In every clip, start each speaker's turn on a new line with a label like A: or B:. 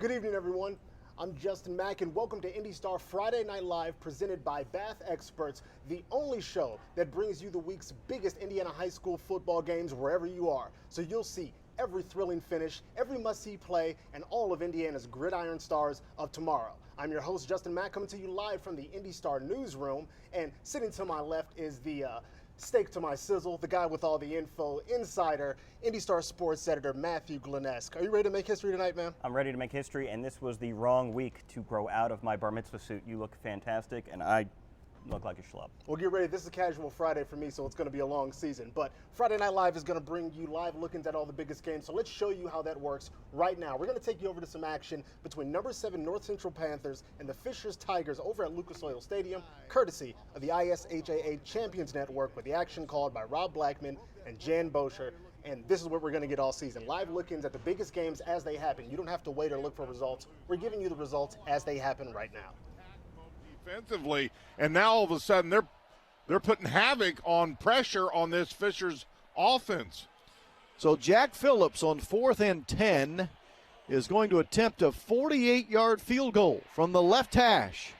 A: Good evening, everyone. I'm Justin Mack, and welcome to IndyStar Friday Night Live, presented by Bath Experts, the only show that brings you the week's biggest Indiana high school football games wherever you are. So you'll see every thrilling finish, every must-see play, and all of Indiana's gridiron stars of tomorrow. I'm your host, Justin Mack, coming to you live from the IndyStar newsroom, and sitting to my left is the steak to my sizzle, the guy with all the info, insider, IndyStar sports editor, Matthew Glennesk. Are you ready to make history tonight, man?
B: I'm ready to make history, and this was the wrong week to grow out of my bar mitzvah suit. You look fantastic, and I look like a schlub.
A: Well, get ready. This is a casual Friday for me, so it's going to be a long season. But Friday Night Live is going to bring you live look-ins at all the biggest games. So let's show you how that works right now. We're going to take you over to some action between number 7 North Central Panthers and the Fishers Tigers over at Lucas Oil Stadium, courtesy of the ISHAA Champions Network, with the action called by Rob Blackman and Jan Bosher. And this is what we're going to get all season. Live look-ins at the biggest games as they happen. You don't have to wait or look for results. We're giving you the results as they happen right now.
C: Defensively, and now all of a sudden they're putting havoc on pressure on this Fishers offense.
D: So Jack Phillips on 4th and 10 is going to attempt a 48-yard field goal from the left hash.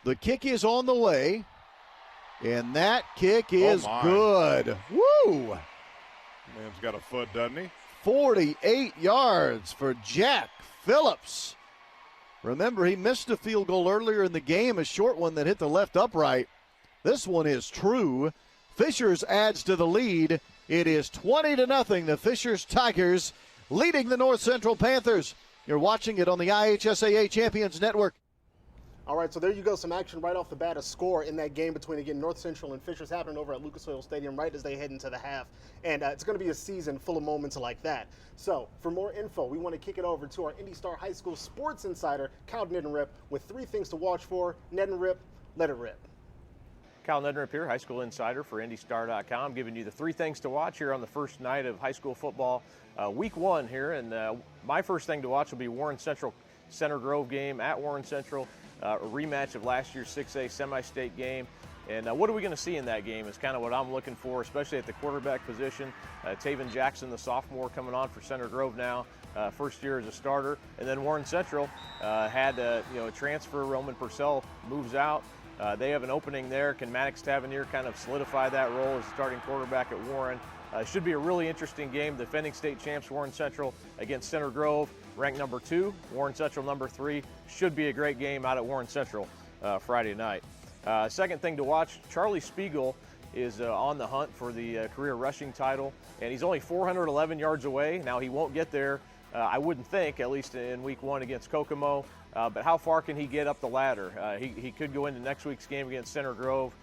D: The kick is on the way, and that kick is good. Woo!
C: Man's got a foot, doesn't he?
D: 48 yards for Jack Phillips. Remember, he missed a field goal earlier in the game, a short one that hit the left upright. This one is true. Fishers adds to the lead. It is 20-0. The Fishers Tigers leading the North Central Panthers. You're watching it on the IHSAA Champions Network.
A: All right, so there you go. Some action right off the bat, a score in that game between, again, North Central and Fishers happening over at Lucas Oil Stadium right as they head into the half. And it's going to be a season full of moments like that. So for more info, we want to kick it over to our IndyStar High School sports insider, Kyle Neddenrip, with 3 things to watch for. Neddenrip, let it rip.
E: Kyle Neddenrip here, high school insider for IndyStar.com, giving you the 3 things to watch here on the first night of high school football, week 1 here. And my first thing to watch will be Warren Central Center Grove game at Warren Central. A rematch of last year's 6A semi-state game. And what are we going to see in that game is kind of what I'm looking for, especially at the quarterback position. Taven Jackson, the sophomore, coming on for Center Grove now, first year as a starter. And then Warren Central had a transfer. Roman Purcell moves out. They have an opening there. Can Maddox Tavernier kind of solidify that role as starting quarterback at Warren? Should be a really interesting game. Defending state champs Warren Central against Center Grove, ranked number 2. Warren Central number 3. Should be a great game out at Warren Central Friday night. Second thing to watch, Charlie Spiegel is on the hunt for the career rushing title, and he's only 411 yards away. Now, he won't get there, I wouldn't think, at least in week 1 against Kokomo. But how far can he get up the ladder? He could go into next week's game against Center Grove,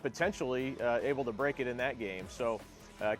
E: potentially able to break it in that game. So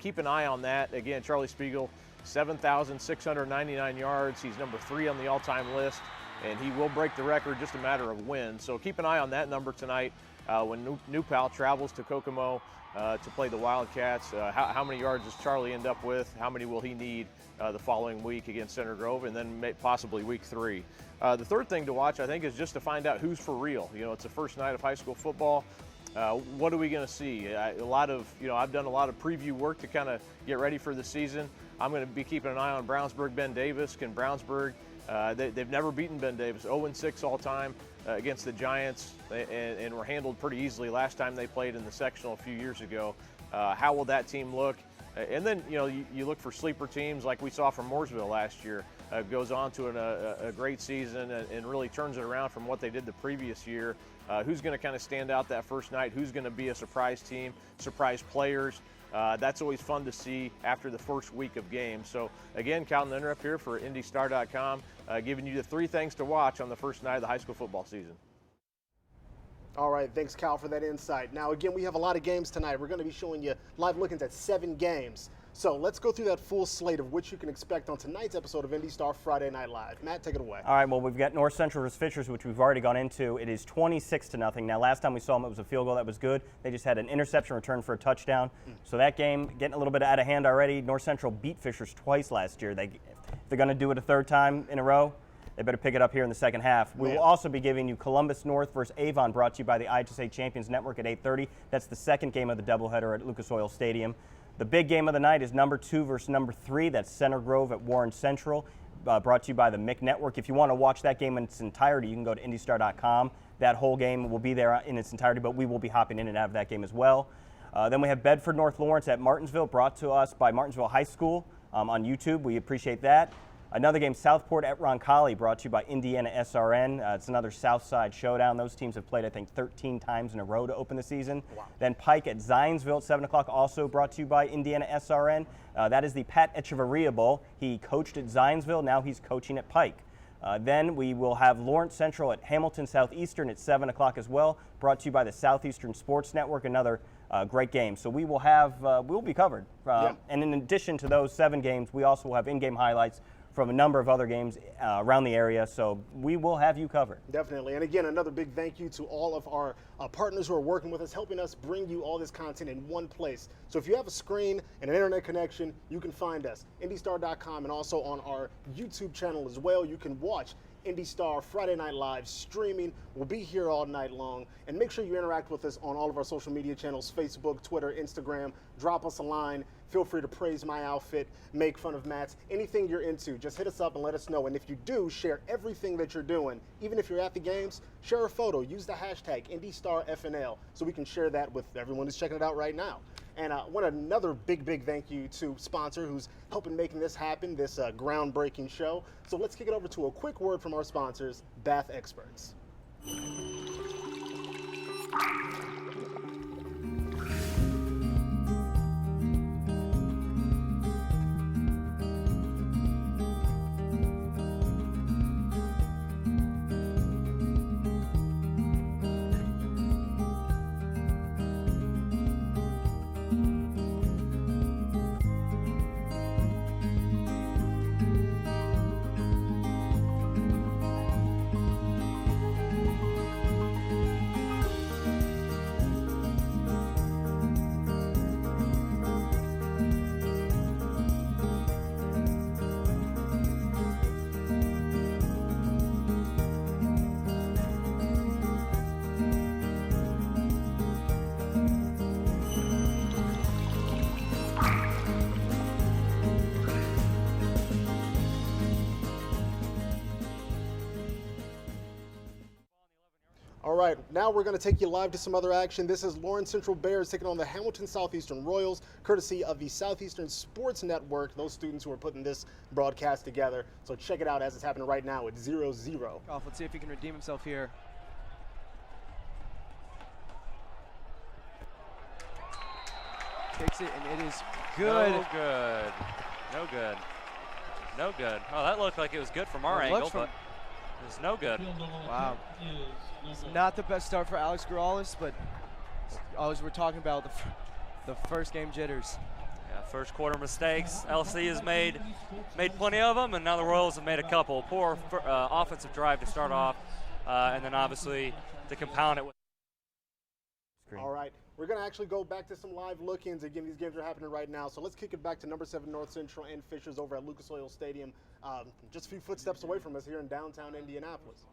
E: keep an eye on that. Again, Charlie Spiegel, 7,699 yards. He's number 3 on the all-time list, and he will break the record, just a matter of when. So keep an eye on that number tonight when New Pal travels to Kokomo to play the Wildcats. How many yards does Charlie end up with? How many will he need the following week against Center Grove, and then possibly week 3? The third thing to watch, I think, is just to find out who's for real. It's the first night of high school football. What are we going to see? I've done a lot of preview work to kind of get ready for the season. I'm going to be keeping an eye on Brownsburg, Ben Davis. Can Brownsburg, they've never beaten Ben Davis, 0-6 all time against the Giants, and were handled pretty easily last time they played in the sectional a few years ago. How will that team look? And then, you look for sleeper teams like we saw from Mooresville last year. Goes on to a great season and really turns it around from what they did the previous year. Who's going to kind of stand out that first night? Who's going to be a surprise team, surprise players? That's always fun to see after the first week of games. So, again, Kyle Neddenrip here for IndyStar.com, giving you the 3 things to watch on the first night of the high school football season.
A: All right, thanks, Cal, for that insight. Now, again, we have a lot of games tonight. We're going to be showing you live look-ins at 7 games. So let's go through that full slate of what you can expect on tonight's episode of IndyStar Friday Night Live. Matt, take it away.
B: All right, well, we've got North Central versus Fishers, which we've already gone into. It is 26-0. Now, last time we saw them, it was a field goal that was good. They just had an interception return for a touchdown. So that game getting a little bit out of hand already. North Central beat Fishers twice last year. If they're going to do it a 3rd time in a row, they better pick it up here in the second half. We will also be giving you Columbus North versus Avon, brought to you by the IHSA Champions Network at 8:30. That's the second game of the doubleheader at Lucas Oil Stadium. The big game of the night is number 2 versus number 3. That's Center Grove at Warren Central, brought to you by the MIC Network. If you want to watch that game in its entirety, you can go to IndyStar.com. That whole game will be there in its entirety, but we will be hopping in and out of that game as well. Then we have Bedford North Lawrence at Martinsville, brought to us by Martinsville High School on YouTube. We appreciate that. Another game, Southport at Roncalli, brought to you by Indiana SRN. It's another Southside showdown. Those teams have played, I think, 13 times in a row to open the season. Wow. Then Pike at Zionsville at 7 o'clock, also brought to you by Indiana SRN. That is the Pat Echeverria Bowl. He coached at Zionsville. Now he's coaching at Pike. Then we will have Lawrence Central at Hamilton Southeastern at 7 o'clock as well, brought to you by the Southeastern Sports Network. Another great game. So we will have, we'll be covered. And in addition to those 7 games, we also will have in-game highlights from a number of other games around the area, so we will have you covered.
A: Definitely. And again, another big thank you to all of our partners who are working with us, helping us bring you all this content in one place. So if you have a screen and an internet connection, you can find us, IndyStar.com, and also on our YouTube channel as well. You can watch IndyStar Friday Night Live streaming. We'll be here all night long. And make sure you interact with us on all of our social media channels, Facebook, Twitter, Instagram. Drop us a line. Feel free to praise my outfit, make fun of Matt's, anything you're into. Just hit us up and let us know. And if you do, share everything that you're doing. Even if you're at the games, share a photo. Use the hashtag IndyStarFNL so we can share that with everyone who's checking it out right now. And I want another big thank you to sponsor who's helping making this happen, this groundbreaking show. So let's kick it over to a quick word from our sponsors, Bath Experts. All right, now we're going to take you live to some other action. This is Lawrence Central Bears taking on the Hamilton Southeastern Royals, courtesy of the Southeastern Sports Network, those students who are putting this broadcast together. So check it out as it's happening right now at 0-0.
F: Let's see if he can redeem himself here. Takes it, and it is good.
G: No good. No good. No good. Oh, that looked like it was good from our angle, but it was no good.
F: Wow. It's not the best start for Alex Corrales, but as we're talking about the first game jitters.
G: Yeah, first quarter mistakes. LC has made plenty of them, and now the Royals have made a couple. Poor offensive drive to start off, and then obviously to compound it with.
A: All right, we're going to actually go back to some live look-ins. Again, these games are happening right now, so let's kick it back to number 7 North Central and Fishers over at Lucas Oil Stadium, just a few footsteps away from us here in downtown Indianapolis.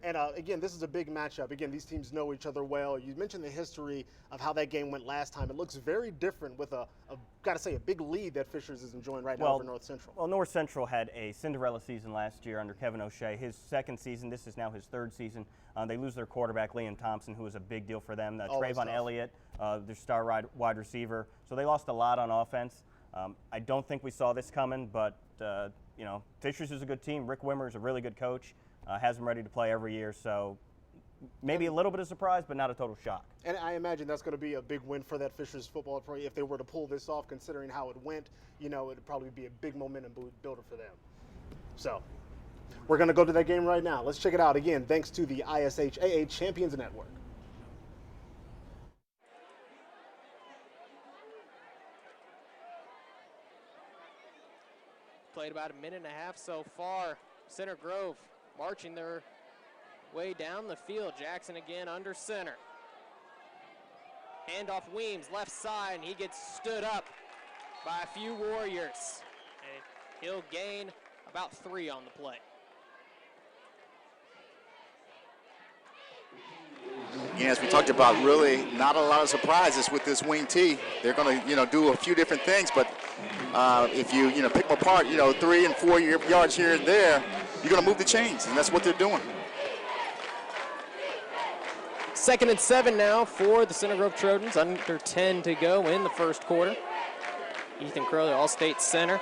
A: And again, this is a big matchup. Again, these teams know each other well. You mentioned the history of how that game went last time. It looks very different with got to say, a big lead that Fishers is enjoying right now over North Central.
B: Well, North Central had a Cinderella season last year under Kevin O'Shea. His second season, this is now his third season. They lose their quarterback, Liam Thompson, who was a big deal for them. Trayvon Elliott, their star wide receiver. So they lost a lot on offense. I don't think we saw this coming, but, you know, Fishers is a good team. Rick Wimmer is a really good coach. Has them ready to play every year, so maybe a little bit of surprise, but not a total shock.
A: And I imagine that's going to be a big win for that Fishers football program. If they were to pull this off, considering how it went, you know, it'd probably be a big momentum builder for them. So we're going to go to that game right now. Let's check it out again, thanks to the ISHAA Champions Network.
H: Played about a minute and a half so far. Center Grove marching their way down the field. Jackson again under center. Handoff Weems, left side, and he gets stood up by a few Warriors. And he'll gain about 3 on the play.
I: Again, as we talked about, really not a lot of surprises with this wing tee. They're going to, do a few different things, but if you, pick them apart, 3 and 4 yards here and there, you're going to move the chains, and that's what they're doing.
H: 2nd and 7 now for the Center Grove Trojans. Under 10 to go in the first quarter. Ethan Crow, the All-State center.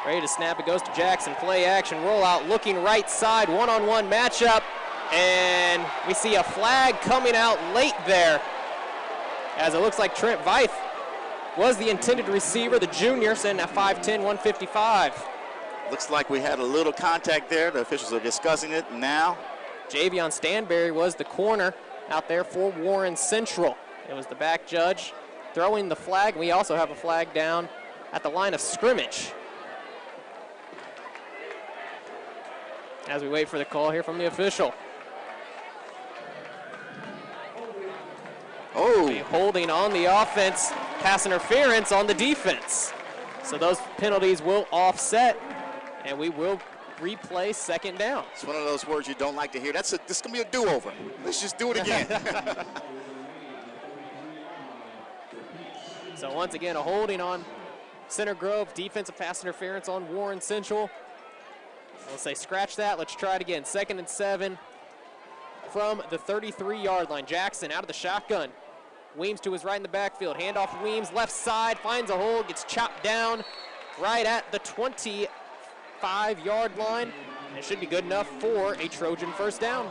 H: Ready to snap. It goes to Jackson. Play action, rollout, looking right side, one-on-one matchup. And we see a flag coming out late there, as it looks like Trent Veith was the intended receiver, the junior, sitting at 5'10", 155.
I: Looks like we had a little contact there. The officials are discussing it now.
H: Javion Stanberry was the corner out there for Warren Central. It was the back judge throwing the flag. We also have a flag down at the line of scrimmage. As we wait for the call here from the official.
I: Oh.
H: Holding on the offense, pass interference on the defense. So those penalties will offset, and we will replay 2nd down.
I: It's one of those words you don't like to hear. This is going to be a do-over. Let's just do it again.
H: So once again, a holding on Center Grove, defensive pass interference on Warren Central. We'll say scratch that. Let's try it again. 2nd and 7 from the 33-yard line. Jackson out of the shotgun. Weems to his right in the backfield. Handoff to Weems, left side, finds a hole, gets chopped down right at the 25-yard line. It should be good enough for a Trojan first down.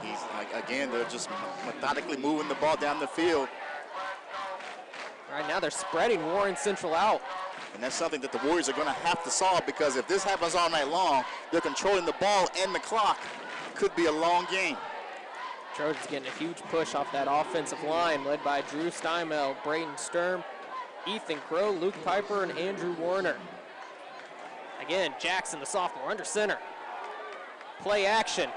I: Again, they're just methodically moving the ball down the field.
H: Right now they're spreading Warren Central out.
I: And that's something that the Warriors are going to have to solve, because if this happens all night long, they're controlling the ball and the clock. It could be a long game.
H: Trojans getting a huge push off that offensive line, led by Drew Steinmel, Braden Sturm, Ethan Crow, Luke Piper, and Andrew Warner. Again, Jackson, the sophomore, under center. Play action.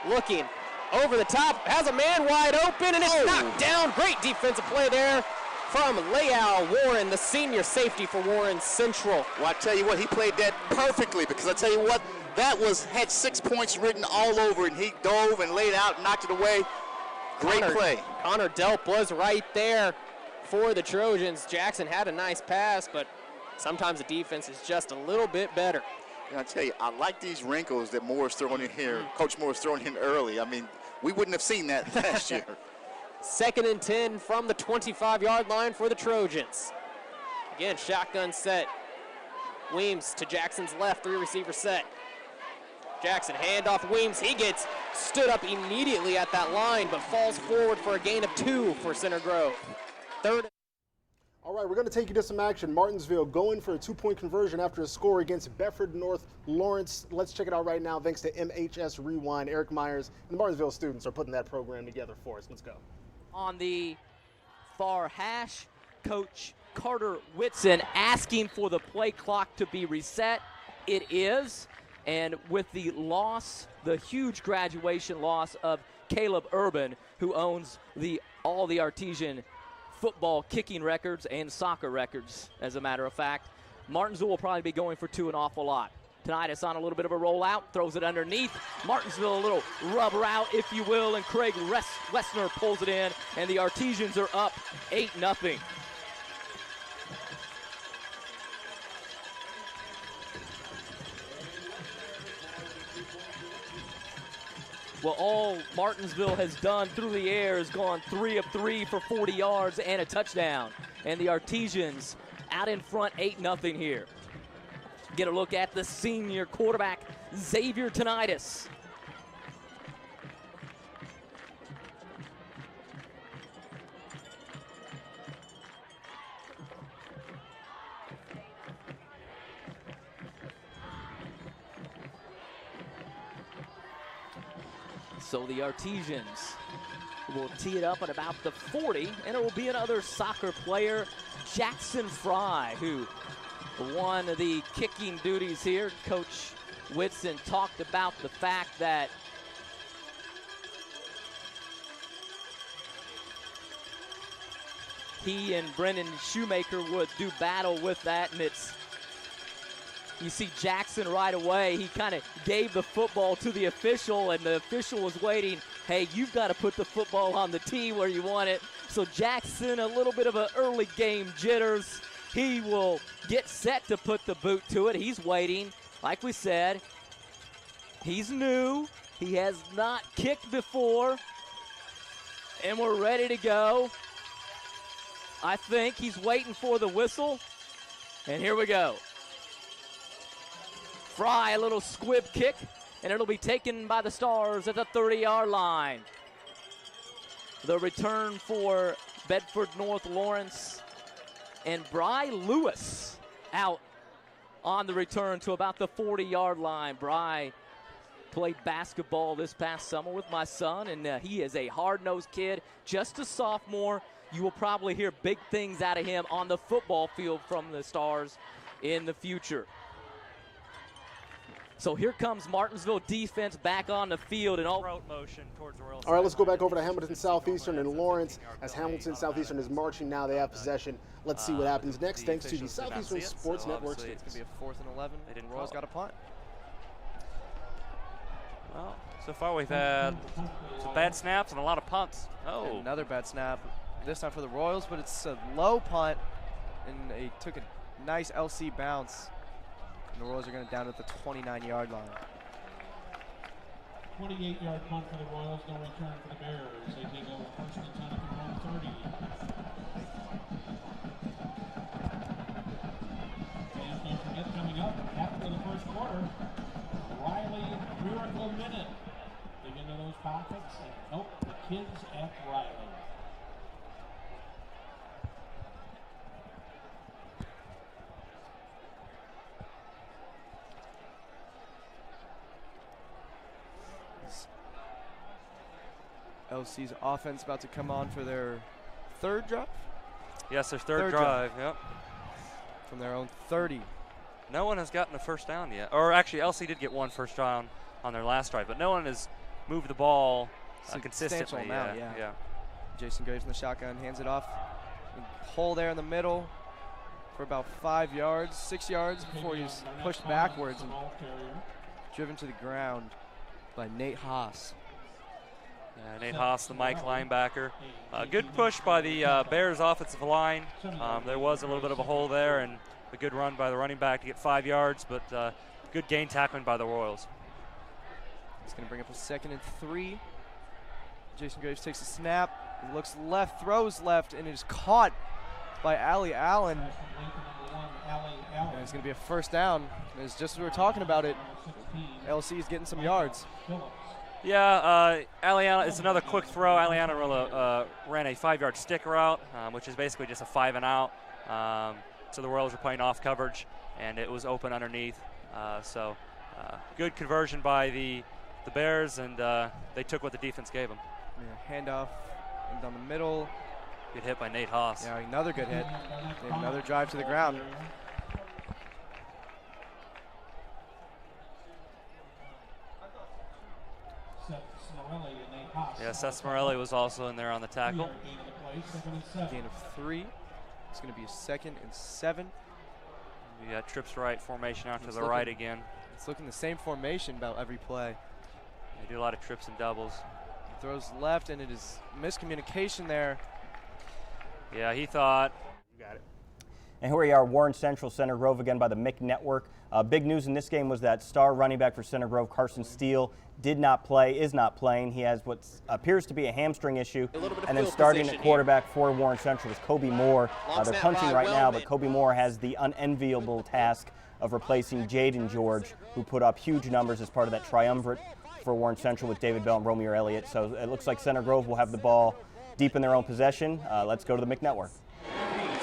H: Looking over the top, has a man wide open, and it's knocked down. Great defensive play there from Leal Warren, the senior safety for Warren Central.
I: Well, I tell you what, he played that perfectly, because I tell you what, that had 6 points written all over, and he dove and laid out and knocked it away. Great play.
H: Connor Delp was right there for the Trojans. Jackson had a nice pass, but sometimes the defense is just a little bit better.
I: And I tell you, I like these wrinkles that Moore's throwing in here. Coach Moore's throwing in early. I mean, we wouldn't have seen that last year.
H: 2nd and 10 from the 25-yard line for the Trojans. Again, shotgun set. Weems to Jackson's left, 3-receiver set. Jackson, handoff Weems. He gets stood up immediately at that line, but falls forward for a gain of 2 for Center Grove. 3rd.
A: All right, we're going to take you to some action. Martinsville going for a 2-point conversion after a score against Bedford North Lawrence. Let's check it out right now thanks to MHS Rewind. Eric Myers and the Martinsville students are putting that program together for us. Let's go.
J: On the far hash, Coach Carter Whitson asking for the play clock to be reset. It is. And with the loss, the huge graduation loss of Caleb Urban, who owns all the Artesian football kicking records and soccer records, as a matter of fact, Martinsville will probably be going for 2 an awful lot. Tonight it's on a little bit of a rollout, throws it underneath. Martinsville a little rubber out, if you will, and Craig Wessner pulls it in, and the Artesians are up 8-0. Well, all Martinsville has done through the air has gone 3 of 3 for 40 yards and a touchdown. And the Artesians out in front 8-0 here. Get a look at the senior quarterback, Xavier Tonitis. So the Artesians will tee it up at about the 40, and it will be another soccer player, Jackson Fry, who won the kicking duties here. Coach Whitson talked about the fact that he and Brendan Shoemaker would do battle with that, and you see Jackson right away. He kind of gave the football to the official, and the official was waiting hey, you've got to put the football on the tee where you want it. So Jackson, a little bit of an early game jitters. He will get set to put the boot to it. He's waiting. Like we said, he's new. He has not kicked before. And we're ready to go. I think he's waiting for the whistle. And here we go. Fry, a little squib kick, and it'll be taken by the Stars at the 30-yard line. The return for Bedford North Lawrence, and Bry Lewis out on the return to about the 40-yard line. Bry played basketball this past summer with my son, and he is a hard-nosed kid, just a sophomore. You will probably hear big things out of him on the football field from the Stars in the future. So here comes Martinsville defense back on the field and all
G: motion towards the Royals.
A: All right, let's go back over to Hamilton Southeastern and Lawrence. As Hamilton Southeastern is marching now, they have possession. Let's see what happens next, thanks to the Southeastern Sports Network.
F: It's going to be a 4th and 11.
G: They didn't
F: Royals
G: call
F: got a punt.
G: Well, so far we've had some bad snaps and a lot of punts. Oh,
F: Another bad snap, this time for the Royals, but it's a low punt, and they took a nice LC bounce. And the Royals are going to down at the 29-yard line.
K: 28-yard punt for the Royals, no return for the Bears. They take over first and 10 at the 1:30. And don't forget, coming up after the first quarter, Riley Miracle Minute. Dig into those pockets and help the kids at Riley.
F: LC's offense about to come on for their third drive?
G: yes, their third drive. Yep.
F: From their own 30.
G: No one has gotten a first down yet. Or actually, LC did get one first down on their last drive, but no one has moved the ball consistently.
F: Amount, yeah. Jason Graves in the shotgun, hands it off. Hole there in the middle for about 5 yards, 6 yards before he's pushed backwards and driven to the ground by Nate Haas.
G: Yeah, Nate Haas, the Mike linebacker. Good push by the Bears offensive line. There was a little bit of a hole there, and a good run by the running back to get 5 yards, but good gain tackling by the Royals.
F: It's going to bring up a 2nd and 3. Jason Graves takes a snap, looks left, throws left, and is caught by Allie Allen. And it's going to be a first down. It's just as we were talking about it, LC is getting some yards.
G: Yeah, Aliana, it's another quick throw. Aliana ran a 5-yard stick route, which is basically just a 5 and out. So the Royals were playing off coverage, and it was open underneath. So good conversion by the Bears, and they took what the defense gave them.
F: Yeah, handoff down the middle.
G: Good hit by Nate Haas.
F: Yeah, another good hit. And another drive to the ground.
G: Yeah, Seth Morelli was also in there on the tackle.
F: Gain of 3. It's going to be a 2nd and 7.
G: You got trips right formation out to the right again.
F: It's looking the same formation about every play.
G: They do a lot of trips and doubles.
F: He throws left, and it is miscommunication there.
G: Yeah, he thought.
A: You got it.
B: And here we are, Warren Central, Center Grove again by the MIC Network. Big news in this game was that star running back for Center Grove, Carson Steele, is not playing. He has what appears to be a hamstring issue. And then starting at quarterback for Warren Central is Kobe Moore. They're punting right now, but Kobe Moore has the unenviable task of replacing Jaden George, who put up huge numbers as part of that triumvirate for Warren Central with David Bell and Romeo Elliott. So it looks like Center Grove will have the ball deep in their own possession. Let's go to the MIC Network.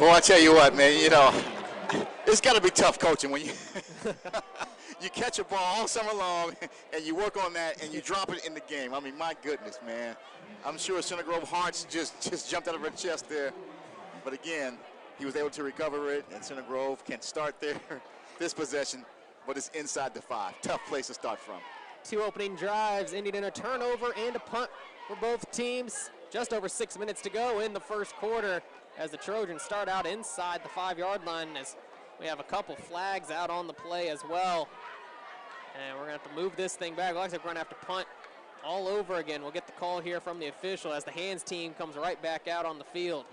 I: Well, I tell you what, man, you know, it's got to be tough coaching when you you catch a ball all summer long and you work on that and you drop it in the game. I mean, my goodness, man. I'm sure Center Grove hearts just jumped out of her chest there. But again, he was able to recover it, and Center Grove can start this possession, but it's inside the 5. Tough place to start from.
H: 2 opening drives ending in a turnover and a punt for both teams. Just over 6 minutes to go in the first quarter as the Trojans start out inside the 5-yard line, as we have a couple flags out on the play as well. And we're going to have to move this thing back. Looks like we're going to have to punt all over again. We'll get the call here from the official as the hands team comes right back out on the field.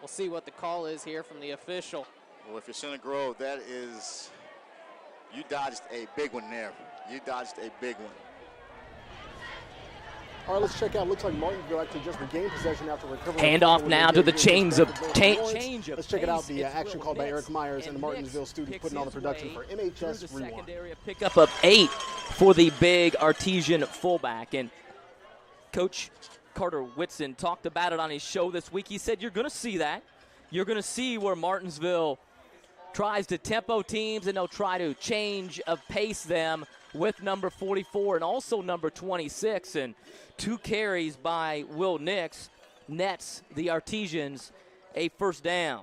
H: We'll see what the call is here from the official.
I: Well, if you're Center Grove, that is, you dodged a big one there. You dodged a big one.
A: All right, let's check out. Looks like Martinsville actually just regained possession after recovering.
J: Handoff now to the change of
A: Let's check it out. The action called by Eric Myers and the Martinsville students putting on the production for MHS Rewind.
J: Secondary, a pickup of 8 for the big Artesian fullback. And Coach Carter Whitson talked about it on his show this week. He said, you're going to see that. You're going to see where Martinsville tries to tempo teams, and they'll try to change of pace them with number 44 and also number 26. And 2 carries by Will Nix nets the Artesians a first down.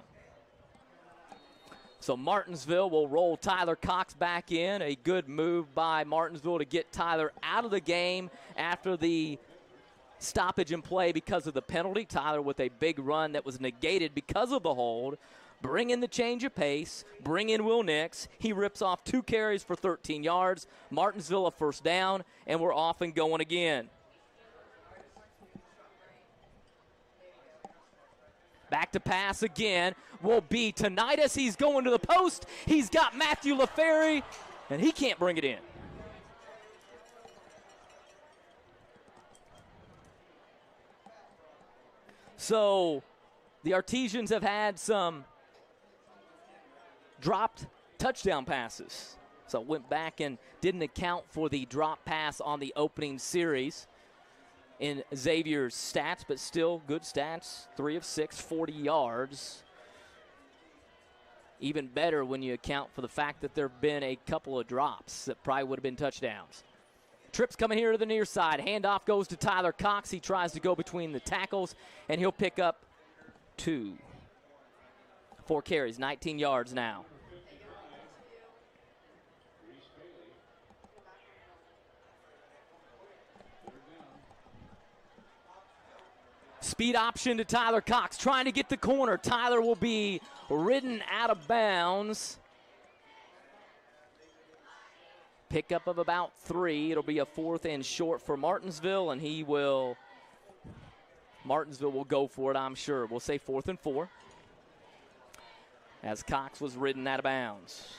J: So Martinsville will roll Tyler Cox back in. A good move by Martinsville to get Tyler out of the game after the stoppage in play because of the penalty. Tyler with a big run that was negated because of the hold. Bring in the change of pace. Bring in Will Nix. He rips off 2 carries for 13 yards. Martinsville a first down, and we're off and going again. Back to pass again will be Tonitis. He's going to the post. He's got Matthew LaFerry, and he can't bring it in. So the Artesians have had some dropped touchdown passes. So went back and didn't account for the drop pass on the opening series in Xavier's stats, but still good stats. 3 of 6, 40 yards. Even better when you account for the fact that there have been a couple of drops that probably would have been touchdowns. Trips coming here to the near side. Handoff goes to Tyler Cox. He tries to go between the tackles, and he'll pick up 2. 4 carries, 19 yards now. Speed option to Tyler Cox, trying to get the corner. Tyler will be ridden out of bounds. Pickup of about 3. It'll be a 4th and short for Martinsville, and Martinsville will go for it, I'm sure. We'll say 4th and 4 as Cox was ridden out of bounds.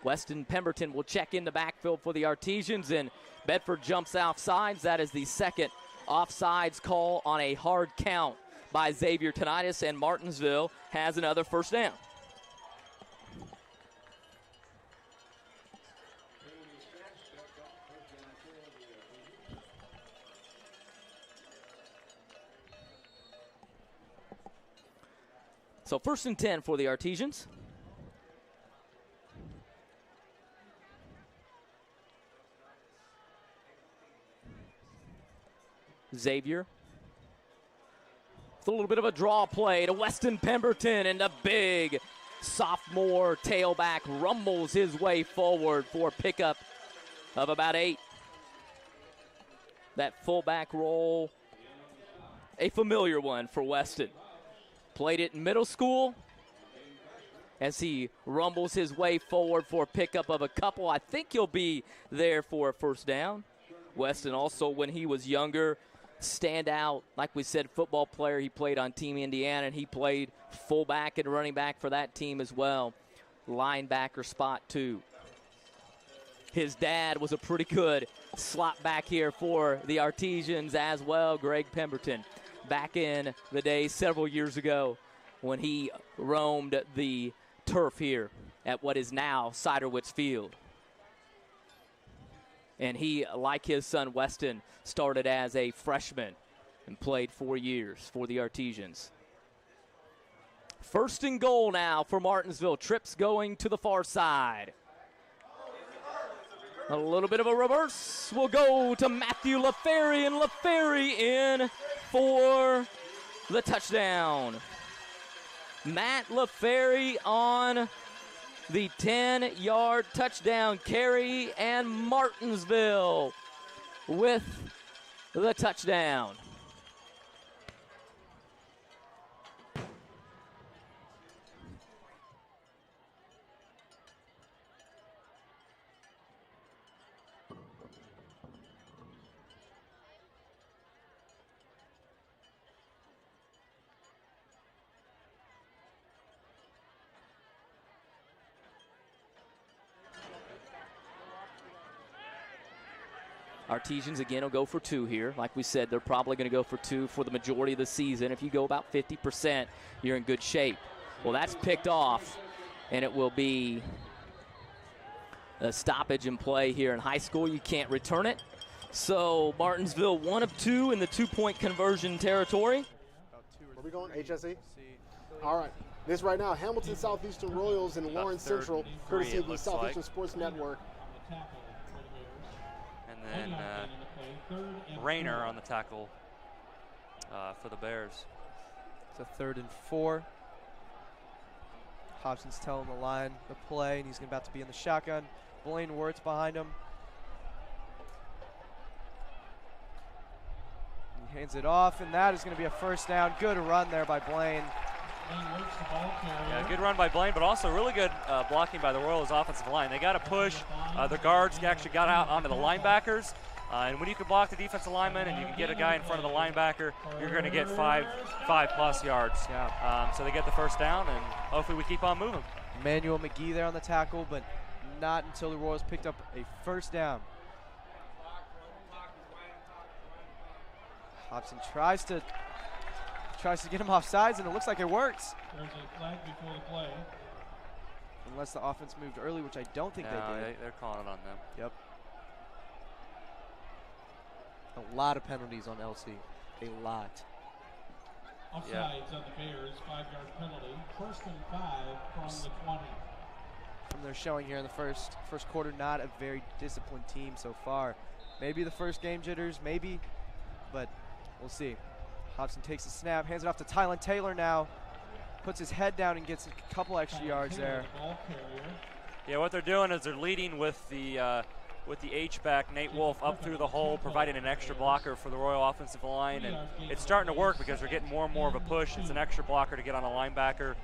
J: Weston Pemberton will check in the backfield for the Artesians, and Bedford jumps offsides. That is the second offsides call on a hard count by Xavier Tonitis, and Martinsville has another first down. So 1st and 10 for the Artesians. Xavier with a little bit of a draw play to Weston Pemberton, and the big sophomore tailback rumbles his way forward for a pickup of about 8. That fullback role, a familiar one for Weston. Played it in middle school as he rumbles his way forward for a pickup of a couple. I think he'll be there for a first down. Weston also, when he was younger, standout, like we said, football player. He played on Team Indiana, and he played fullback and running back for that team as well. Linebacker spot too. His dad was a pretty good slot back here for the Artesians as well, Greg Pemberton. Back in the day several years ago when he roamed the turf here at what is now Siderwitz Field. And he, like his son Weston, started as a freshman and played 4 years for the Artesians. 1st and goal now for Martinsville. Trips going to the far side. A little bit of a reverse. We'll go to Matthew LaFerry, and LaFerry in for the touchdown. Matt LaFerry on the 10-yard touchdown carry, and Martinsville with the touchdown. Artesians, again, will go for 2 here. Like we said, they're probably going to go for 2 for the majority of the season. If you go about 50%, you're in good shape. Well, that's picked off, and it will be a stoppage in play here in high school. You can't return it. So Martinsville 1 of 2 in the 2-point conversion territory.
A: Where we going, HSE? All right. This right now, Hamilton Southeastern Royals and Lawrence Central, courtesy of the Southeastern Sports Network.
G: And then Rayner on the tackle for the Bears.
F: It's a 3rd and 4. Hobson's telling the line the play, and he's about to be in the shotgun. Blaine Wirtz behind him. He hands it off, and that is going to be a first down. Good run there by Blaine.
G: Yeah, good run by Blaine, but also really good blocking by the Royals offensive line. They got to push. The guards actually got out onto the linebackers. And when you can block the defensive lineman and you can get a guy in front of the linebacker, you're going to get five plus yards.
F: Yeah.
G: So they get the first down, and hopefully we keep on moving.
F: Emmanuel McGee there on the tackle, but not until the Royals picked up a first down. Hobson tries to get him off sides, and it looks like it works.
K: There's a flag before the play.
F: Unless the offense moved early, which I don't think they did.
G: They're calling it on them.
F: Yep. A lot of penalties on LC. A lot.
K: Offsides on the Bears, 5-yard penalty. 1st and 5 from the 20.
F: From their showing here in the first quarter, not a very disciplined team so far. Maybe the first game jitters, maybe, but we'll see. Hobson takes the snap, hands it off to Tylen Taylor now. Puts his head down and gets a couple extra yards there.
G: Yeah, what they're doing is they're leading with the H-back, Nate Wolf, up through the hole, providing an extra blocker for the Royal offensive line. And it's starting to work because they're getting more and more of a push. It's an extra blocker to get on a linebacker,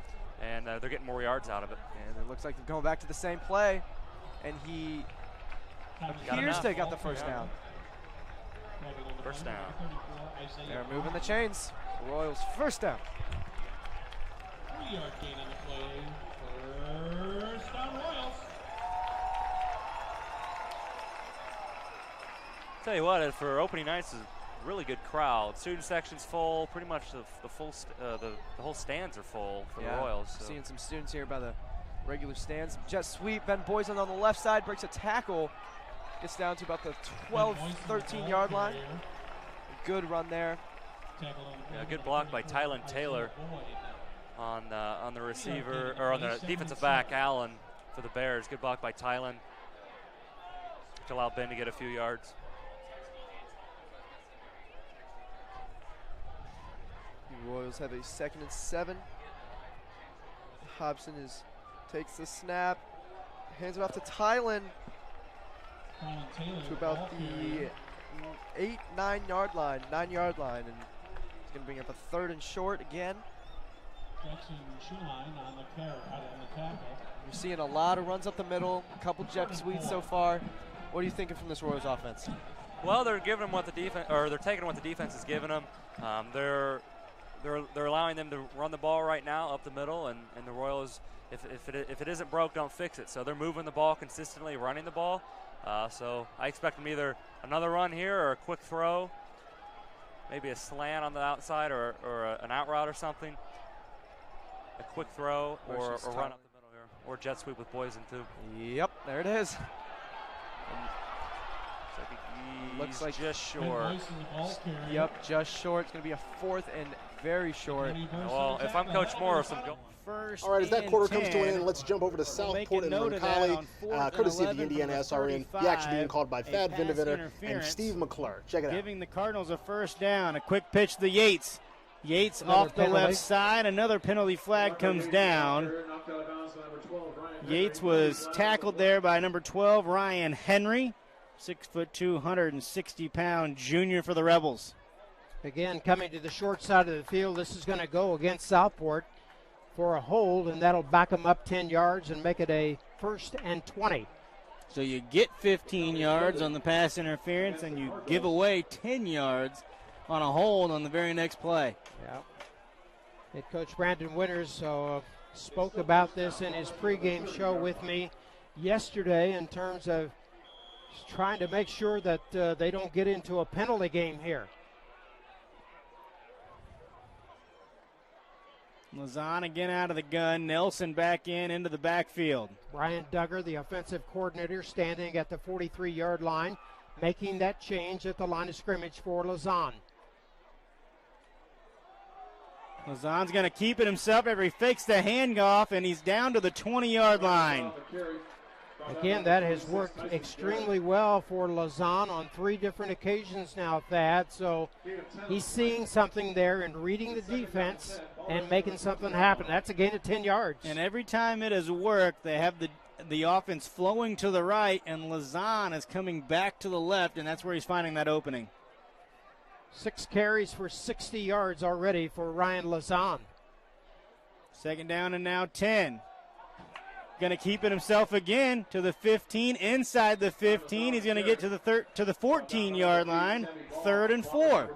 G: and they're getting more yards out of it.
F: And it looks like they're going back to the same play. And he appears to have got the first down.
G: First down.
F: They're moving the chains. Royals first down.
K: 3-yard gain on the play. First down, Royals.
G: Tell you what, for opening nights, is a really good crowd. Student section's full. Pretty much the whole stands are full for the Royals. So.
F: Seeing some students here by the regular stands. Jet sweep. Ben Boyson on the left side breaks a tackle. Gets down to about the 12, 13-yard line. Good run there.
G: Yeah, good block by Tylen Taylor on the receiver, or on the defensive back, Allen, for the Bears. Good block by Tylen to allow Ben to get a few yards.
F: The Royals have a 2nd and 7. Hobson takes the snap, hands it off to Tylen to about the 9-yard line, and it's going to bring up a 3rd and short again.
K: Jackson Schuline on the tackle.
F: You're seeing a lot of runs up the middle, a couple jet sweeps so far. What are you thinking from this Royals offense?
G: Well, they're giving them what the defense, or they're taking what the defense is giving them. They're allowing them to run the ball right now up the middle, and the Royals, if it isn't broke, don't fix it. So they're moving the ball consistently, running the ball. So I expect them either another run here or a quick throw, maybe a slant on the outside or an out route or something. A quick throw or run up the middle here, or jet sweep with Boyson too.
F: Yep, there it is.
G: Looks like just short.
F: Yep, just short. It's going to be a 4th and very short.
G: Well, if I'm Coach Morris, I'm going.
A: All right, as that quarter comes to an end, let's jump over to Southport and Roncalli, courtesy of the Indiana SRN. The action being called by Thad Vindevetter and Steve McClure. Check it out.
L: Giving the Cardinals a first down. A quick pitch to Yates. Yates
M: Another
L: off the
M: penalty.
L: left side. Another penalty flag comes down. Yates was tackled there by number 12, Ryan Henry. 6'2", 260-pound junior for the Rebels.
M: Again, coming to the short side of the field, this is going to go against Southport for a hold, and that'll back them up 10 yards and make it a 1st and 20.
L: So you get 15 yards on the pass interference, and you give away 10 yards on a hold on the very next play.
M: Yeah. Head coach Brandon Winters spoke about this in his pregame show with me yesterday in terms of Just trying to make sure that they don't get into a penalty game here.
L: Lazan again out of the gun. Nelson back into the backfield.
M: Brian Duggar, the offensive coordinator, standing at the 43-yard line, making that change at the line of scrimmage for Lazan.
L: Lazan's going to keep it himself after he fakes the handoff, and he's down to the 20-yard line.
M: Again, that has worked extremely well for Lazan on 3 different occasions now, Thad. So he's seeing something there and reading the defense and making something happen. That's a gain of 10 yards.
L: And every time it has worked, they have the offense flowing to the right, and Lazan is coming back to the left, and that's where he's finding that opening.
M: 6 carries for 60 yards already for Ryan Lazan.
L: Second down and now 10. Going to keep it himself again to the 15, inside the 15. He's going to get to the 14-yard line, 3rd and 4.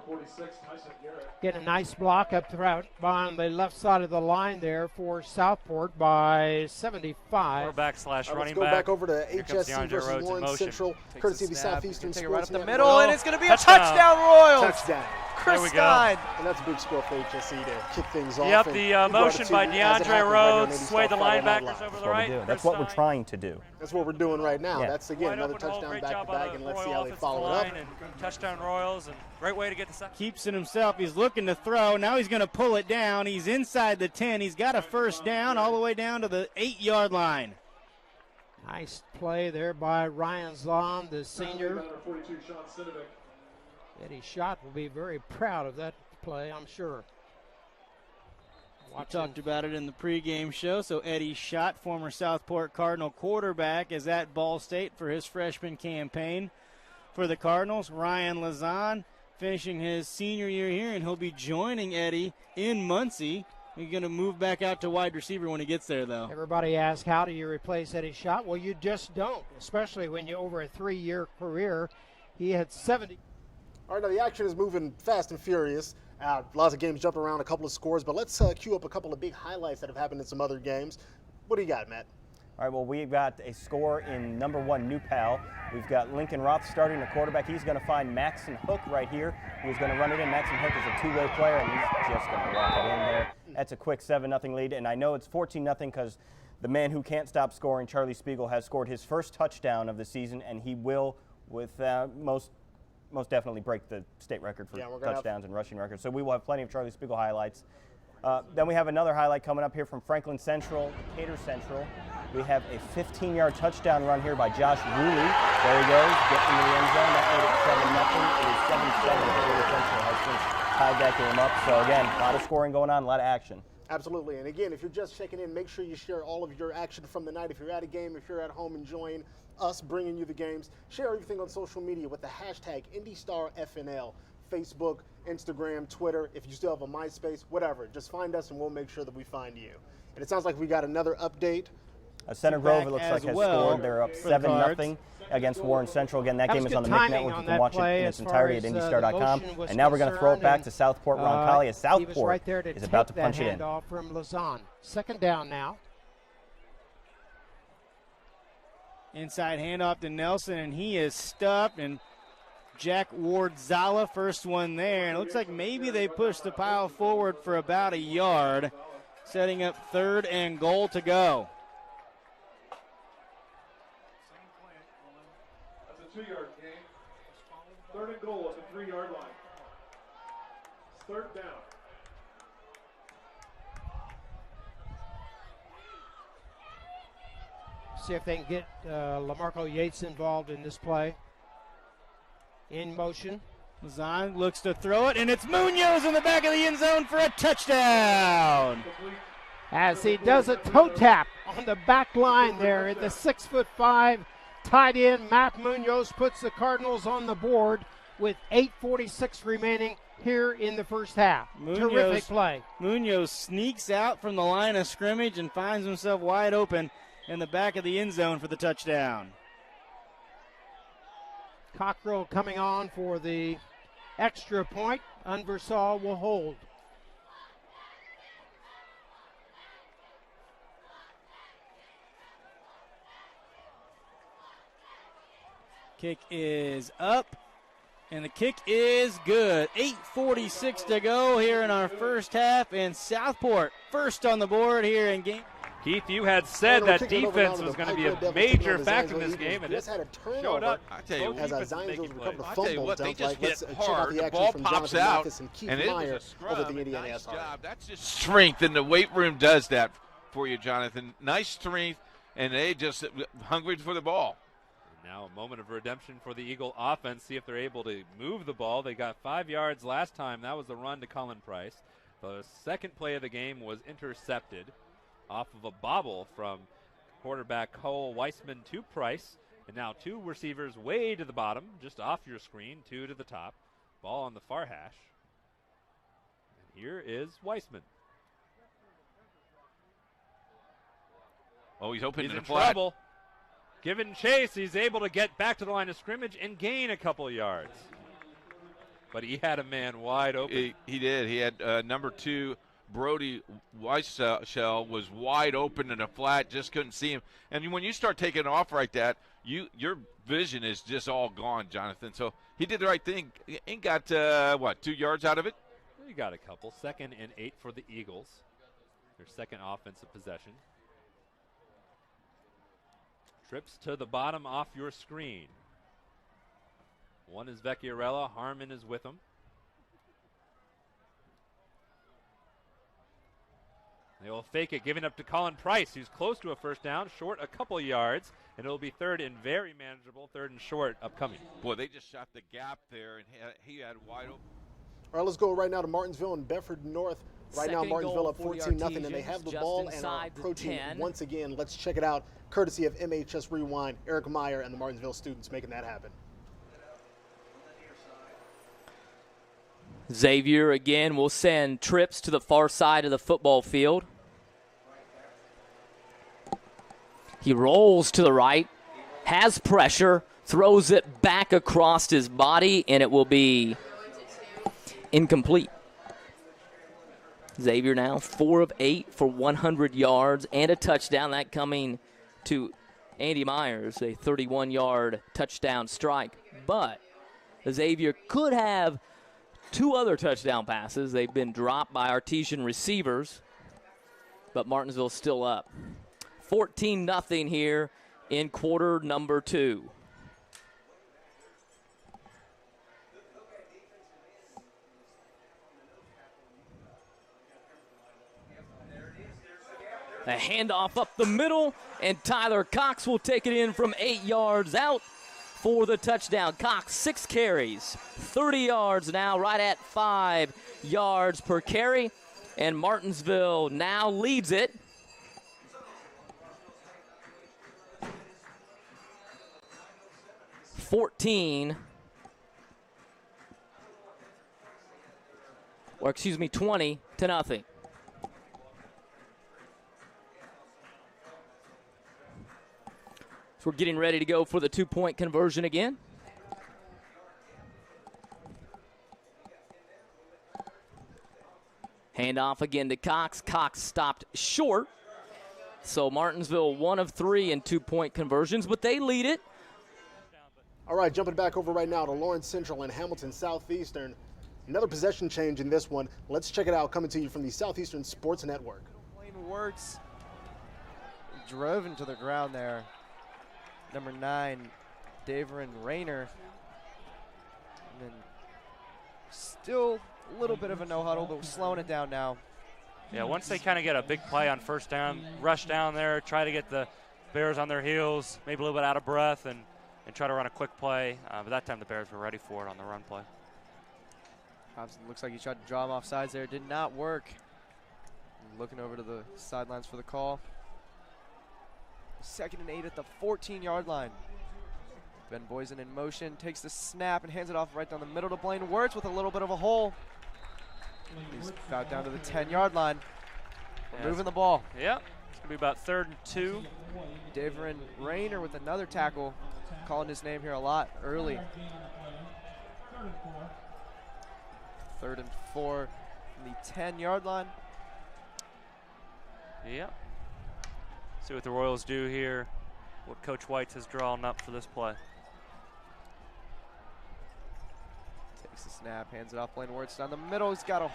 M: Get a nice block up throughout on the left side of the line there for Southport by 75.
G: Quarterback / running
A: let's go back over to HSC versus Warren Central, courtesy of the Southeastern
F: Take it right up the
A: Sportsnet.
F: middle, and it's going to be a touchdown, Royals.
A: Touchdown.
F: Chris Stein.
A: And that's a big score for HSC to kick things off.
G: Yep,
A: and
G: the
A: we brought it
G: motion
A: to
G: by
A: you as it
G: DeAndre
A: happened right here on
G: Rhodes,
A: IndyStar
G: swayed the
A: Friday Night
G: linebackers
A: Live.
G: over
B: That's
G: the
B: what
G: right.
B: we do. That's what we're trying to do.
A: That's what we're doing right now.
B: Yeah.
A: That's, again,
G: Wide
A: another
G: open hole,
A: touchdown
G: great
A: back
G: job
A: to
G: by
A: back,
G: the
A: and let's see
G: Royal
A: how they
G: offensive
A: follow it up.
G: line, and touchdown Royals, and great way to get the second.
L: Keeps it himself. He's looking to throw. Now he's going to pull it down. He's inside the 10. He's got a first down all the way down to the 8-yard line.
M: Nice play there by Ryan Zahn, the senior. Eddie Schott will be very proud of that play, I'm sure.
L: We talked about it in the pregame show. So Eddie Schott, former Southport Cardinal quarterback, is at Ball State for his freshman campaign for the Cardinals. Ryan Lazan finishing his senior year here, and he'll be joining Eddie in Muncie. He's going to move back out to wide receiver when he gets there, though.
M: Everybody asks, how do you replace Eddie Schott? Well, you just don't, especially when you over a 3-year career. He had 70.
A: All right, now the action is moving fast and furious. Lots of games jumping around, a couple of scores, but let's cue up a couple of big highlights that have happened in some other games. What do you got, Matt?
B: All right, well, we've got a score in number 1, New Pal. We've got Lincoln Roth starting the quarterback. He's going to find Maxon Hook right here, who's going to run it in. Maxon Hook is a 2-way player, and he's just going to rock it in there. That's a quick 7-0 lead, and I know it's 14-0 because the man who can't stop scoring, Charlie Spiegel, has scored his first touchdown of the season, and he will, with most definitely, break the state record for touchdowns and rushing records. So we will have plenty of Charlie Spiegel highlights. Then we have another highlight coming up here from Franklin Central, Decatur Central. We have a 15-yard touchdown run here by Josh Woolley. There he goes, getting into the end zone. That made it 7-0. It is 7-7. Decatur Central has since tied that game up. So again, a lot of scoring going on, a lot of action.
A: Absolutely. And again, if you're just checking in, make sure you share all of your action from the night. If you're at a game, if you're at home enjoying us bringing you the games, share everything on social media with the hashtag IndyStarFNL, Facebook, Instagram, Twitter. If you still have a MySpace, whatever, just find us and we'll make sure that we find you. And it sounds like we got another update.
B: Center Grove, it looks like, has scored. They're up 7-0 against Warren Central. Again, that game is on the MIC Network. You can watch it in its entirety at IndyStar.com. And now we're going to throw it back to Southport Roncalli as Southport is about to punch it in.
M: Handoff from Lazan. Second down now.
L: Inside handoff to Nelson, and he is stuffed. And Jack Ward-Zala, first one there. And it looks like maybe they pushed the pile forward for about a yard, setting up 3rd and goal to go.
K: That's a 2-yard gain. 3rd and goal at the 3-yard line. 3rd down.
M: See if they can get LaMarco Yates involved in this play. In motion.
L: Lazan looks to throw it, and it's Munoz in the back of the end zone for a touchdown.
M: As he does a toe tap on the back line there at the 6'5" tight end, Matt Munoz puts the Cardinals on the board with 8:46 remaining here in the first half. Terrific play.
L: Munoz sneaks out from the line of scrimmage and finds himself wide open in the back of the end zone for the touchdown.
M: Cockrell coming on for the extra point. Unversal will hold.
L: Kick is up, and the kick is good. 8:46 to go here in our first half, and Southport first on the board here in game.
N: Keith, you had said that defense was going to be a major factor in this game, and it showed up.
A: I tell you, as Zionsville recovered the
N: I tell
A: fumble,
N: you what, they just
A: let's
N: hit
A: check
N: hard.
A: out the
N: The
A: action
N: ball
A: from
N: pops
A: Jonathan
N: out,
A: Mathis and Keith
N: and it
A: Meyer
N: was a scrub.
A: over at the Indiana
N: Nice
A: SR.
N: job. That's just strength, and the weight room does that for you, Jonathan. Nice strength, and they just hungry for the ball.
O: Now a moment of redemption for the Eagle offense. See if they're able to move the ball. They got 5 yards last time. That was the run to Colin Price. The second play of the game was intercepted off of a bobble from quarterback Cole Weissman to Price. And now 2 receivers way to the bottom, just off your screen, 2 to the top. Ball on the far hash. And here is Weissman.
N: Oh, he's open
O: He's
N: to
O: in
N: the flat.
O: trouble. Given chase, he's able to get back to the line of scrimmage and gain a couple of yards. But he had a man wide open.
N: He did. He had number 2, Brody Weisshell, was wide open in a flat, just couldn't see him. And when you start taking off like that, your vision is just all gone, Jonathan. So he did the right thing. He got, 2 yards out of it?
O: He got a couple. 2nd and 8 for the Eagles. Their second offensive possession. Trips to the bottom off your screen. One is Vecchiarella. Harmon is with him. They will fake it, giving up to Colin Price, who's close to a first down, short a couple yards, and it'll be 3rd and very manageable, 3rd and short upcoming.
N: Boy, they just shot the gap there, and he had wide open.
A: All right, let's go right now to Martinsville and Bedford North. Right now, Martinsville up 14-0, and they have the ball and are approaching once again. Let's check it out, courtesy of MHS Rewind. Eric Meyer and the Martinsville students making that happen.
J: Xavier again will send trips to the far side of the football field. He rolls to the right, has pressure, throws it back across his body, and it will be incomplete. Xavier now 4 of 8 for 100 yards and a touchdown. That coming to Andy Myers, a 31-yard touchdown strike. But Xavier could have 2 other touchdown passes. They've been dropped by Artesian receivers, but Martinsville's still up. 14-0 here in quarter number 2. A handoff up the middle, and Tyler Cox will take it in from 8 yards out for the touchdown. Cox, 6 carries, 30 yards now, right at 5 yards per carry. And Martinsville now leads it. $14, or excuse me, 20-0. So we're getting ready to go for the 2-point conversion again. Handoff again to Cox. Cox stopped short. So Martinsville 1 of 3 in 2-point conversions, but they lead it.
A: All right, jumping back over right now to Lawrence Central and Hamilton Southeastern. Another possession change in this one. Let's check it out, coming to you from the Southeastern Sports Network.
F: Blaine Wirtz drove into the ground there. Number 9, Daverin Rayner. And then still a little bit of a no-huddle, but we're slowing it down now.
G: Yeah, once they kind of get a big play on first down, rush down there, try to get the Bears on their heels, maybe a little bit out of breath, and try to run a quick play. But that time the Bears were ready for it on the run play.
F: Hobson looks like he tried to draw him off sides there. Did not work. Looking over to the sidelines for the call. 2nd and 8 at the 14-yard line. Ben Boysen in motion, takes the snap and hands it off right down the middle to Blaine Wirtz with a little bit of a hole. He's about down to the 10-yard line. We're moving the ball.
G: Yeah, it's going to be about 3rd and 2.
F: Daverin Rayner with another tackle, calling his name here a lot early. 3rd and 4 from the 10-yard line.
G: Yep. See what the Royals do here, what Coach White has drawn up for this play.
F: Takes the snap, hands it off Blaine Wirtz down the middle. He's got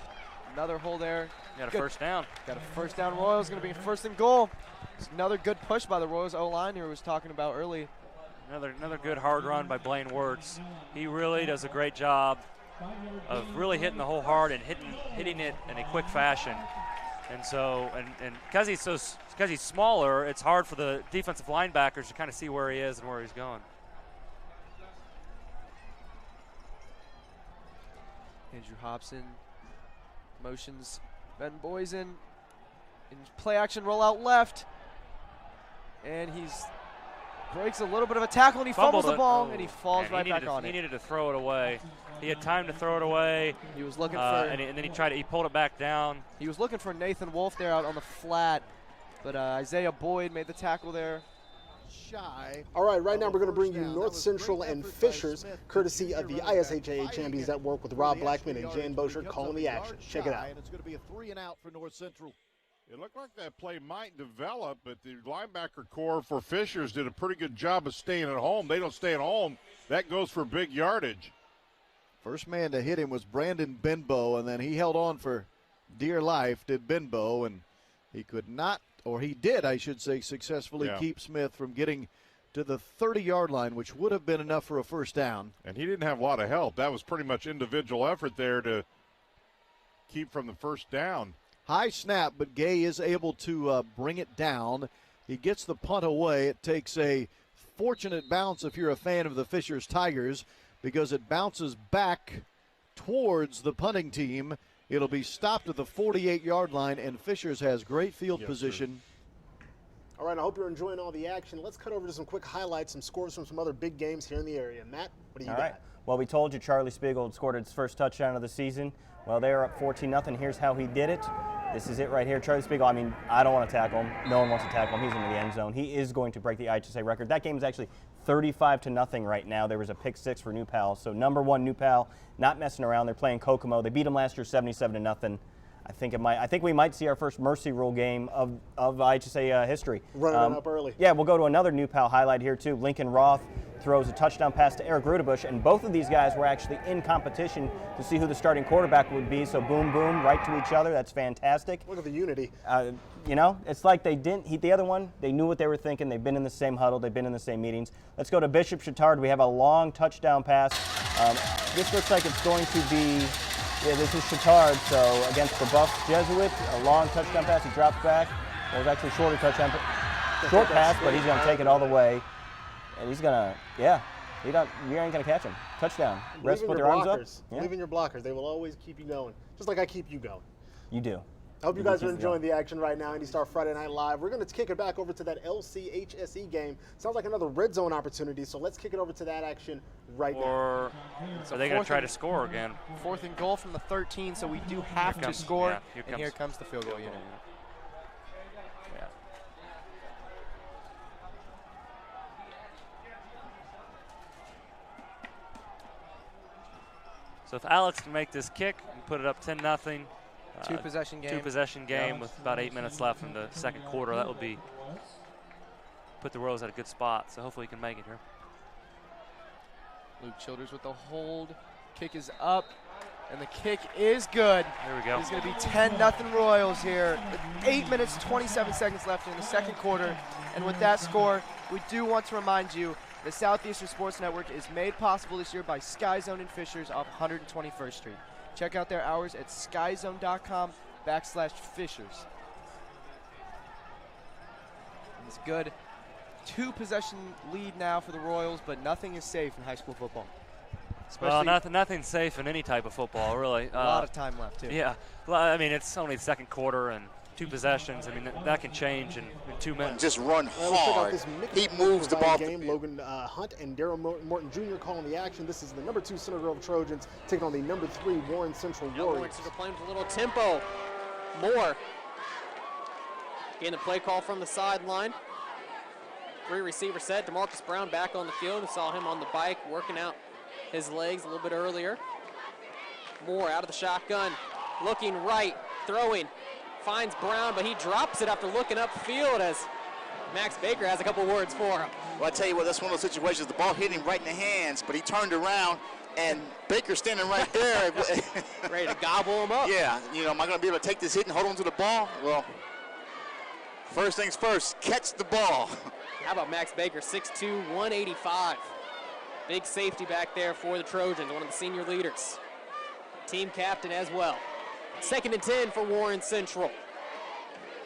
F: another hole there.
G: Got a first down.
F: Got a first down. Royals going to be first and goal. It's another good push by the Royals O-line here was talking about early.
G: Another good hard run by Blaine Wirtz. He really does a great job of really hitting the hole hard and hitting it in a quick fashion. And so, and because he's smaller, it's hard for the defensive linebackers to kind of see where he is and where he's going.
F: Andrew Hobson motions Ben Boysen in play action, roll out left, and breaks a little bit of a tackle, and he fumbles the ball, and he falls right back on it.
G: He needed to throw it away. He had time to throw it away.
F: He was looking for,
G: and then he pulled it back down.
F: He was looking for Nathan Wolf there out on the flat, but Isaiah Boyd made the tackle there.
A: All right, right now we're going to bring you North Central and Fishers, courtesy of the ISHA Champions Network with Rob Blackman and Jan Boschert calling the action. Check it out.
D: And it's going to be a 3-and-out for North Central.
C: It looked like that play might develop, but the linebacker core for Fishers did a pretty good job of staying at home. They don't stay at home. That goes for big yardage.
D: First man to hit him was Brandon Benbow, and then he held on for dear life, did Benbow, and he could not, or he did, I should say, successfully keep Smith from getting to the 30-yard line, which would have been enough for a first down.
C: And he didn't have a lot of help. That was pretty much individual effort there to keep from the first down.
D: High snap, but Gay is able to bring it down. He gets the punt away. It takes a fortunate bounce if you're a fan of the Fishers Tigers, because it bounces back towards the punting team. It'll be stopped at the 48-yard line, and Fishers has great field position.
A: All right, I hope you're enjoying all the action. Let's cut over to some quick highlights, some scores from some other big games here in the area. Matt, what do you got?
B: All right. Well, we told you Charlie Spiegel had scored his first touchdown of the season. Well, they are up 14-0. Here's how he did it. This is it right here. Charlie Spiegel, I mean, I don't want to tackle him. No one wants to tackle him. He's into the end zone. He is going to break the IHSA record. That game is actually 35-0 right now. There was a pick six for New Pal. So number one, New Pal, not messing around. They're playing Kokomo. They beat them last year 77-0. I think we might see our first Mercy Rule game of IHSA history.
A: Running up early.
B: Yeah, we'll go to another New Pal highlight here too. Lincoln Roth throws a touchdown pass to Eric Rudebush, and both of these guys were actually in competition to see who the starting quarterback would be. So boom, boom, right to each other. That's fantastic.
A: Look at the unity.
B: You know, it's like they didn't. The other one, they knew what they were thinking. They've been in the same huddle. They've been in the same meetings. Let's go to Bishop Chittard. We have a long touchdown pass. This looks like it's going to be. Yeah, this is Chittard, so against the Buffs Jesuit, a long touchdown pass, he drops back. Well, it was actually a shorter touchdown, short pass, but he's going to take it all the way. And he's going to, you ain't going to catch him. Touchdown. Rest put their arms up.
A: Yeah. Leaving your blockers. They will always keep you going, just like I keep you going.
B: You do.
A: I hope you guys are enjoying the action right now. IndyStar Friday Night Live. We're going to kick it back over to that LCHSE game. Sounds like another red zone opportunity, so let's kick it over to that action right now.
G: Or are they going to try to score again?
F: 4th and goal from the 13, so we do have to score. And here comes the field goal unit.
G: Yeah. So if Alex can make this kick and put it up 10-0.
F: Two-possession game.
G: Two-possession game with about 8 minutes left in the second quarter. That would be put the Royals at a good spot. So hopefully he can make it here.
F: Luke Childers with the hold. Kick is up, and the kick is good.
G: There we go.
F: It's going to be 10-0 Royals here. With 8 minutes, 27 seconds left in the second quarter. And with that score, we do want to remind you the Southeastern Sports Network is made possible this year by Sky Zone and Fishers off 121st Street. Check out their hours at skyzone.com/Fishers. It's good. 2-possession lead now for the Royals, but nothing is safe in high school football.
G: Well, nothing's safe in any type of football, really.
F: A lot of time left, too.
G: Yeah. Well, I mean, it's only the second quarter and 2 possessions. I mean, that can change in 2 minutes.
I: Just run hard. He moves the ball.
A: Game. Logan Hunt and Daryl Morton Jr. calling the action. This is the number 2 Center Grove Trojans taking on the number 3 Warren Central Warriors.
H: They're playing with a little tempo. Moore getting the play call from the sideline. 3 receiver set. DeMarcus Brown back on the field. We saw him on the bike working out his legs a little bit earlier. Moore out of the shotgun, looking right, throwing. Finds Brown, but he drops it after looking upfield as Max Baker has a couple words for him.
I: Well, I tell you what, that's one of those situations. The ball hit him right in the hands, but he turned around, and Baker standing right there.
H: Ready to gobble him up.
I: Yeah, am I going to be able to take this hit and hold on to the ball? Well, first things first, catch the ball.
H: How about Max Baker, 6'2", 185. Big safety back there for the Trojans, one of the senior leaders. Team captain as well. 2nd and 10 for Warren Central.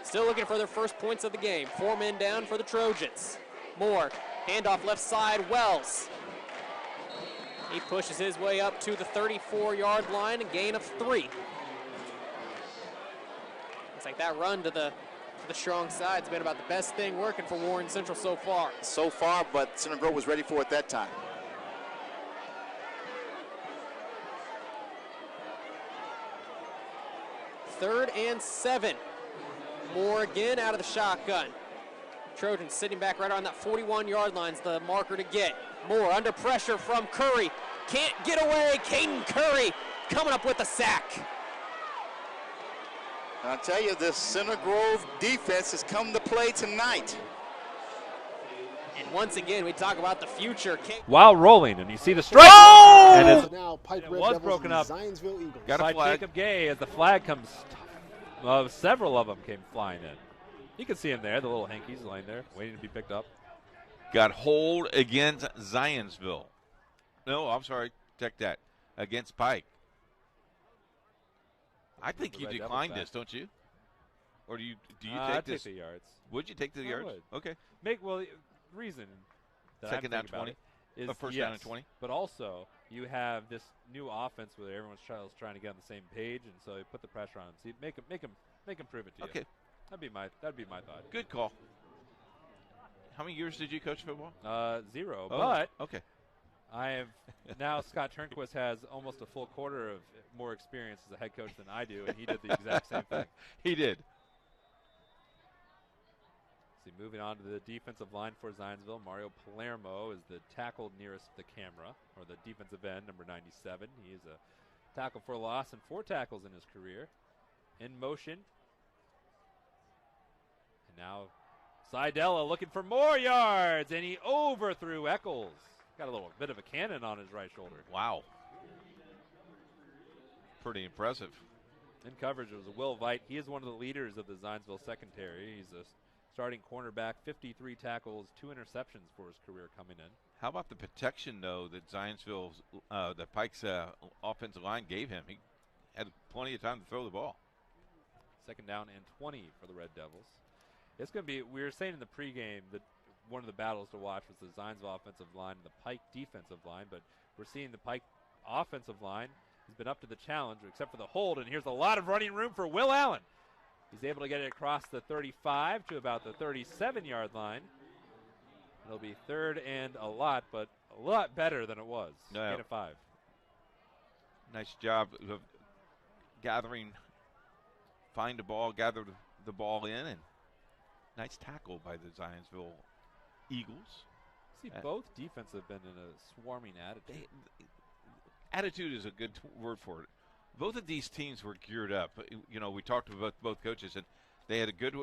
H: Still looking for their first points of the game. 4 men down for the Trojans. Moore, handoff left side, Wells. He pushes his way up to the 34-yard line, a gain of 3. Looks like that run to the strong side has been about the best thing working for Warren Central so far.
I: So far, but Center Grove was ready for it that time.
H: Third and 7. Moore again out of the shotgun. Trojans sitting back right on that 41-yard line is the marker to get. Moore under pressure from Curry. Can't get away. Caden Curry coming up with a sack.
I: I'll tell you, this Center Grove defense has come to play tonight.
H: And once again, we talk about the future.
O: While rolling, and you see the strike.
A: Oh!
O: And it's,
A: now Pike
O: it
A: Red
O: was
A: Devils
O: broken up
A: Zionsville Eagles.
N: Got a
O: by
N: flag.
O: Jacob Gay as the flag comes. Several of them came flying in. You can see him there, the little hankies lying there, waiting to be picked up.
N: Got hold against Zionsville. No, I'm sorry. Check that. Against Pike. I think you declined this, don't you? Or do you take this?
O: Take the yards.
N: Would you take the yards?
O: Would.
N: Okay.
O: Reason that
N: Second down
O: I'm thinking
N: 20.
O: about it is
N: First down and 20.
O: But also you have this new offense where everyone's trying to get on the same page, and so you put the pressure on them. See, make them prove it to you.
N: Okay.
O: That'd be my thought.
N: Good call. How many years did you coach football?
O: 0.
N: Oh,
O: but
N: okay.
O: I have now. Scott Turnquist has almost a full quarter of more experience as a head coach than I do, and he did the exact same thing.
N: He did.
O: See, moving on to the defensive line for Zionsville, Mario Palermo is the tackle nearest the camera, or the defensive end, number 97. He is a tackle for loss and 4 tackles in his career. In motion. And now Seidella looking for more yards, and he overthrew Eccles. Got a little bit of a cannon on his right shoulder.
N: Wow. Pretty impressive.
O: In coverage, it was Will Veit. He is one of the leaders of the Zionsville secondary. He's a starting cornerback, 53 tackles, 2 interceptions for his career coming in.
N: How about the protection, though, that Zionsville's, the Pike's offensive line gave him? He had plenty of time to throw the ball.
O: 2nd down and 20 for the Red Devils. It's going to be, we were saying in the pregame that one of the battles to watch was the Zionsville offensive line and the Pike defensive line, but we're seeing the Pike offensive line has been up to the challenge, except for the hold, and here's a lot of running room for Will Allen. He's able to get it across the 35 to about the 37-yard line. It'll be 3rd and a lot, but a lot better than it was.
N: No.
O: 8 of 5.
N: Nice job of gathering, find the ball, gather the ball in, and nice tackle by the Zionsville Eagles.
O: See, both defenses have been in a swarming attitude.
N: Attitude is a good word for it. Both of these teams were geared up. We talked about both coaches, and they had a good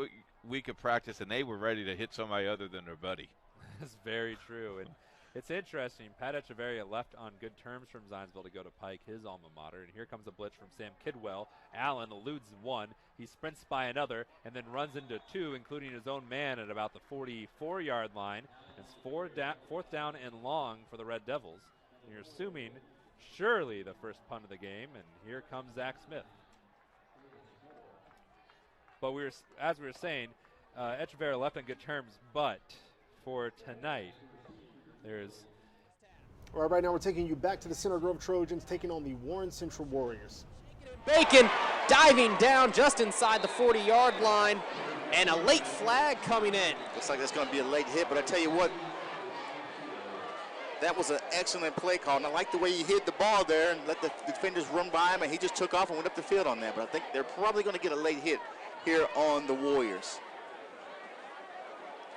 N: week of practice, and they were ready to hit somebody other than their buddy.
O: That's very true. And it's interesting. Pat Echeverria left on good terms from Zionsville to go to Pike, his alma mater. And here comes a blitz from Sam Kidwell. Allen eludes 1. He sprints by another and then runs into 2, including his own man at about the 44-yard line. It's 4th down and long for the Red Devils. And you're assuming surely the first punt of the game. And here comes Zach Smith. But as we were saying, Echeverria left on good terms, but for tonight,
A: All right now we're taking you back to the Center Grove Trojans taking on the Warren Central Warriors.
H: Bacon diving down just inside the 40-yard line, and a late flag coming in.
I: Looks like that's going to be a late hit, but I tell you what, that was an excellent play call. And I like the way he hid the ball there and let the defenders run by him, and he just took off and went up the field on that. But I think they're probably going to get a late hit here on the Warriors.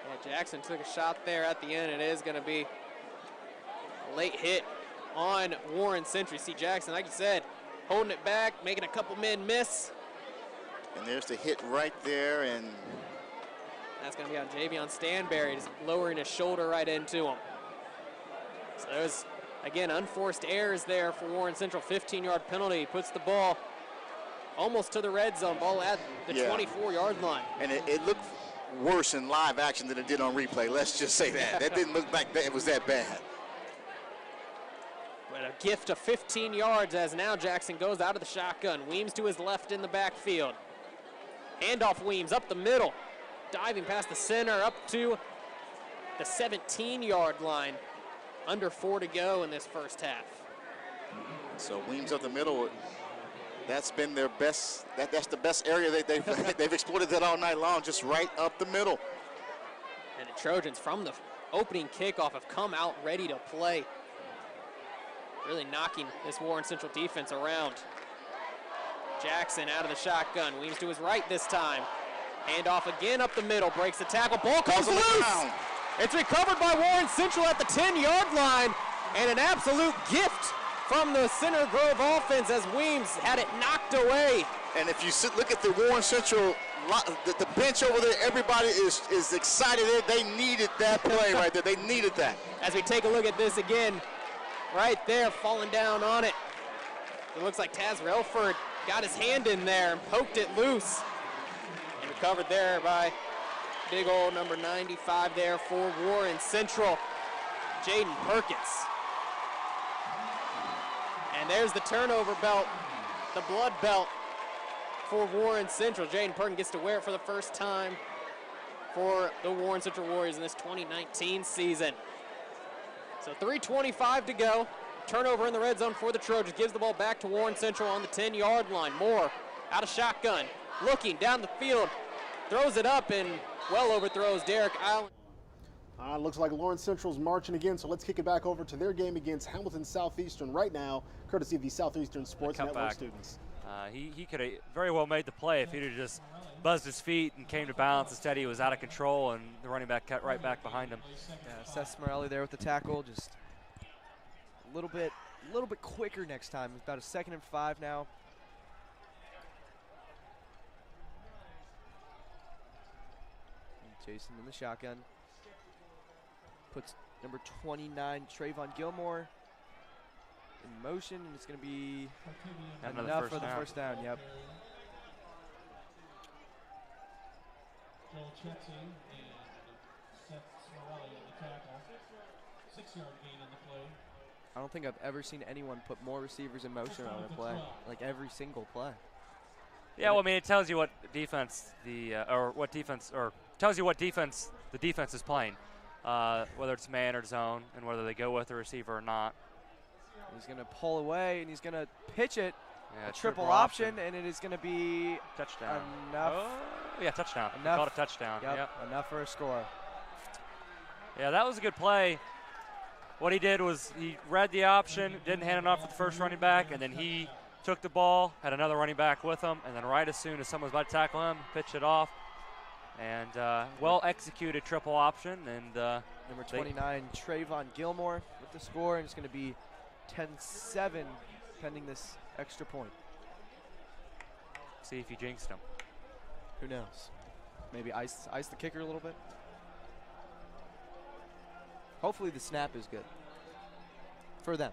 H: Yeah, Jackson took a shot there at the end. It is going to be a late hit on Warren Central. See Jackson, like you said, holding it back, making a couple men miss.
I: And there's the hit right there, and
H: That's going to be on Javion Stanberry, just lowering his shoulder right into him. So there's, again, unforced errors there for Warren Central. 15-yard penalty puts the ball almost to the red zone, ball at the 24-yard line.
I: And it looked worse in live action than it did on replay. Let's just say that. That didn't look like that it was that bad.
H: But a gift of 15 yards as now Jackson goes out of the shotgun. Weems to his left in the backfield. Handoff Weems up the middle. Diving past the center up to the 17-yard line. Under 4 to go in this first half.
I: So Weems up the middle, that's been their best, that's the best area they've exploited that all night long, just right up the middle.
H: And the Trojans from the opening kickoff have come out ready to play. Really knocking this Warren Central defense around. Jackson out of the shotgun. Weems to his right this time. Handoff again up the middle. Breaks the tackle. Ball comes loose. It's recovered by Warren Central at the 10-yard line. And an absolute gift from the Center Grove offense as Weems had it knocked away.
I: And if you look at the Warren Central, the bench over there, everybody is excited. They needed that play right there. They needed that.
H: As we take a look at this again, right there, falling down on it. It looks like Taz Relford got his hand in there and poked it loose. And recovered there by big old number 95 there for Warren Central, Jaden Perkins. And there's the turnover belt, the blood belt for Warren Central. Jaden Perkins gets to wear it for the first time for the Warren Central Warriors in this 2019 season. So 3:25 to go. Turnover in the red zone for the Trojans. Gives the ball back to Warren Central on the 10-yard line. Moore out of shotgun, looking down the field, throws it up and well overthrows Derek Allen.
A: Looks like Lawrence Central's marching again, so let's kick it back over to their game against Hamilton Southeastern right now, courtesy of the Southeastern Sports Network students.
G: He could have very well made the play if he'd have just buzzed his feet and came to balance. Instead, he was out of control, and the running back cut right back behind him.
F: Yeah, Seth Smorelli there with the tackle, just a little bit quicker next time. It's about a 2nd and 5 now. And Jason in the shotgun. Puts number 29, Trayvon Gilmore, in motion, and it's going to be enough for the first down. Yep.
K: Joel Chetzi and Seth Smorelli on the tackle. 6-yard gain on the play.
F: I don't think I've ever seen anyone put more receivers in motion on a play, like every single play.
G: Yeah, well, I mean, it tells you what defense tells you what defense the defense is playing, whether it's man or zone, and whether they go with the receiver or not.
F: He's going to pull away, and he's going to pitch it.
G: Yeah,
F: a triple option, and it is going to be
G: touchdown.
F: Enough.
G: Oh, yeah, touchdown.
F: Enough.
G: Called a touchdown.
F: Yep, enough for a score.
G: Yeah, that was a good play. What he did was he read the option, didn't hand it off to the first running back, and then he took the ball, had another running back with him, and then right as soon as someone was about to tackle him, pitched it off. And well-executed triple option. And
F: number 29, Trayvon Gilmore with the score, and it's going to be 10-7 pending this extra point.
G: See if you jinxed him.
F: Who knows? Maybe ice the kicker a little bit. Hopefully the snap is good for them.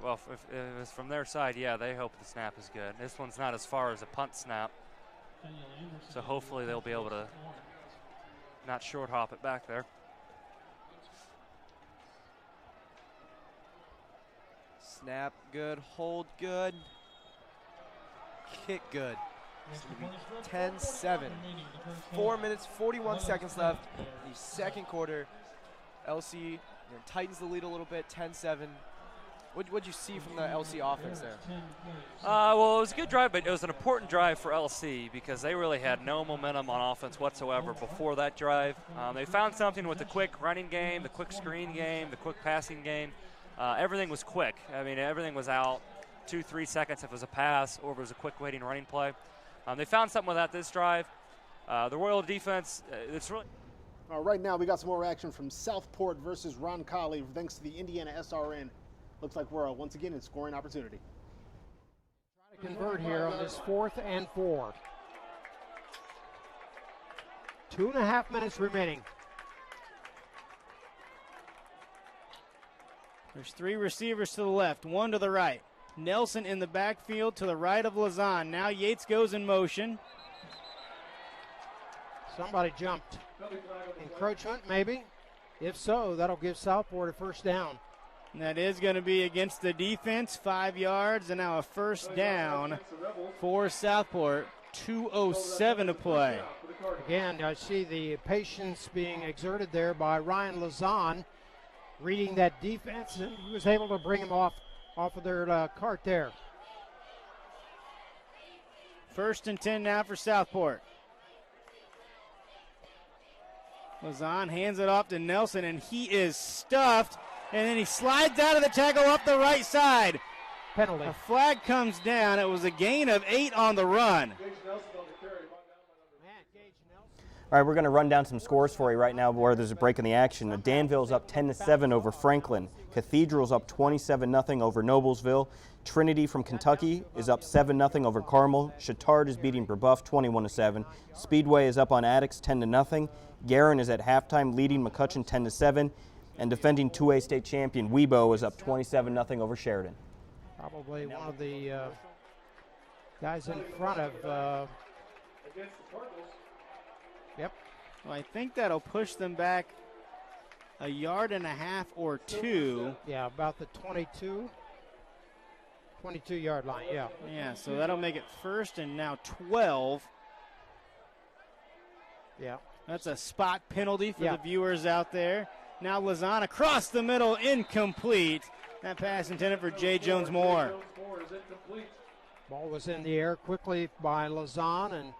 G: Well, if it's from their side, yeah, they hope the snap is good. This one's not as far as a punt snap, so hopefully they'll be able to not short hop it back there.
F: Snap good, hold good, kick good. 10-7. 4 minutes, 41 seconds left in the second quarter. LC tightens the lead a little bit, 10-7. What'd you see from the LC offense there?
G: Well, it was a good drive, but it was an important drive for LC because they really had no momentum on offense whatsoever before that drive. They found something with the quick running game, the quick screen game, the quick passing game. Everything was quick. I mean, everything was out 2-3 seconds if it was a pass or if it was a quick waiting running play. They found something with that this drive. The Royal defense, it's really...
A: Right now, we got some more action from Southport versus Roncalli thanks to the Indiana SRN. Looks like we're once again in scoring opportunity.
M: Trying to convert here on this 4th and 4. 2.5 minutes remaining.
L: There's 3 receivers to the left, 1 to the right. Nelson in the backfield to the right of Lazan. Now Yates goes in motion.
M: Somebody jumped. Encroachment, maybe. If so, that'll give Southport a first down.
L: And that is going to be against the defense, 5 yards, and now a first down for Southport. 2:07 to play.
M: Again, I see the patience being exerted there by Ryan Lazan, reading that defense, and he was able to bring him off of their cart there.
L: 1st and 10 now for Southport. Lazan hands it off to Nelson, and he is stuffed, and then he slides out of the tackle up the right side.
M: Penalty.
L: A flag comes down. It was a gain of 8 on the run.
B: All right, we're going to run down some scores for you right now where there's a break in the action. Danville's up 10-7 over Franklin. Cathedral's up 27-0 over Noblesville. Trinity from Kentucky is up 7-0 over Carmel. Chittard is beating Brebeuf 21-7. Speedway is up on Addicks 10-0. Guerin is at halftime leading McCutcheon 10-7. And defending 2A state champion Webo is up 27-0 over Sheridan.
M: Probably one of the guys in front of. Yep.
L: Well, I think that'll push them back a yard and a half or 2.
M: Yeah, about the 22-yard line, yeah.
L: Yeah, so that'll make it 1st and now 12.
M: Yeah.
L: That's a spot penalty for the viewers out there. Now Lazan across the middle, incomplete. That pass intended for Jay Jones Moore.
M: Ball was in the air quickly by Lazan and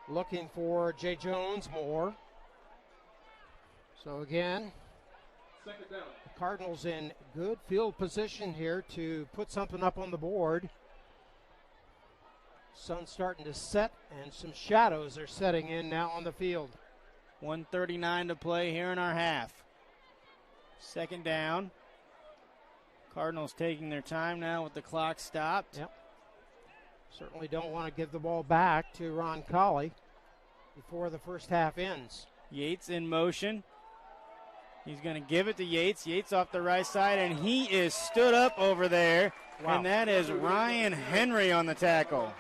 M: looking for Jay Jones Moore. So again, the Cardinals in good field position here to put something up on the board. Sun's starting to set and some shadows are setting in now on the field.
L: 1:39 to play here in our half. 2nd down. Cardinals taking their time now with the clock stopped.
M: Yep. Certainly don't want to give the ball back to Ron Colley before the first half ends.
L: Yates in motion. He's going to give it to Yates. Yates off the right side, and he is stood up over there. Wow. And that is Ryan Henry on the tackle.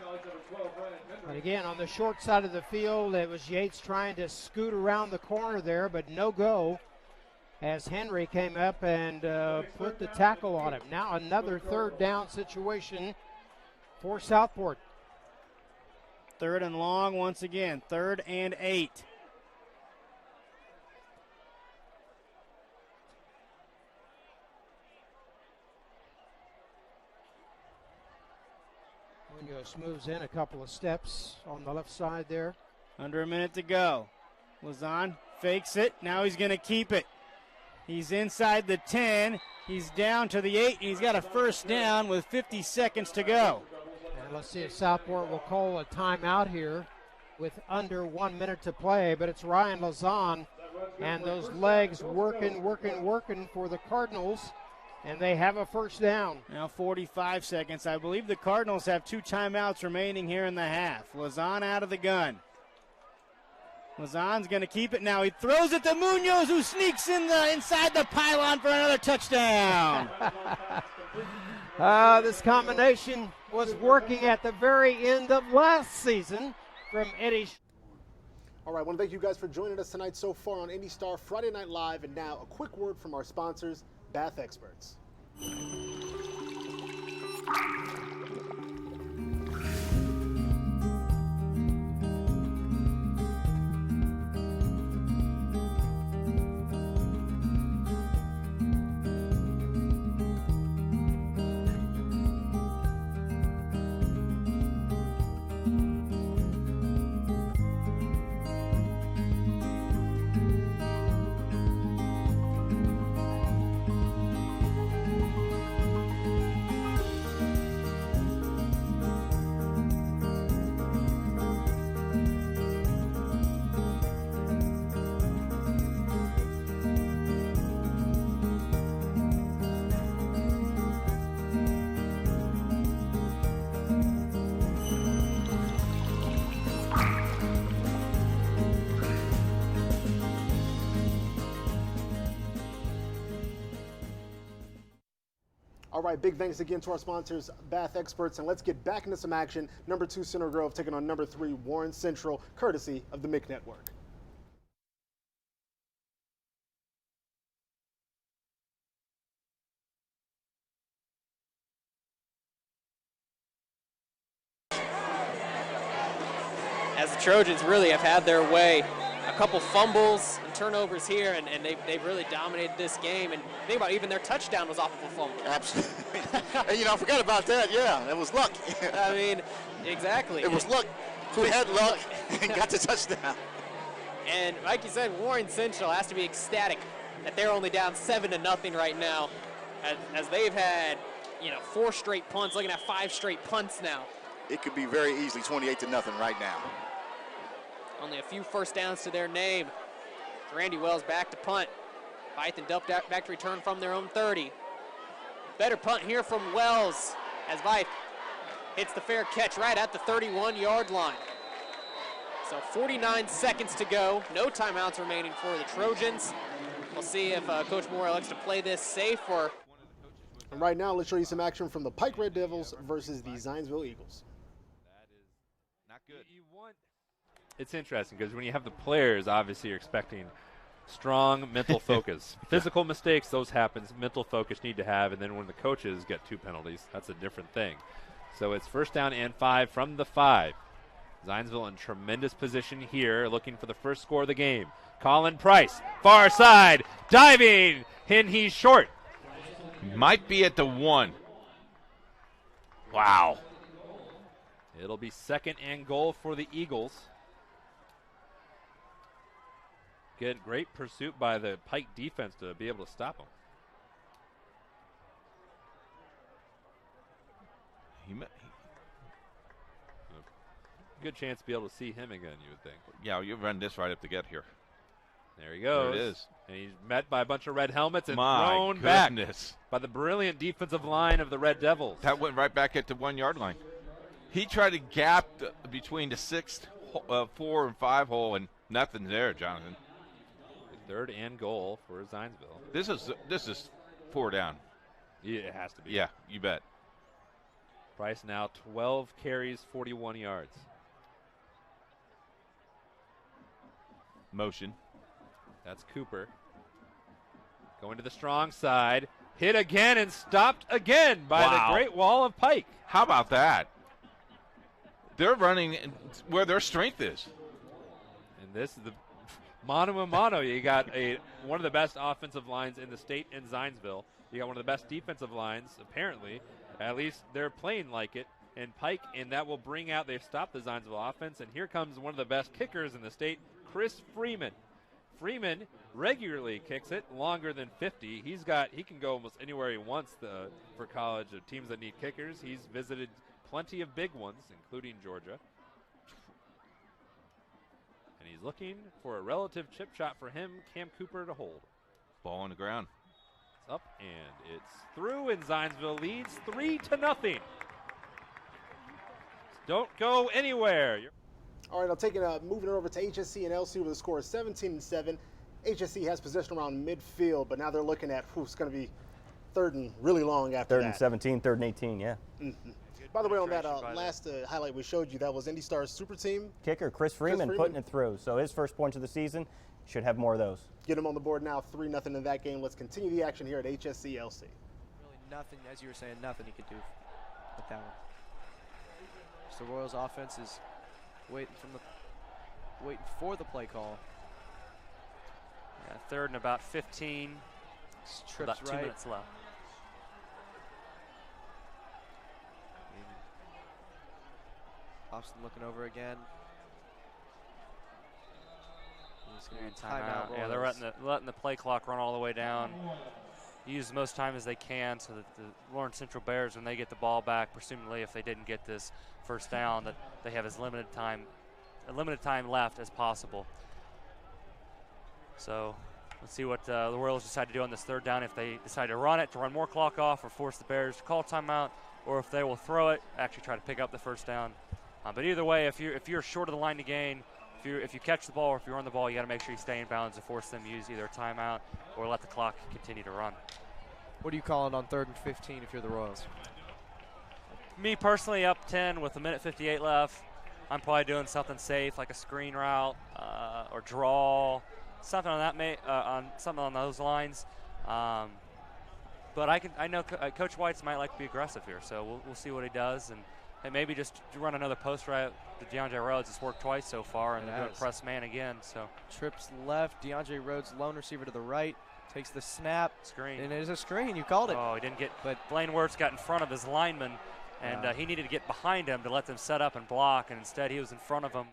M: But again, on the short side of the field, it was Yates trying to scoot around the corner there, but no go as Henry came up and put the tackle on him. Now another 3rd down situation for Southport.
L: 3rd and long once again. 3rd and 8.
M: Munoz moves in a couple of steps on the left side there.
L: Under a minute to go. Lazan fakes it. Now he's going to keep it. He's inside the 10. He's down to the 8. He's got a first down with 50 seconds to go.
M: And let's see if Southport will call a timeout here with under 1 minute to play. But it's Ryan Lazan and those legs working for the Cardinals. And they have a first down.
L: Now 45 seconds. I believe the Cardinals have 2 timeouts remaining here in the half. Lazan out of the gun. Lazan's going to keep it now. He throws it to Munoz, who sneaks inside the pylon for another touchdown.
M: This combination was working at the very end of last season from Eddie.
A: All right, I want to thank you guys for joining us tonight so far on IndyStar Friday Night Live. And now a quick word from our sponsors, Bath Experts. All right, big thanks again to our sponsors, Bath Experts, and let's get back into some action. Number 2 Center Grove taking on number 3 Warren Central, courtesy of the MIC Network.
H: As the Trojans really have had their way. A couple fumbles and turnovers here, and they've really dominated this game. And think about it, even their touchdown was off of a fumble.
I: Absolutely. And, I forgot about that. Yeah, it was luck.
H: I mean, exactly.
I: It was luck. Who had luck and got the touchdown.
H: And like you said, Warren Central has to be ecstatic that they're only down 7-0 right now, as they've had 4 straight punts, looking at 5 straight punts now.
I: It could be very easily 28-0 right now.
H: Only a few first downs to their name. Randy Wells back to punt. Python back to return from their own 30. Better punt here from Wells as Vythe hits the fair catch right at the 31-yard line. So 49 seconds to go. No timeouts remaining for the Trojans. We'll see if Coach Moore elects to play this safe or...
A: And right now, let's show you some action from the Pike Red Devils versus the Zionsville Eagles.
O: Not good. It's interesting because when you have the players, obviously you're expecting strong mental focus. Physical mistakes, those happen. Mental focus need to have, and then when the coaches get 2 penalties, that's a different thing. So it's first down and 5 from the 5. Zionsville in tremendous position here, looking for the first score of the game. Colin Price, far side, diving, and he's short.
N: Might be at the 1. Wow.
O: It'll be 2nd and goal for the Eagles. Good, great pursuit by the Pike defense to be able to stop him. Good chance to be able to see him again, you would think.
N: Yeah, you run this right up to get here.
O: There he goes.
N: There it is.
O: And he's met by a bunch of red helmets and
N: My
O: thrown
N: goodness.
O: back by the brilliant defensive line of the Red Devils.
N: That went right back at the 1-yard line. He tried to gap between the 6, 4, and 5 hole, and nothing there, Jonathan.
O: 3rd and goal for Zionsville.
N: This is 4 down.
O: Yeah, it has to be.
N: Yeah, you bet.
O: Price now 12 carries, 41 yards.
N: Motion.
O: That's Cooper. Going to the strong side. Hit again and stopped again by the Great Wall of Pike.
N: How about that? They're running where their strength is.
O: And this is the mano a mano. You got one of the best offensive lines in the state in Zionsville. You got one of the best defensive lines, apparently. At least they're playing like it. And Pike, and that will bring out, they've stopped the Zionsville offense. And here comes one of the best kickers in the state, Chris Freeman. Freeman regularly kicks it longer than 50. He can go almost anywhere he wants for college of teams that need kickers. He's visited plenty of big ones, including Georgia. And he's looking for a relative chip shot for him, Cam Cooper, to hold.
N: Ball on the ground.
O: It's up and it's through, and Zionsville leads 3-0. Don't go anywhere.
A: All right, I'll take it. Moving it over to HSC and LC with a score of 17-7. HSC has possession around midfield, but now they're looking at it's going to be 3rd and really long after
B: 3rd
A: that.
B: and 17, 3rd and 18, yeah.
A: Mm-hmm. By the way, on that last highlight we showed you, that was IndyStar's super team.
B: Kicker Chris Freeman putting it through. So his first points of the season, should have more of those.
A: Get him on the board now, 3-0 in that game. Let's continue the action here at HSC LC.
F: Really nothing, as you were saying, nothing he could do with that one. So the Royals offense is waiting for the play call.
G: Yeah, 3rd and about 15.
F: Trips
G: about 2
F: right.
G: minutes left.
F: Austin looking over again.
G: Timeout. Yeah, they're letting the play clock run all the way down. Use the most time as they can so that the Lawrence Central Bears, when they get the ball back, presumably if they didn't get this first down, that they have as limited time left as possible. So let's see what the Royals decide to do on this 3rd down. If they decide to run it, to run more clock off, or force the Bears to call timeout, or if they will throw it, actually try to pick up the first down. But either way, if you're short of the line to gain, if you catch the ball or if you run the ball, you got to make sure you stay in bounds to force them to use either a timeout or let the clock continue to run.
F: What do you call it on 3rd and 15 if you're the Royals?
G: Me personally, up 10 with a minute 58 left. I'm probably doing something safe like a screen route or draw, something on that something on those lines. But I know Coach White's might like to be aggressive here, so we'll see what he does, and maybe just run another post route to DeAndre Rhodes. It's worked twice so far, and they're going to press man again. So
F: trips left, DeAndre Rhodes, lone receiver to the right, takes the snap.
G: Screen.
F: And it is a screen. You called it.
G: Oh, he didn't get. But Blaine Wirtz got in front of his lineman, and he needed to get behind him to let them set up and block, and instead he was in front of him.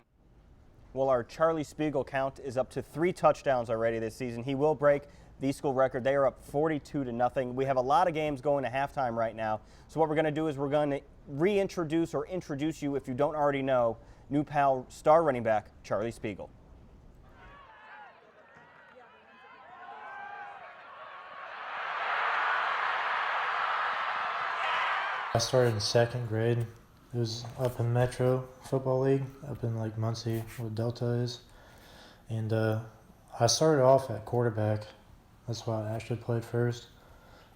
B: Well, our Charlie Spiegel count is up to 3 touchdowns already this season. He will break the school record. They are up 42-0. We have a lot of games going to halftime right now. So what we're going to do is we're going to reintroduce or introduce you, if you don't already know, New Pal star running back Charlie Spiegel.
P: I started in 2nd grade. It was up in Metro Football League, up in like Muncie, where Delta is. And I started off at quarterback. That's why I actually played first.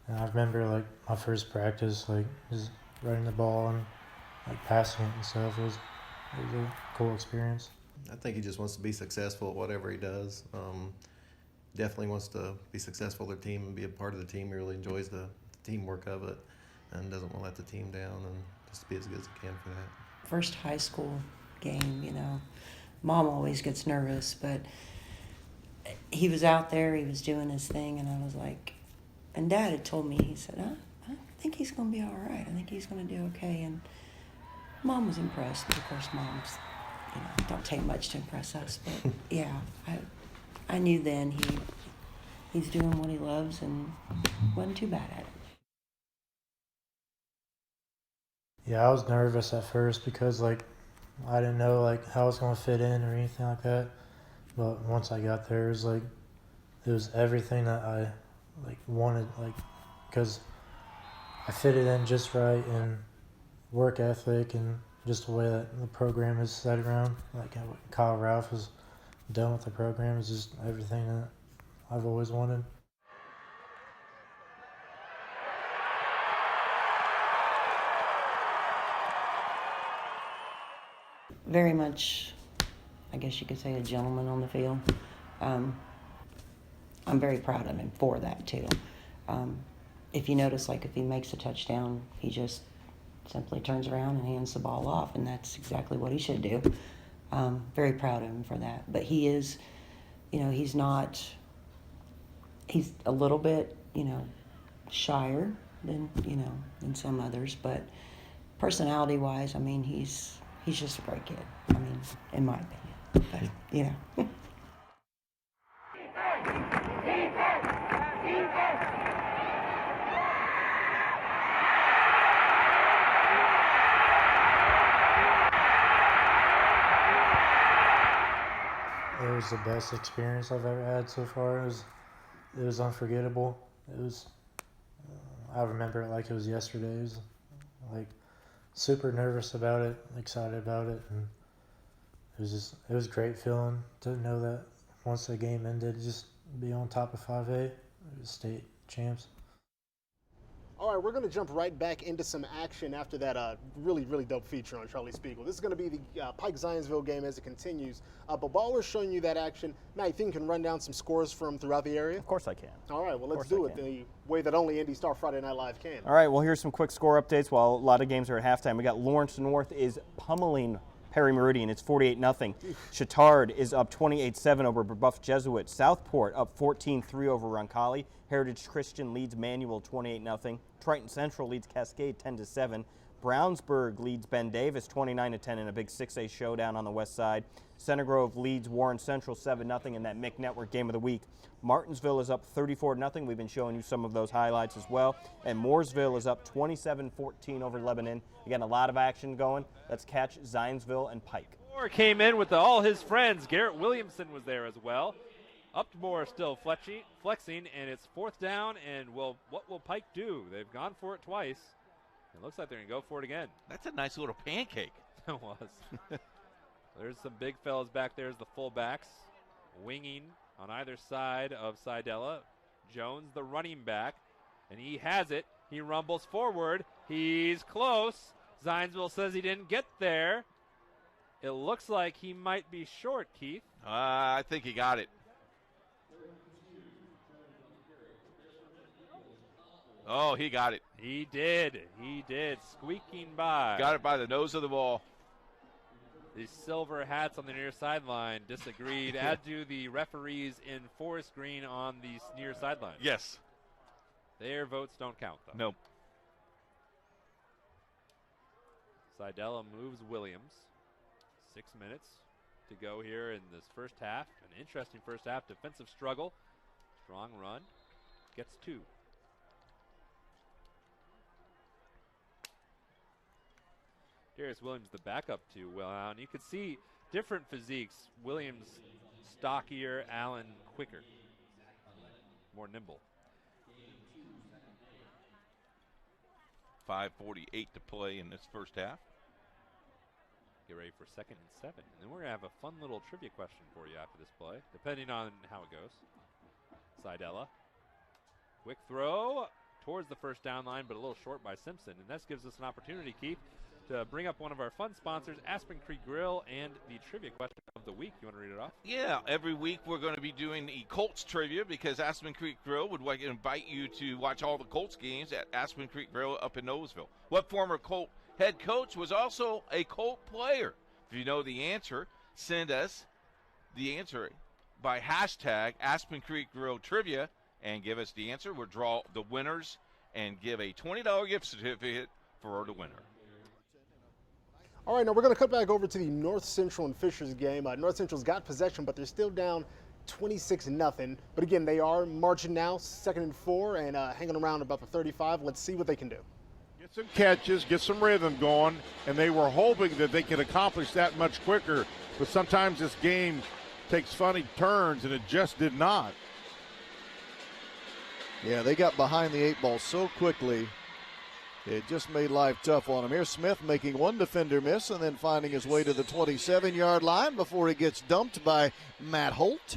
P: And I remember like my first practice, like just running the ball and like passing it and stuff. It was a cool experience.
Q: I think he just wants to be successful at whatever he does. Definitely wants to be successful with the team and be a part of the team. He really enjoys the teamwork of it and doesn't want to let the team down, and just be as good as he can for that.
R: First high school game, Mom always gets nervous, but he was out there, he was doing his thing, and I was like, and Dad had told me, he said, I think he's going to be all right. I think he's going to do okay. And Mom was impressed. Of course, moms, don't take much to impress us, but yeah, I knew then he's doing what he loves and wasn't too bad at it.
P: Yeah, I was nervous at first because like I didn't know like how I was going to fit in or anything like that. But once I got there, it was everything that I like wanted, like because I fitted in just right, and work ethic and just the way that the program is set around. Like what Kyle Ralph has done with the program is just everything that I've always wanted.
R: Very much, I guess you could say, a gentleman on the field. I'm very proud of him for that too. If you notice, like if he makes a touchdown, he just simply turns around and hands the ball off, and that's exactly what he should do. Very proud of him for that. But he is, he's a little bit, shyer than some others, but personality-wise, I mean, he's just a great kid. I mean, in my opinion. But,
P: It was the best experience I've ever had so far. It was unforgettable. I remember it like it was yesterday. It was like super nervous about it, excited about it, and it was a great feeling to know that once the game ended, just be on top of 5A, state champs.
A: All right, we're going to jump right back into some action after that really, really dope feature on Charlie Spiegel. This is going to be the Pike-Zionsville game as it continues. But while we're showing you that action, Matt, you think you can run down some scores from throughout the area?
B: Of course I can.
A: All right, well, let's do it the way that only IndyStar Friday Night Live can.
B: All right, well, here's some quick score updates while a lot of games are at halftime. We got Lawrence North is pummeling Perry Meridian. It's 48-0. Chittard is up 28-7 over Buff Jesuit. Southport up 14-3 over Roncalli. Heritage Christian leads Manual 28-0. Triton Central leads Cascade 10-7. Brownsburg leads Ben Davis 29-10 in a big 6A showdown on the west side. Center Grove leads Warren Central 7-0 in that MIC Network Game of the Week. Martinsville is up 34-0. We've been showing you some of those highlights as well. And Mooresville is up 27-14 over Lebanon. Again, a lot of action going. Let's catch Zionsville and Pike.
O: Moore came in with all his friends. Garrett Williamson was there as well. Upmore still flexing, and it's 4th down, and what will Pike do? They've gone for it twice. It looks like they're going to go for it again.
N: That's a nice little pancake.
O: It was. There's some big fellas back there as the fullbacks, winging on either side of Seidella. Jones, the running back, And he has it. He rumbles forward. He's close. Zionsville says he didn't get there. It looks like he might be short, Keith.
N: I think he got it. Oh, he got it.
O: He did. He did. Squeaking by.
N: Got it by the nose of the ball.
O: The silver hats on the near sideline disagreed, as do the referees in forest green on the near sideline.
N: Yes.
O: Their votes don't count, though.
N: Nope.
O: Seidella moves Williams. 6 minutes to go here in this first half. An interesting first half. Defensive struggle. Strong run. Gets 2. Darius Williams, the backup to Will Allen. You could see different physiques. Williams stockier, Allen quicker, more nimble.
N: 5:48 to play in this first half.
O: Get ready for 2nd and 7. And then we're going to have a fun little trivia question for you after this play, depending on how it goes. Seidella. Quick throw towards the first down line, but a little short by Simpson. And this gives us an opportunity, Keith, to bring up one of our fun sponsors, Aspen Creek Grill, and the trivia question of the week. You want to read it off?
N: Yeah, every week we're going to be doing the Colts trivia because Aspen Creek Grill would like to invite you to watch all the Colts games at Aspen Creek Grill up in Noblesville. What former Colt head coach was also a Colt player? If you know the answer, send us the answer by hashtag Aspen Creek Grill Trivia and give us the answer. We'll draw the winners and give a $20 gift certificate for the winner.
A: All right, now we're going to cut back over to the North Central and Fishers game. North Central's got possession, but they're still down 26-0. But again, they are marching now, 2nd and 4, and hanging around about the 35. Let's see what they can do.
C: Get some catches, get some rhythm going, and they were hoping that they could accomplish that much quicker. But sometimes this game takes funny turns, and it just did not.
D: Yeah, they got behind the 8 ball so quickly. It just made life tough on him. Here's Smith making one defender miss and then finding his way to the 27-yard line before he gets dumped by Matt Holt.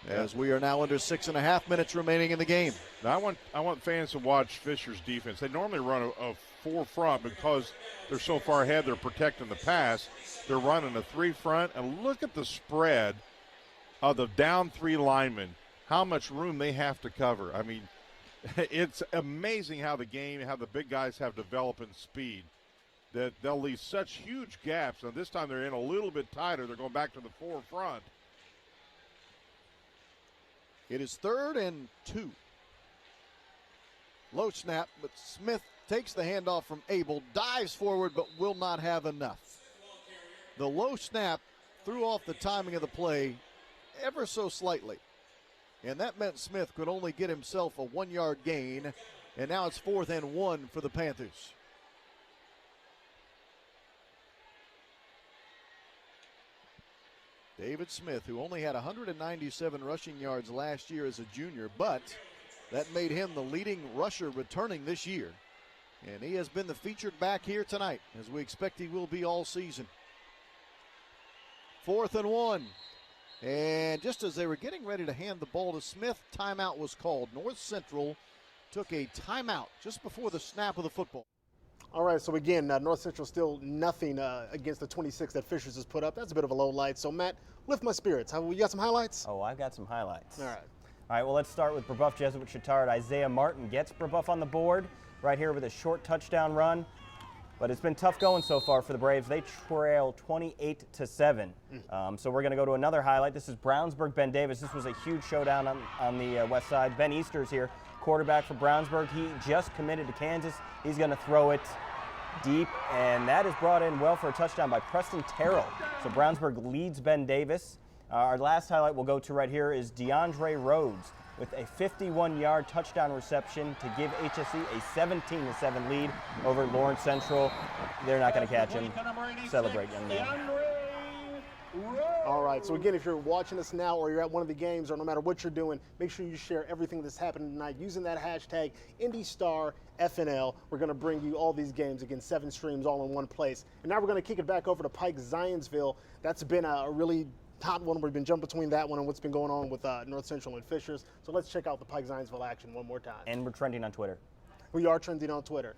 D: As we are now under 6.5 minutes remaining in the game.
C: Now I want fans to watch Fisher's defense. They normally run a 4 front because they're so far ahead. They're protecting the pass. They're running a 3 front, and look at the spread of the down 3 linemen. How much room they have to cover. I mean, it's amazing how the big guys have developed in speed, that they'll leave such huge gaps. And this time they're in a little bit tighter. They're going back to the 4 front.
D: It is 3rd and 2. Low snap, but Smith takes the handoff from Abel, dives forward, but will not have enough. The low snap threw off the timing of the play ever so slightly. And that meant Smith could only get himself a 1-yard gain. And now it's 4th and 1 for the Panthers. David Smith, who only had 197 rushing yards last year as a junior, but that made him the leading rusher returning this year. And he has been the featured back here tonight, as we expect he will be all season. 4th and 1. And just as they were getting ready to hand the ball to Smith, timeout was called. North Central took a timeout just before the snap of the football.
A: All right, so again, North Central still nothing against the 26 that Fishers has put up. That's a bit of a low light. So, Matt, lift my spirits. You got some highlights?
B: Oh, I've got some highlights.
A: All right.
B: All right, well, let's start with Brebeuf Jesuit Chittard. Isaiah Martin gets Brebeuf on the board right here with a short touchdown run. But it's been tough going so far for the Braves. They trail 28-7. So we're going to go to another highlight. This is Brownsburg-Ben Davis. This was a huge showdown on the west side. Ben Easter's here, quarterback for Brownsburg. He just committed to Kansas. He's going to throw it deep, and that is brought in well for a touchdown by Preston Terrell. So Brownsburg leads Ben Davis. Our last highlight we'll go to right here is DeAndre Rhodes with a 51-yard touchdown reception to give HSE a 17-7 lead over Lawrence Central. They're not going to catch him. Celebrate, young man.
A: All right, so again, if you're watching us now or you're at one of the games or no matter what you're doing, make sure you share everything that's happening tonight using that hashtag IndyStarFNL. We're going to bring you all these games, again, 7 streams all in one place. And now we're going to kick it back over to Pike Zionsville. That's been a really hot one. We've been jumping between that one and what's been going on with North Central and Fishers. So let's check out the Pike Zionsville action one more time.
B: And we're trending on Twitter.
A: We are trending on Twitter.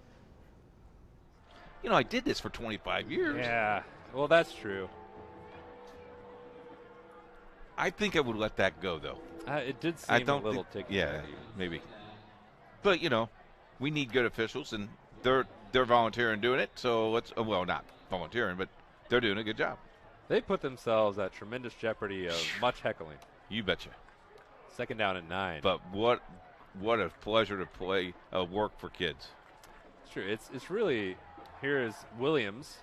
N: You know, I did this for 25 years.
O: Yeah, well, that's true.
N: I think I would let that go, though.
O: It did seem a little ticky.
N: Yeah, maybe. But, you know, we need good officials, and they're volunteering doing it. So let's, well, not volunteering, but they're doing a good job.
O: They put themselves at tremendous jeopardy of much heckling.
N: You betcha.
O: 2nd down and 9.
N: But what a pleasure to play work for kids.
O: It's true. It's really, here is Williams,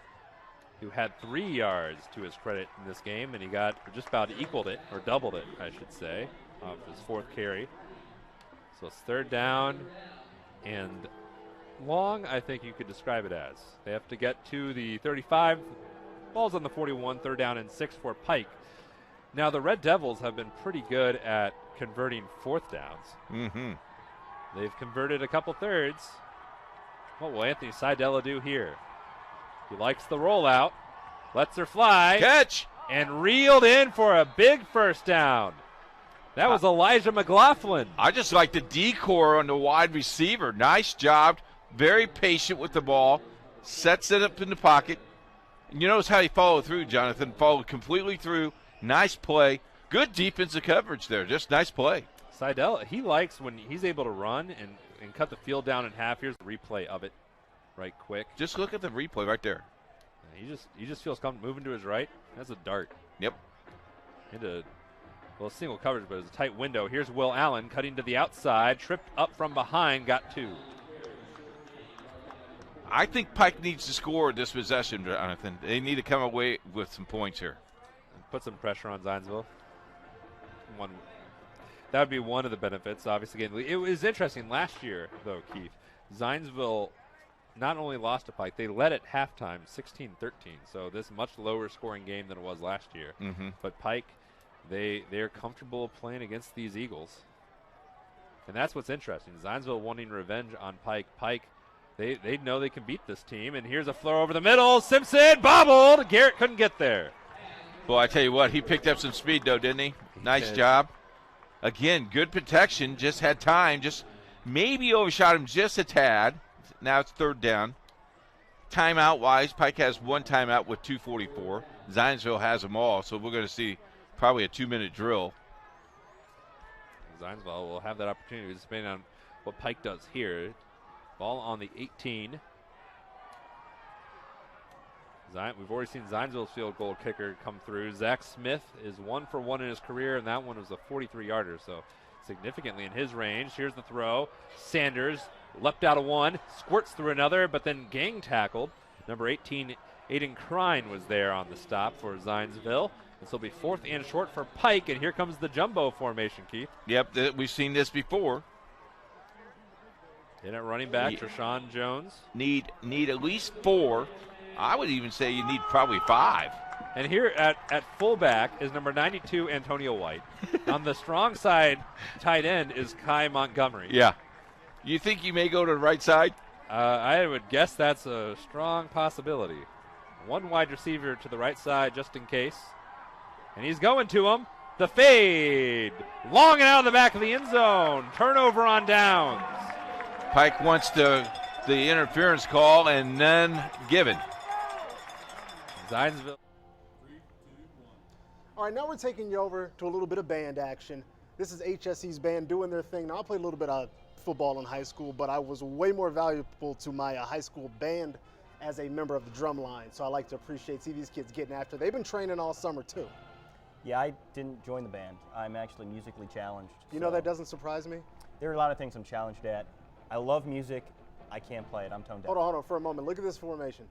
O: who had 3 yards to his credit in this game, and he got just about equaled it, or doubled it, I should say, off his 4th carry. So it's 3rd down and long, I think you could describe it as. They have to get to the 35. Ball's on the 41, 3rd down and 6 for Pike. Now, the Red Devils have been pretty good at converting 4th downs.
N: Mm-hmm.
O: They've converted a couple thirds. What will Anthony Seidella do here? He likes the rollout, lets her fly.
N: Catch!
O: And reeled in for a big 1st down. That was Elijah McLaughlin.
N: I just like the decor on the wide receiver. Nice job. Very patient with the ball. Sets it up in the pocket. And you notice how he followed through, Jonathan. Followed completely through. Nice play. Good defensive coverage there. Just nice play.
O: Seidel, he likes when he's able to run and cut the field down in half. Here's the replay of it right quick.
N: Just look at the replay right there.
O: He just feels comfortable moving to his right. That's a dart.
N: Yep.
O: Into single coverage, but it's a tight window. Here's Will Allen cutting to the outside. Tripped up from behind. Got 2.
N: I think Pike needs to score this possession, Jonathan. They need to come away with some points here.
O: Put some pressure on Zionsville. That would be one of the benefits, obviously. It was interesting last year, though, Keith. Zionsville not only lost to Pike, they led at halftime 16-13. So this much lower scoring game than it was last year.
N: Mm-hmm.
O: But Pike, they're comfortable playing against these Eagles. And that's what's interesting. Zionsville wanting revenge on Pike. Pike, they know they can beat this team. And here's a throw over the middle. Simpson bobbled. Garrett couldn't get there.
N: Well, I tell you what, he picked up some speed, though, didn't he? Nice job. Again, good protection. Just had time. Just maybe overshot him just a tad. Now it's 3rd down. Timeout-wise, Pike has 1 timeout with 2:44. Zionsville has them all, so we're going to see probably a 2-minute drill.
O: Zionsville will have that opportunity, depending on what Pike does here. Ball on the 18. We've already seen Zionsville's field goal kicker come through. Zach Smith is 1 for 1 in his career, and that one was a 43-yarder, so significantly in his range. Here's the throw. Sanders leapt out of one, squirts through another, but then gang tackled. Number 18, Aiden Crine, was there on the stop for Zionsville. This will be 4th and short for Pike, and here comes the jumbo formation, Keith.
N: Yep, we've seen this before.
O: In at running back, Treshawn Jones.
N: Need at least 4. I would even say you need probably 5.
O: And here at fullback is number 92, Antonio White. On the strong side, tight end is Kai Montgomery.
N: Yeah. You think you may go to the right side?
O: I would guess that's a strong possibility. 1 wide receiver to the right side just in case. And he's going to him. The fade. Long and out of the back of the end zone. Turnover on downs.
N: Pike wants the interference call and none given.
O: Zionsville.
A: All right, now we're taking you over to a little bit of band action. This is HSE's band doing their thing. Now, I played a little bit of football in high school, but I was way more valuable to my high school band as a member of the drum line. So I like to see these kids getting after. They've been training all summer, too.
B: Yeah, I didn't join the band. I'm actually musically challenged.
A: You know, that doesn't surprise me.
B: There are a lot of things I'm challenged at. I love music. I can't play it. I'm tone deaf.
A: Hold on for a moment. Look at this formation.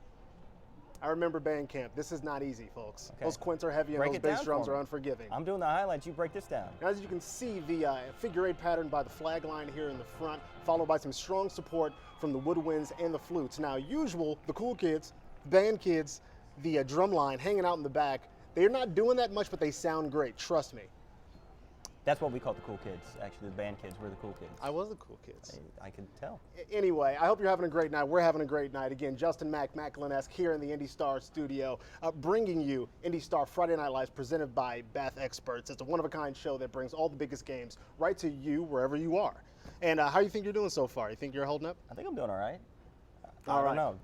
A: I remember band camp. This is not easy, folks.
B: Okay.
A: Those quints are heavy and those bass drums are unforgiving.
B: I'm doing the highlights. You break this down.
A: Now, as you can see, the figure 8 pattern by the flag line here in the front, followed by some strong support from the woodwinds and the flutes. Now, the cool kids, band kids, the drum line hanging out in the back, they're not doing that much, but they sound great. Trust me.
B: That's what we call the cool kids. Actually, the band kids. We're the cool kids.
A: I was the cool kids.
B: I can tell.
A: Anyway, I hope you're having a great night. We're having a great night. Again, Justin Mack Glenn-esque here in the IndyStar studio, bringing you IndyStar Friday Night Live presented by Bath Experts. It's a one-of-a-kind show that brings all the biggest games right to you wherever you are. And how do you think you're doing so far? You think you're holding up?
B: I think I'm doing all right.
A: All
B: I don't know.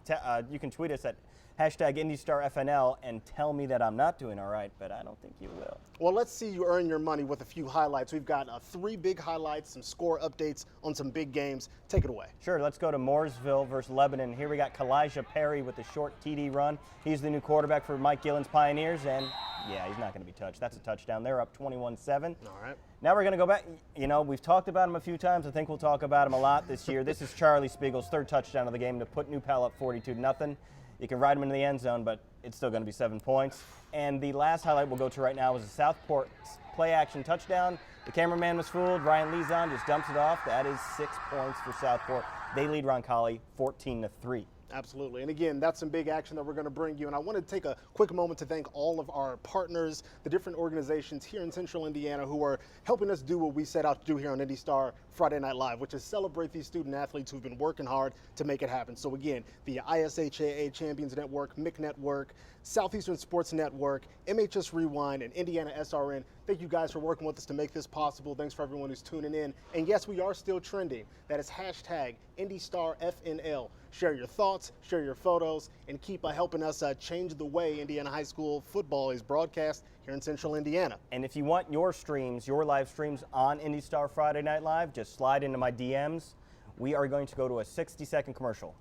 B: You can tweet us at #IndyStarFNL and tell me that I'm not doing all right, but I don't think you will.
A: Well, let's see you earn your money with a few highlights. We've got 3 big highlights, some score updates on some big games. Take it away.
B: Sure, let's go to Mooresville versus Lebanon. Here we got Kalijah Perry with a short TD run. He's the new quarterback for Mike Gillen's Pioneers, and yeah, he's not going to be touched. That's a touchdown. They're up 21-7.
A: All right.
B: Now we're going to go back. You know, we've talked about him a few times. I think we'll talk about him a lot this year. This is Charlie Spiegel's 3rd touchdown of the game to put New Pal up 42-0. You can ride him into the end zone, but it's still going to be 7 points. And the last highlight we'll go to right now is a Southport play-action touchdown. The cameraman was fooled. Ryan Lezon just dumps it off. That is 6 points for Southport. They lead Roncalli 14-3.
A: Absolutely. And again, that's some big action that we're going to bring you. And I want to take a quick moment to thank all of our partners, the different organizations here in Central Indiana who are helping us do what we set out to do here on IndyStar Friday Night Live, which is celebrate these student athletes who've been working hard to make it happen. So again, the ISHAA Champions Network, MIC Network, Southeastern Sports Network, MHS Rewind, and Indiana SRN. Thank you guys for working with us to make this possible. Thanks for everyone who's tuning in. And yes, we are still trending. That is #IndyStarFNL. Share your thoughts, share your photos, and keep helping us change the way Indiana high school football is broadcast here in Central Indiana.
B: And if you want your streams, your live streams on IndyStar Friday Night Live, just slide into my DMs. We are going to go to a 60-second commercial.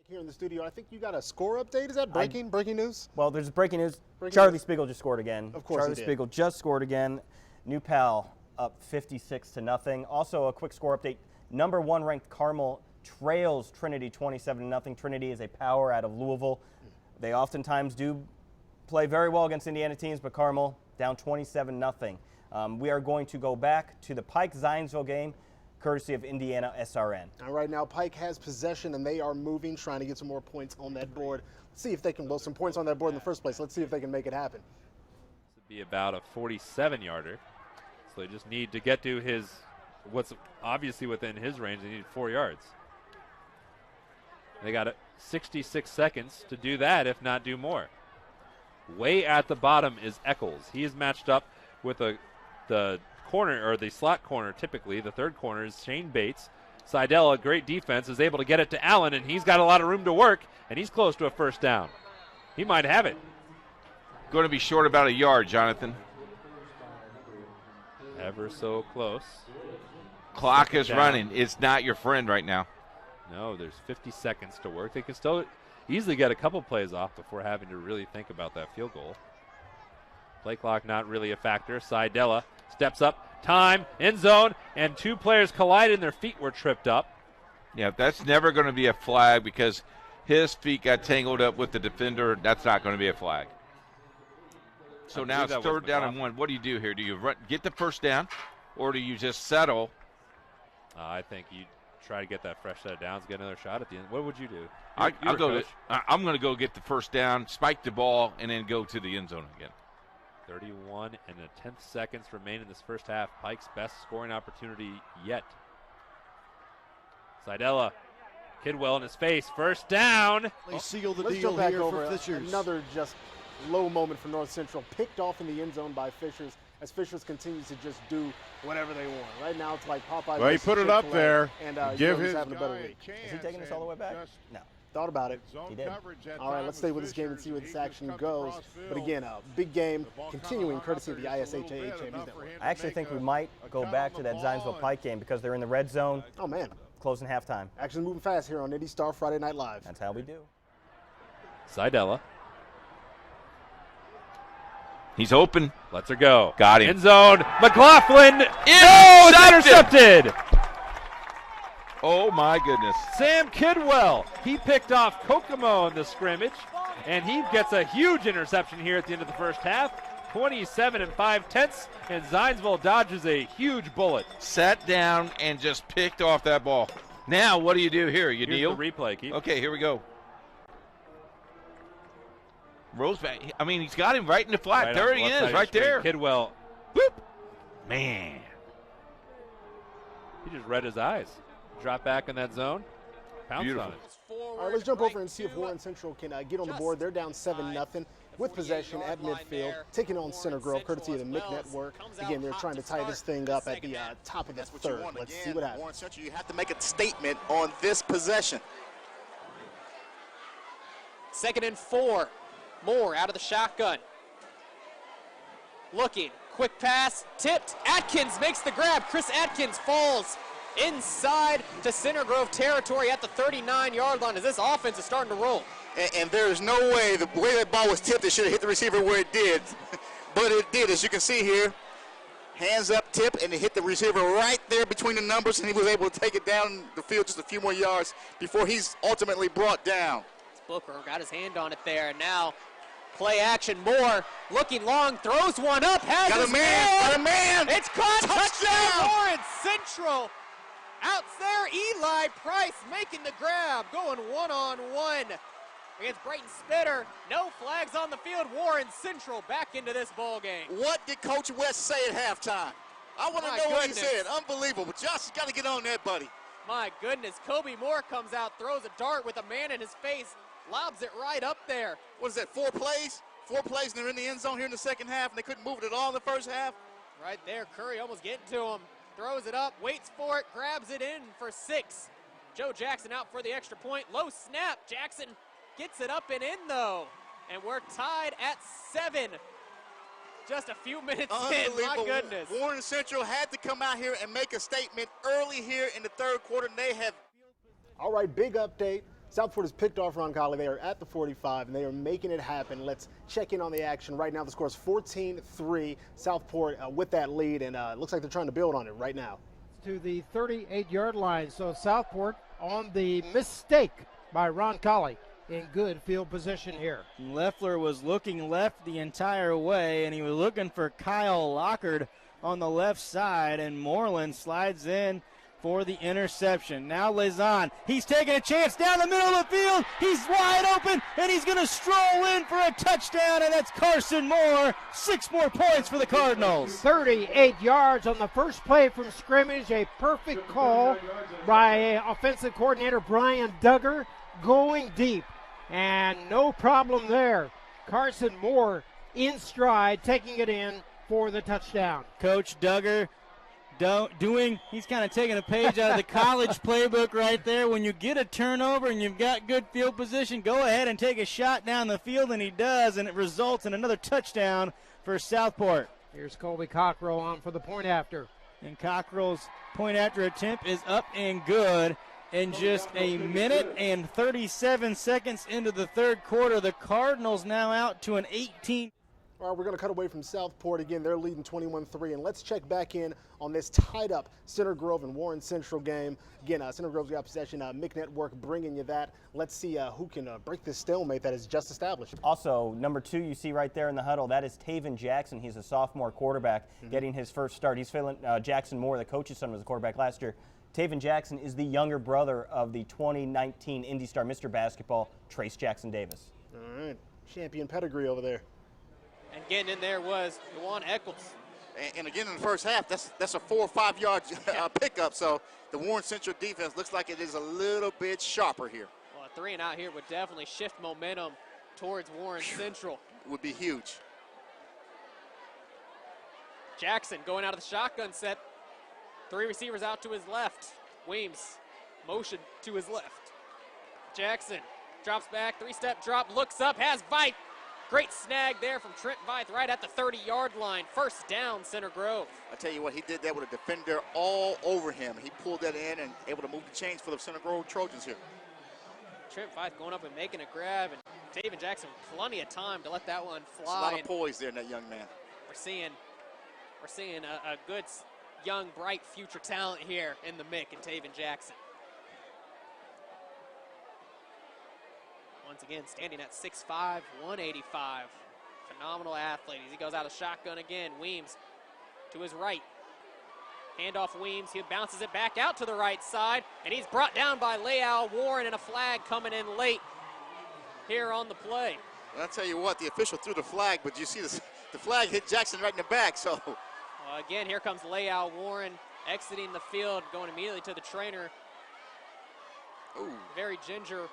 A: Here in the studio, I think you got a score update. Is that breaking news?
B: Well, there's breaking news.
A: Breaking
B: Charlie
A: news.
B: Spiegel just scored again.
A: Of course
B: Charlie
A: he did.
B: Spiegel just scored again. New Pal up 56-0. Also, a quick score update. Number 1 ranked Carmel trails Trinity 27-0. Trinity is a power out of Louisville. They oftentimes do play very well against Indiana teams, but Carmel down 27-0. We are going to go back to the Pike-Zionsville game, courtesy of Indiana SRN.
A: All right, now Pike has possession and they are moving, trying to get some more points on that board. Let's see if they can blow some points on that board in the first place. Let's see if they can make it happen.
O: This would be about a 47-yarder. So they just need to get to his, what's obviously within his range. They need 4 yards. They got 66 seconds to do that, if not do more. Way at the bottom is Eccles. He is matched up with the corner, or the slot corner typically. The third corner is Shane Bates. Seidel, a great defense, is able to get it to Allen, and he's got a lot of room to work, and he's close to a first down. He might have it.
N: Going to be short about a yard, Jonathan.
O: Ever so close.
N: Clock is
O: Down.
N: running. It's not your friend right now.
O: No, there's 50 seconds to work. They can still easily get a couple plays off before having to really think about that field goal. Play clock not really a factor. Seidella steps up, time, end zone, and 2 players collided and their feet were tripped up.
N: Yeah, that's never going to be a flag because his feet got tangled up with the defender. That's not going to be a flag. So now it's 3rd down and 1. What do you do here? Do you get the first down, or do you just settle?
O: I think you try to get that fresh set of downs, get another shot at the end. What would you do?
N: I'm going to go get the first down, spike the ball, and then go to the end zone again.
O: 31 and a 10th seconds remain in this first half. Pike's best scoring opportunity yet. Seidella, Kidwell in his face, first down.
D: They seal the
A: Let's
D: deal
A: jump back
D: here
A: over
D: for Fishers.
A: another just low moment for North Central, picked off in the end zone by Fishers, as Fishers continues to just do whatever they want. Right now it's like Popeye.
C: Well, he
A: versus
C: put it up
A: Chick-fil-A,
C: there.
A: and
C: Give
A: he's
C: his
A: having a better
C: guy
A: week.
B: Is he taking this all the way back? No.
A: Thought about it.
B: He did.
A: All right, let's stay with this game and see where this action goes. But again, a big game continuing courtesy of the ISHAA Champions Network.
B: I actually think we might go back to that Zionsville Pike game because they're in the red zone.
A: Oh, man.
B: Closing halftime.
A: Action moving fast here on IndyStar Friday Night Live.
B: That's how we do.
N: Seidella. He's open.
O: Lets her go.
N: Got him.
O: End zone. McLaughlin. No, it's intercepted.
N: Oh, my goodness.
O: Sam Kidwell. He picked off Kokomo in the scrimmage, and he gets a huge interception here at the end of the first half. 27 5/10, and Zionsville dodges a huge bullet.
N: Sat down and just picked off that ball. Now, what do you do here? You
O: Here's
N: kneel?
O: the replay, Keith.
N: Okay, here we go. Rolls back. I mean, he's got him right in the flat.
O: Right
N: there
O: on the
N: he
O: left side
N: is,
O: of
N: right
O: the screen.
N: there.
O: Kidwell.
N: Boop. Man.
O: He just read his eyes. Drop back in that zone. Pounced
N: Beautiful.
O: on it.
A: All right, let's jump over and see if Warren Central can get on the board. They're down 7-0 with possession at midfield, taking on Center Grove, courtesy of the MIC Network. Again, they're trying to tie this thing up at the top of the third. Let's see what happens.
I: Warren Central, you have to make a statement on this possession.
H: 2nd and 4. Moore out of the shotgun. Looking, quick pass, tipped. Atkins makes the grab. Chris Atkins falls inside to Center Grove territory at the 39-yard line as this offense is starting to roll.
I: And there is no way, the way that ball was tipped, it should have hit the receiver where it did. But it did, as you can see here. Hands up, tip, and it hit the receiver right there between the numbers, and he was able to take it down the field just a few more yards before he's ultimately brought down.
H: Booker got his hand on it there, and now play action. Moore looking long, throws one up, has
I: Got
H: his
I: a man, got a man.
H: It's caught, touchdown,
I: Touchdown.
H: Warren Central. Out there, Eli Price making the grab, going one-on-one against Brayton Spitter. No flags on the field. Warren Central back into this ball game.
I: What did Coach West say at halftime? I want to
H: My
I: know what he
H: goodness.
I: said. Unbelievable. But Josh has got to get on that, buddy.
H: My goodness, Kobe Moore comes out, throws a dart with a man in his face, lobs it right up there.
I: What is that, 4 plays? 4 plays, and they're in the end zone here in the second half, and they couldn't move it at all in the first half?
H: Right there, Curry almost getting to him. Throws it up, waits for it, grabs it in for 6. Joe Jackson out for the extra point. Low snap. Jackson gets it up and in, though. And we're tied at 7. Just a few minutes in. My goodness.
I: Warren Central had to come out here and make a statement early here in the third quarter, and they have.
A: All right, big update. Southport has picked off Roncalli. They are at the 45, and they are making it happen. Let's check in on the action right now. The score is 14-3. Southport with that lead, and it looks like they're trying to build on it right now.
M: To the 38-yard line. So Southport on the mistake by Roncalli in good field position here.
L: Leffler was looking left the entire way, and he was looking for Kyle Lockard on the left side, and Moreland slides in for the interception. Now Lazan, he's taking a chance down the middle of the field. He's wide open, and he's going to stroll in for a touchdown, and that's Carson Moore. 6 more points for the Cardinals.
M: 38 yards on the first play from scrimmage. A perfect call by offensive coordinator Brian Duggar, going deep. And no problem there. Carson Moore in stride, taking it in for the touchdown.
L: Coach Duggar he's kind of taking a page out of the college playbook right there. When you get a turnover and you've got good field position, go ahead and take a shot down the field, and he does, and it results in another touchdown for Southport.
M: Here's Colby Cockrell on for the point after.
L: And Cockrell's point after attempt is up and good. In just a minute and 37 seconds into the third quarter, the Cardinals now out to an 18.
A: All right, we're going to cut away from Southport again. They're leading 21-3, and let's check back in on this tied-up Center Grove and Warren Central game. Again, Center Grove's got possession. MIC Network bringing you that. Let's see who can break this stalemate that is just established.
B: Also, number 2 you see right there in the huddle, that is Taven Jackson. He's a sophomore quarterback getting his first start. He's filling Jackson Moore, the coach's son, was a quarterback last year. Taven Jackson is the younger brother of the 2019 IndyStar Mr. Basketball, Trace Jackson Davis.
A: All right, champion pedigree over there.
H: And getting in there was Juwan Eccles.
I: And again, in the first half, that's a 4 or 5 yard pickup. So the Warren Central defense looks like it is a little bit sharper here.
H: Well, a 3 and out here would definitely shift momentum towards Warren Central.
I: Would be huge.
H: Jackson going out of the shotgun set. 3 receivers out to his left. Weems motion to his left. Jackson drops back, 3-step drop, looks up, has Veit. Great snag there from Trent Veit right at the 30-yard line. First down, Center Grove.
I: I tell you what, he did that with a defender all over him. He pulled that in and able to move the chains for the Center Grove Trojans here.
H: Trent Veit going up and making a grab, and David Jackson plenty of time to let that one fly.
I: There's a lot of poise there in that young man.
H: We're seeing a good, young, bright future talent here in the Mick and Taven Jackson. Once again, standing at 6'5", 185. Phenomenal athlete. As he goes out of shotgun again, Weems to his right. Handoff Weems, he bounces it back out to the right side, and he's brought down by Leal Warren, and a flag coming in late here on the play.
I: Well, I'll tell you what, the official threw the flag, but you see the flag hit Jackson right in the back, so.
H: Again, here comes Leal Warren exiting the field, going immediately to the trainer.
I: Ooh. Very
H: ginger.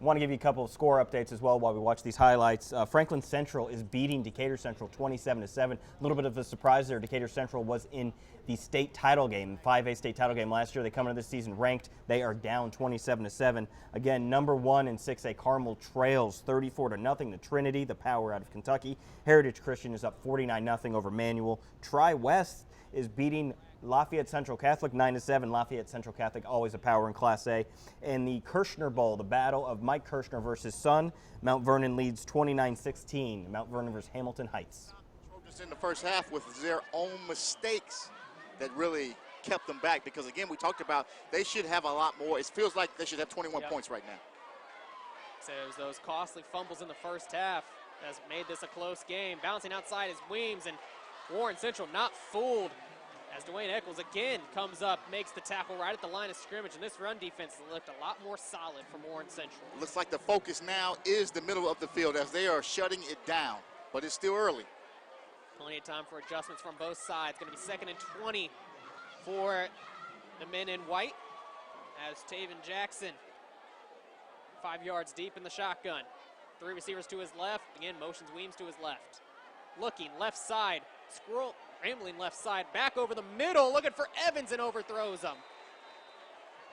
B: Want to give you a couple of score updates as well while we watch these highlights. Franklin Central is beating Decatur Central 27-7. A little bit of a surprise there. Decatur Central was in the state title game, 5A state title game last year. They come into this season ranked. They are down 27-7. Again, number 1 in 6A Carmel trails 34-0 to Trinity, the power out of Kentucky. Heritage Christian is up 49-0 over Manual. Tri-West is beating Lafayette Central Catholic 9-7. Lafayette Central Catholic always a power in Class A. And the Kirshner Bowl, the battle of Mike Kirshner versus son. Mount Vernon leads 29-16. Mount Vernon versus Hamilton Heights.
I: Trojans in the first half with their own mistakes that really kept them back, because again, we talked about they should have a lot more. It feels like they should have 21 points right now.
H: So it was those costly fumbles in the first half that's made this a close game. Bouncing outside is Weems, and Warren Central not fooled as Dwayne Eccles again comes up, makes the tackle right at the line of scrimmage, and this run defense looked a lot more solid from Warren Central.
I: Looks like the focus now is the middle of the field as they are shutting it down, but it's still early.
H: Plenty of time for adjustments from both sides. Going to be 2nd and 20 for the men in white as Taven Jackson 5 yards deep in the shotgun. 3 receivers to his left. Again, motions Weems to his left. Looking left side, rambling left side, back over the middle, looking for Evans and overthrows him.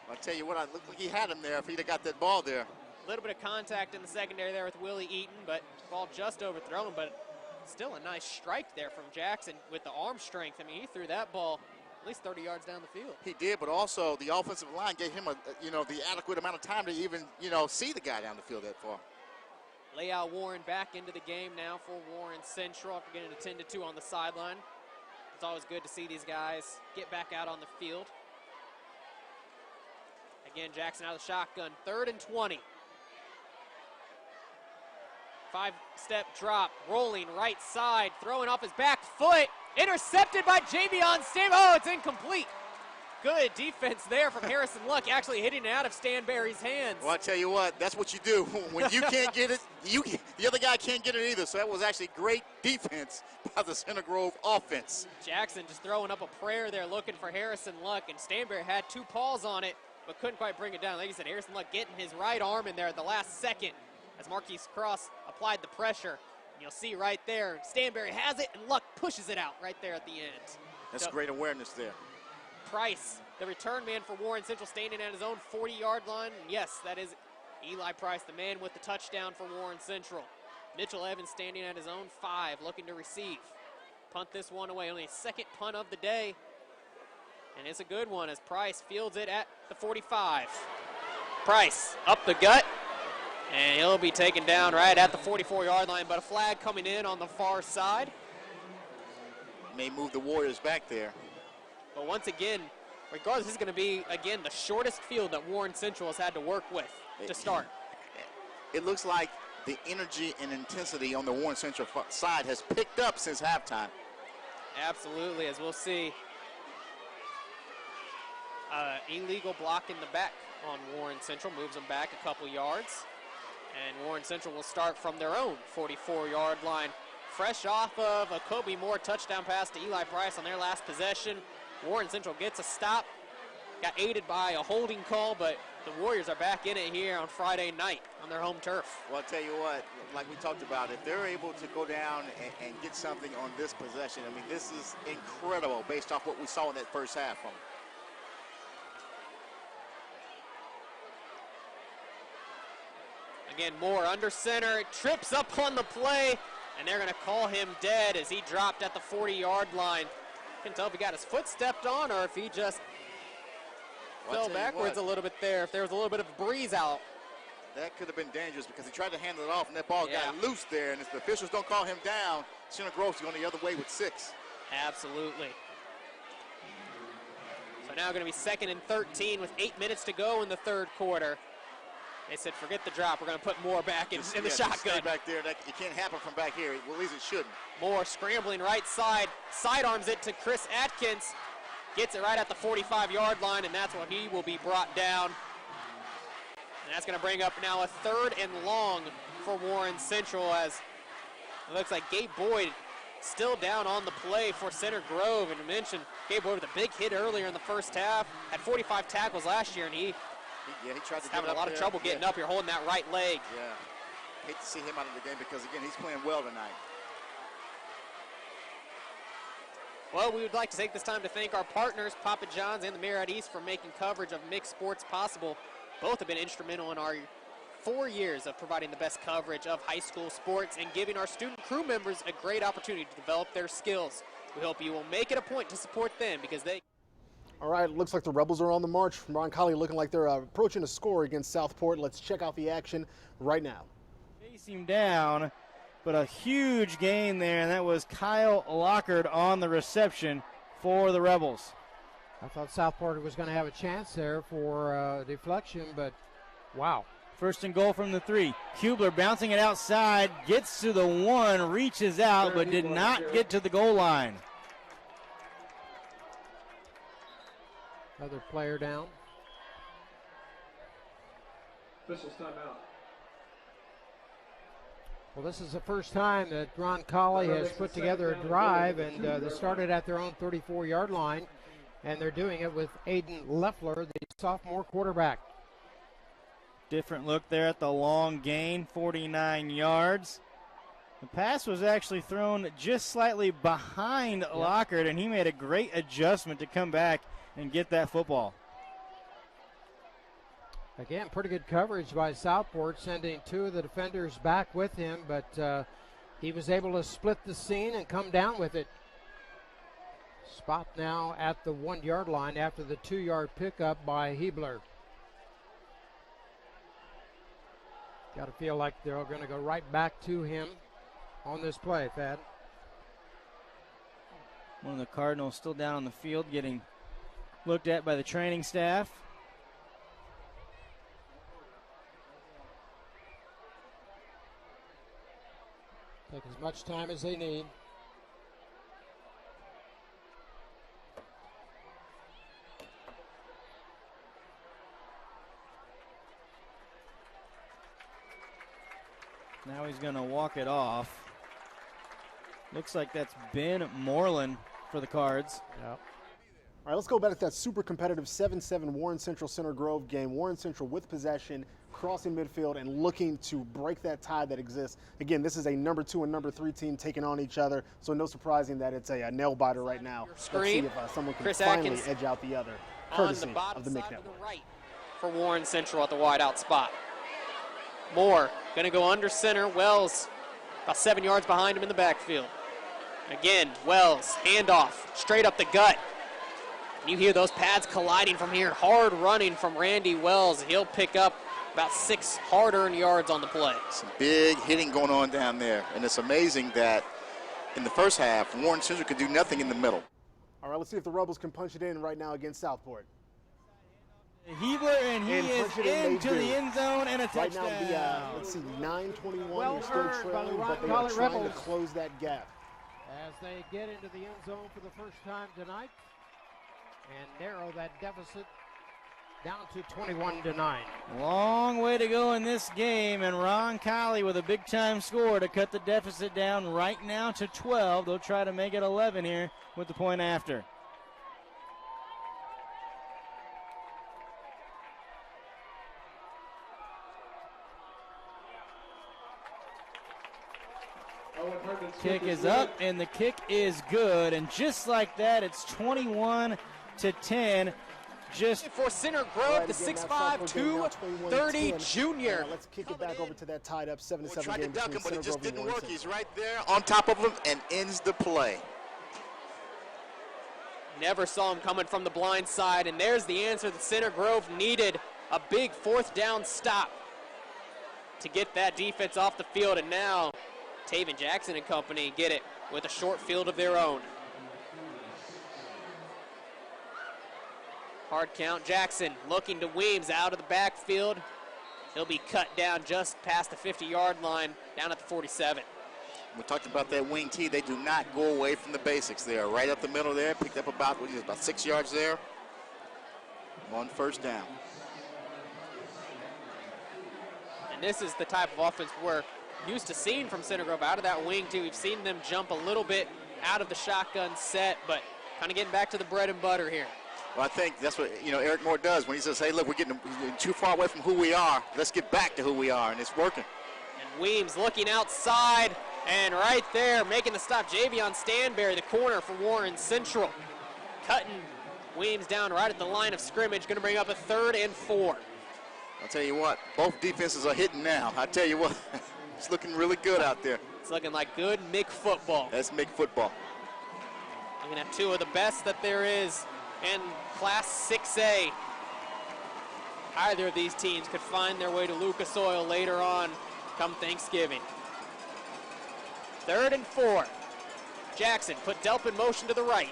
I: I'll tell you what, it looked like he had him there if he'd have got that ball there.
H: A little bit of contact in the secondary there with Willie Eaton, but ball just overthrown, but still a nice strike there from Jackson with the arm strength. I mean, he threw that ball at least 30 yards down the field.
I: He did, but also the offensive line gave him the adequate amount of time to even, see the guy down the field that far.
H: Leal Warren back into the game now for Warren Central after getting a 10-2 on the sideline. It's always good to see these guys get back out on the field. Again, Jackson out of the shotgun, 3rd and 20. 5-step drop, rolling right side, throwing off his back foot, intercepted by Javion Stam. Oh, it's incomplete. Good defense there from Harrison Luck, actually hitting it out of Stanberry's hands.
I: Well, I tell you what, that's what you do. When you can't get it, the other guy can't get it either. So that was actually great defense by the Center Grove offense.
H: Jackson just throwing up a prayer there, looking for Harrison Luck, and Stanberry had 2 paws on it, but couldn't quite bring it down. Like you said, Harrison Luck getting his right arm in there at the last second as Marquise Cross applied the pressure. And you'll see right there, Stanberry has it, and Luck pushes it out right there at the end.
I: That's great awareness there.
H: Price, the return man for Warren Central, standing at his own 40-yard line. And yes, that is Eli Price, the man with the touchdown for Warren Central. Mitchell Evans standing at his own 5, looking to receive. Punt this one away, only a 2nd punt of the day. And it's a good one as Price fields it at the 45. Price up the gut, and he'll be taken down right at the 44-yard line, but a flag coming in on the far side.
I: May move the Warriors back there.
H: But once again, regardless, this is going to be, again, the shortest field that Warren Central has had to work with to start.
I: It looks like the energy and intensity on the Warren Central side has picked up since halftime.
H: Absolutely, as we'll see. Illegal block in the back on Warren Central, moves them back a couple yards. And Warren Central will start from their own 44-yard line. Fresh off of a Kobe Moore touchdown pass to Eli Price on their last possession. Warren Central gets a stop. Got aided by a holding call, but the Warriors are back in it here on Friday night on their home turf.
I: Well, I'll tell you what, like we talked about, if they're able to go down and get something on this possession, I mean, this is incredible based off what we saw in that first half from them.
H: Again, Moore under center, trips up on the play, and they're going to call him dead as he dropped at the 40-yard line. Can't tell if he got his foot stepped on or if he just fell backwards a little bit there, if there was a little bit of a breeze out.
I: That could have been dangerous because he tried to handle it off, and that ball got loose there, and if the officials don't call him down, Center Grove's going the other way with 6.
H: Absolutely. So now going to be 2nd and 13 with 8 minutes to go in the third quarter. They said, forget the drop. We're going to put Moore back in the shotgun.
I: Stay back there. It can't happen from back here. Well, at least it shouldn't.
H: Moore scrambling right side, sidearms it to Chris Atkins. Gets it right at the 45-yard line, and that's where he will be brought down. And that's going to bring up now a 3rd and long for Warren Central, as it looks like Gabe Boyd still down on the play for Center Grove. And to mention, Gabe Boyd with a big hit earlier in the first half, had 45 tackles last year, and he
I: tried to
H: having a lot of trouble getting up here, holding that right leg.
I: Yeah, hate to see him out of the game because, again, he's playing well tonight.
H: Well, we would like to take this time to thank our partners, Papa John's and the Marriott East, for making coverage of mixed sports possible. Both have been instrumental in our 4 years of providing the best coverage of high school sports and giving our student crew members a great opportunity to develop their skills. We hope you will make it a point to support them because they...
A: All right, looks like the Rebels are on the march. Ron Colley looking like they're approaching a score against Southport. Let's check out the action right now.
L: Chase him down, but a huge gain there, and that was Kyle Lockard on the reception for the Rebels.
M: I thought Southport was going to have a chance there for deflection, but wow.
L: 1st and goal from the 3. Kubler bouncing it outside, gets to the 1, reaches out, but did not get to the goal line.
M: Another player down.
K: Officials timeout.
M: Well, this is the first time that Ron Colley has put together a drive, and they started at their own 34-yard line, and they're doing it with Aiden Leffler, the sophomore quarterback.
L: Different look there at the long gain, 49 yards. The pass was actually thrown just slightly behind Lockard, and he made a great adjustment to come back and get that football.
M: Again, pretty good coverage by Southport, sending 2 of the defenders back with him, but he was able to split the scene and come down with it. Spot now at the 1-yard line after the 2-yard pickup by Hebler. Got to feel like they're going to go right back to him on this play, Thad.
L: One of the Cardinals still down on the field getting looked at by the training staff.
M: Take as much time as they need.
L: Now he's going to walk it off. Looks like that's Ben Moreland for the Cards.
M: Yep.
A: All right, let's go back to that super competitive 7-7 Warren Central Center Grove game. Warren Central with possession, crossing midfield, and looking to break that tie that exists. Again, this is a number 2 and number 3 team taking on each other, so no surprising that it's a nail biter right now.
H: Screen.
A: Let's see if someone can
H: Chris
A: finally
H: Atkins
A: edge out the other,
H: on
A: courtesy
H: the bottom
A: of the
H: side
A: MIC
H: to
A: network.
H: the right for Warren Central at the wideout spot. Moore going to go under center. Wells about 7 yards behind him in the backfield. Again, Wells, handoff, straight up the gut. You hear those pads colliding from here. Hard running from Randy Wells. He'll pick up about 6 hard-earned yards on the play.
I: Some big hitting going on down there. And it's amazing that in the first half, Warren Central could do nothing in the middle.
A: All right, let's see if the Rebels can punch it in right now against Southport.
L: Hebler, and he is into the end zone and a touchdown.
A: Right now, let's see, 9:21.
M: Well
A: They're still
M: earned by the
A: trailing,
M: Ron
A: but they are
M: Colley
A: trying
M: Rebels.
A: to close that gap.
M: As they get into the end zone for the first time tonight and narrow that deficit down to 21-9.
L: Long way to go in this game, and Ron Colley with a big-time score to cut the deficit down right now to 12. They'll try to make it 11 here with the point after. Kick is up, and the kick is good. And just like that, it's 21-10. Just
H: for Center Grove, the 6'5", 230 junior.
A: Let's kick it back over to that tied up 7-7
I: Tried to
A: game
I: duck
A: between
I: him, but
A: Center
I: it just
A: Grove and
I: didn't
A: Warren
I: work.
A: Central.
I: He's right there on top of him and ends the play.
H: Never saw him coming from the blind side, and there's the answer that Center Grove needed. A big fourth down stop to get that defense off the field, and now Taven Jackson and company get it with a short field of their own. Hard count, Jackson looking to Weems out of the backfield. He'll be cut down just past the 50-yard line, down at the 47.
I: We talked about that wing T. They do not go away from the basics. They are right up the middle there. Picked up about 6 yards there on first down.
H: And this is the type of offense we're used to seeing from Center Grove out of that wing too. We've seen them jump a little bit out of the shotgun set, but kind of getting back to the bread and butter here.
I: Well, I think that's what Eric Moore does when he says, hey, look, we're getting too far away from who we are. Let's get back to who we are, and it's working.
H: And Weems looking outside, and right there making the stop, Javion Stanberry, the corner for Warren Central. Cutting Weems down right at the line of scrimmage, going to bring up a 3rd and 4.
I: I'll tell you what, both defenses are hitting now. I tell you what, it's looking really good out there.
H: It's looking like good MIG football.
I: That's MIG football.
H: You're going to have two of the best that there is in Class 6A. Either of these teams could find their way to Lucas Oil later on come Thanksgiving. 3rd and 4. Jackson put Delp in motion to the right.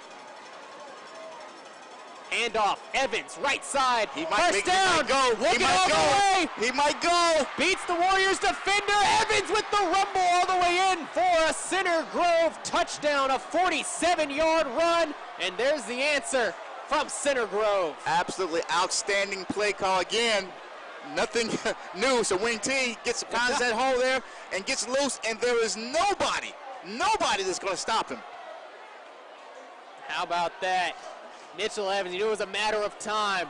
H: Hand off, Evans, right side. First down. Looking all the way.
I: He might go.
H: Beats the Warriors defender. Evans with the rumble all the way in for a Center Grove touchdown, a 47-yard run. And there's the answer from Center Grove.
I: Absolutely outstanding play call again. Nothing new. So Wing T finds that hole there and gets loose, and there is nobody that's going to stop him.
H: How about that? Mitchell Evans, you knew it was a matter of time.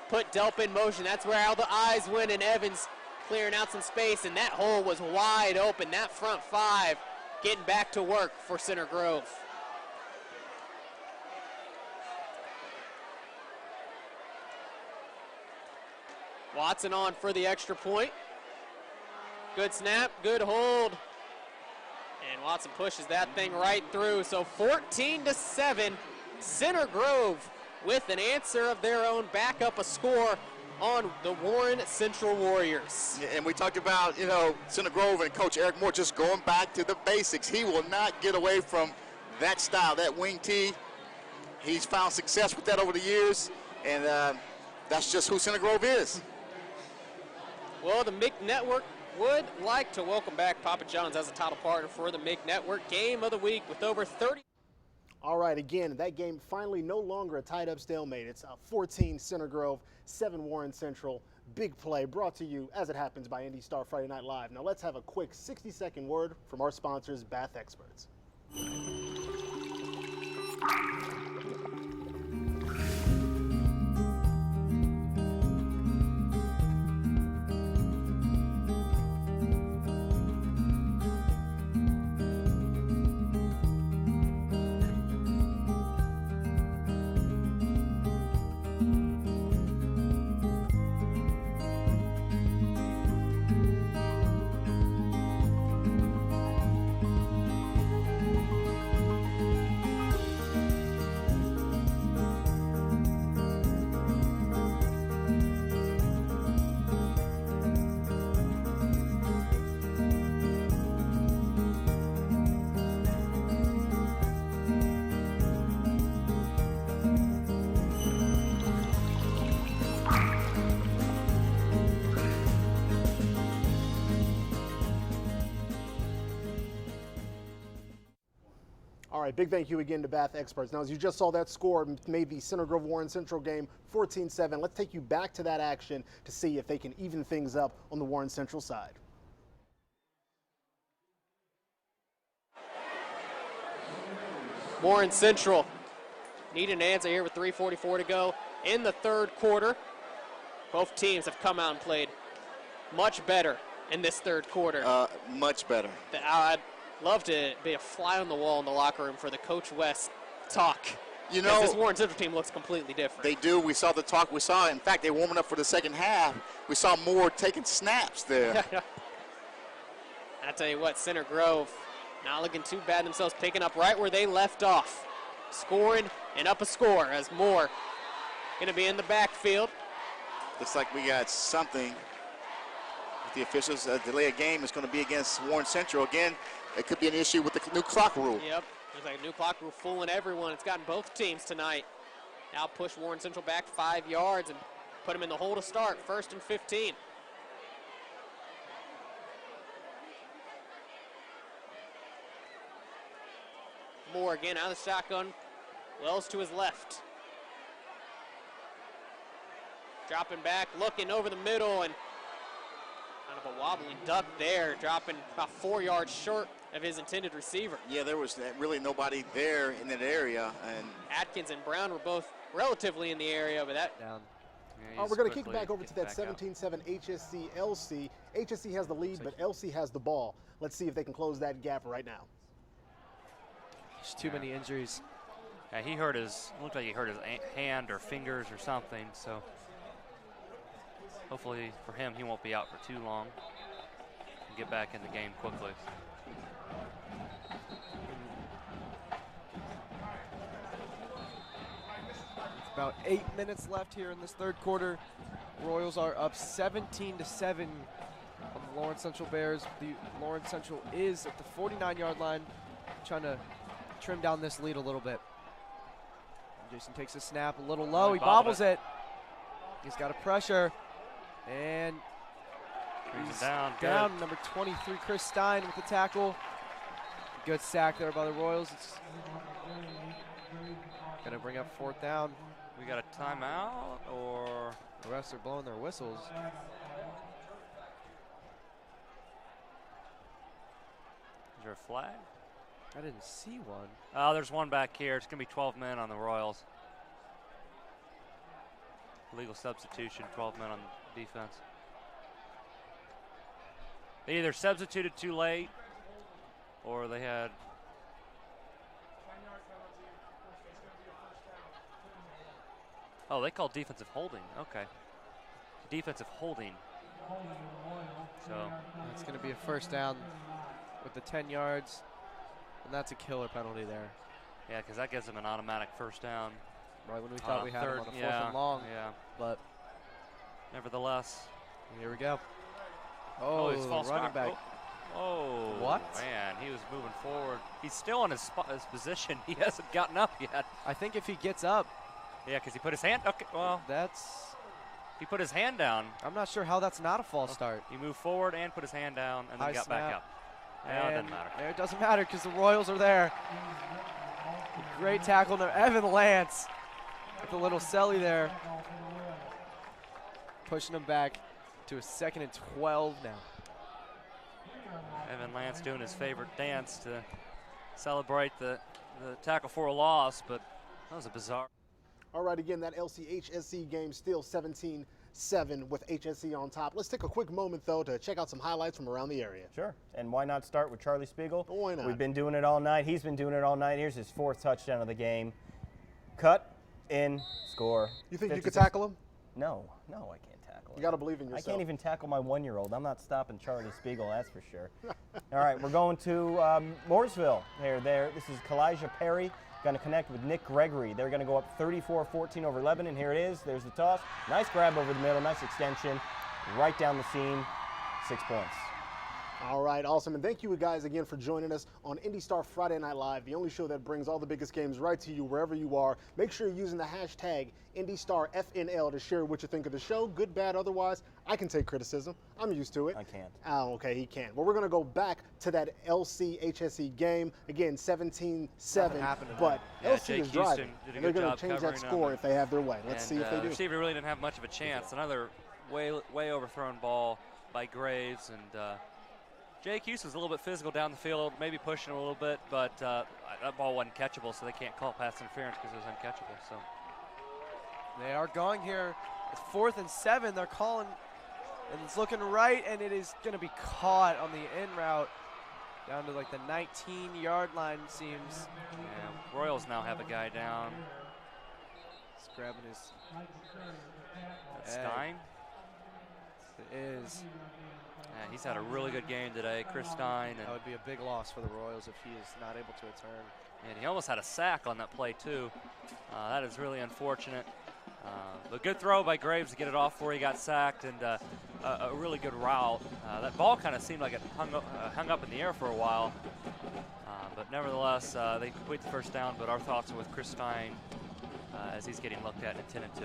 H: Put Delp in motion. That's where all the eyes went, and Evans clearing out some space, and that hole was wide open. That front 5 getting back to work for Center Grove. Watson on for the extra point. Good snap, good hold. And Watson pushes that thing right through. So 14-7, Center Grove with an answer of their own, back up a score on the Warren Central Warriors.
I: Yeah, and we talked about, Center Grove and Coach Eric Moore just going back to the basics. He will not get away from that style, that wing T. He's found success with that over the years, and that's just who Center Grove is.
H: Well, the MIG Network would like to welcome back Papa John's as a title partner for the MIG Network Game of the Week with over 30.
A: All right, again, that game finally no longer a tied-up stalemate. It's 14 Center Grove, 7 Warren Central. Big play brought to you, as it happens, by IndyStar Friday Night Live. Now let's have a quick 60-second word from our sponsors, Bath Experts. All right, big thank you again to Bath Experts. Now, as you just saw, that score made the Center Grove Warren Central game 14-7. Let's take you back to that action to see if they can even things up on the Warren Central side.
H: Warren Central need an answer here with 3:44 to go in the third quarter. Both teams have come out and played much better in this third quarter.
I: Much better.
H: Love to be a fly on the wall in the locker room for the Coach West talk.
I: You know,
H: this Warren Central team looks completely different.
I: They do. We saw the talk. We saw, in fact, they warming up for the second half. We saw Moore taking snaps there.
H: I tell you what, Center Grove not looking too bad themselves, picking up right where they left off. Scoring and up a score as Moore going to be in the backfield.
I: Looks like we got something with the officials. Delay of game is going to be against Warren Central. Again, it could be an issue with the new clock rule.
H: Yep. Looks like a new clock rule fooling everyone. It's gotten both teams tonight. Now push Warren Central back 5 yards and put them in the hole to start. 1st and 15. Moore again out of the shotgun. Wells to his left. Dropping back, looking over the middle, and kind of a wobbly duck there, dropping about 4 yards short of his intended receiver.
I: Yeah, there was really nobody there in that area. And
H: Atkins and Brown were both relatively in the area, but that
F: down.
A: We're going to kick back over to that 17-7 HSC LC. HSC has the lead, but LC has the ball. Let's see if they can close that gap right now.
F: There's too many injuries.
G: Yeah, he hurt his, looked like he hurt his hand or fingers or something, so hopefully for him, he won't be out for too long and get back in the game quickly.
F: About 8 minutes left here in this third quarter. Royals are up 17-7 on the Lawrence Central Bears. The Lawrence Central is at the 49-yard line, trying to trim down this lead a little bit. Jason takes a snap a little low. He bobbles it. He's got a pressure. And he's down. Number 23, Chris Stein with the tackle. Good sack there by the Royals. It's going to bring up 4th down.
G: We got a timeout, or
F: the refs are blowing their whistles.
G: Is there a flag?
F: I didn't see one.
G: Oh, there's one back here. It's going to be 12 men on the Royals. Legal substitution, 12 men on defense. They either substituted too late or they had. Oh, they called defensive holding. Okay. Defensive holding. So
F: it's going to be a 1st down with the 10 yards. And that's a killer penalty there.
G: Yeah, because that gives them an automatic 1st down.
F: Right when we thought we had him on the 4th and long.
G: Yeah.
F: But
G: nevertheless.
F: Here we go.
G: Oh, he's false
F: running back.
G: Oh,
F: what?
G: Man, he was moving forward. He's still in his position. He hasn't gotten up yet.
F: I think if he gets up.
G: Yeah, because he put his hand. Okay, well. He put his hand down.
F: I'm not sure how that's not a false start.
G: He moved forward and put his hand down and then got back up. Yeah, it doesn't matter.
F: It doesn't matter because the Royals are there. Great tackle to Evan Lance with a little celly there. Pushing him back to a 2nd and 12 now.
G: Evan Lance doing his favorite dance to celebrate the tackle for a loss, but that was a bizarre.
A: All right, again, that LC-HSC game still 17-7 with HSC on top. Let's take a quick moment, though, to check out some highlights from around the area.
B: Sure. And why not start with Charlie Spiegel?
A: Why not?
B: We've been doing it all night. He's been doing it all night. Here's his 4th touchdown of the game. Cut, in, score.
A: You think you could tackle him?
B: No, I can't tackle him.
A: You got to believe in yourself.
B: I can't even tackle my 1-year-old. I'm not stopping Charlie Spiegel, that's for sure. All right, we're going to Mooresville. This is Kalijah Perry. Going to connect with Nick Gregory. They're going to go up 34-14 over Lebanon. Here it is. There's the toss. Nice grab over the middle. Nice extension. Right down the seam. 6 points.
A: All right, awesome. And thank you guys again for joining us on IndyStar Friday Night Live, the only show that brings all the biggest games right to you wherever you are. Make sure you're using the hashtag IndyStarFNL to share what you think of the show, good, bad, otherwise. I can take criticism. I'm used to it.
B: I can't.
A: Oh, okay, he can't. Well, we're going to go back to that LC-HSC game. Again, 17-7, but LC is driving. And they're going to change that score if they have their way. Let's see if they do.
G: The receiver really didn't have much of a chance. Another way overthrown ball by Graves, and Jake Hughes was a little bit physical down the field, maybe pushing a little bit, but that ball wasn't catchable, so they can't call pass interference because it was uncatchable. So
F: they are going here. It's 4th and 7. They're calling, and it's looking right, and it is going to be caught on the in route. Down to like the 19-yard line, seems.
G: Yeah, Royals now have a guy down.
F: He's grabbing his.
G: That's Stein.
F: It is.
G: Yeah, he's had a really good game today, Chris Stein. And
F: that would be a big loss for the Royals if he is not able to return.
G: And he almost had a sack on that play, too. That is really unfortunate. A good throw by Graves to get it off before he got sacked, and a really good route. That ball kind of seemed like it hung up in the air for a while. But nevertheless, they complete the first down, but our thoughts are with Chris Stein as he's getting looked at and attended to.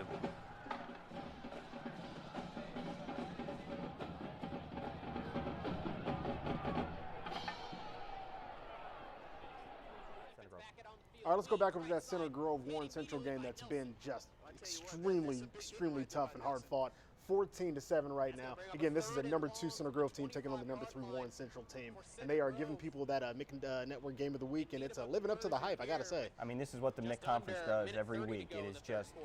A: All right, let's go back over to that Center Grove Warren Central game that's been just extremely tough and hard fought. 14-7 right now. Again, this is a number 2 Center Grove team taking on the number 3 Warren Central team, and they are giving people that MIC Network Game of the Week, and it's living up to the hype, I gotta say.
B: I mean, this is what the MIC Conference does every week. It is just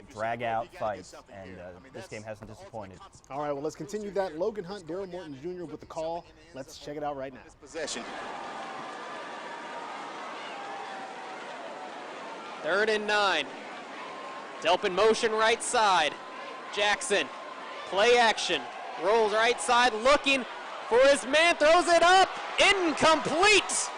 B: drag-out fights, and this game hasn't disappointed.
A: All right, well, let's continue that. Logan Hunt, Daryl Morton Jr. with the call. Let's check it out right now.
I: Possession.
H: 3rd and 9. Delp in motion right side. Jackson, play action. Rolls right side, looking for his man, throws it up. Incomplete.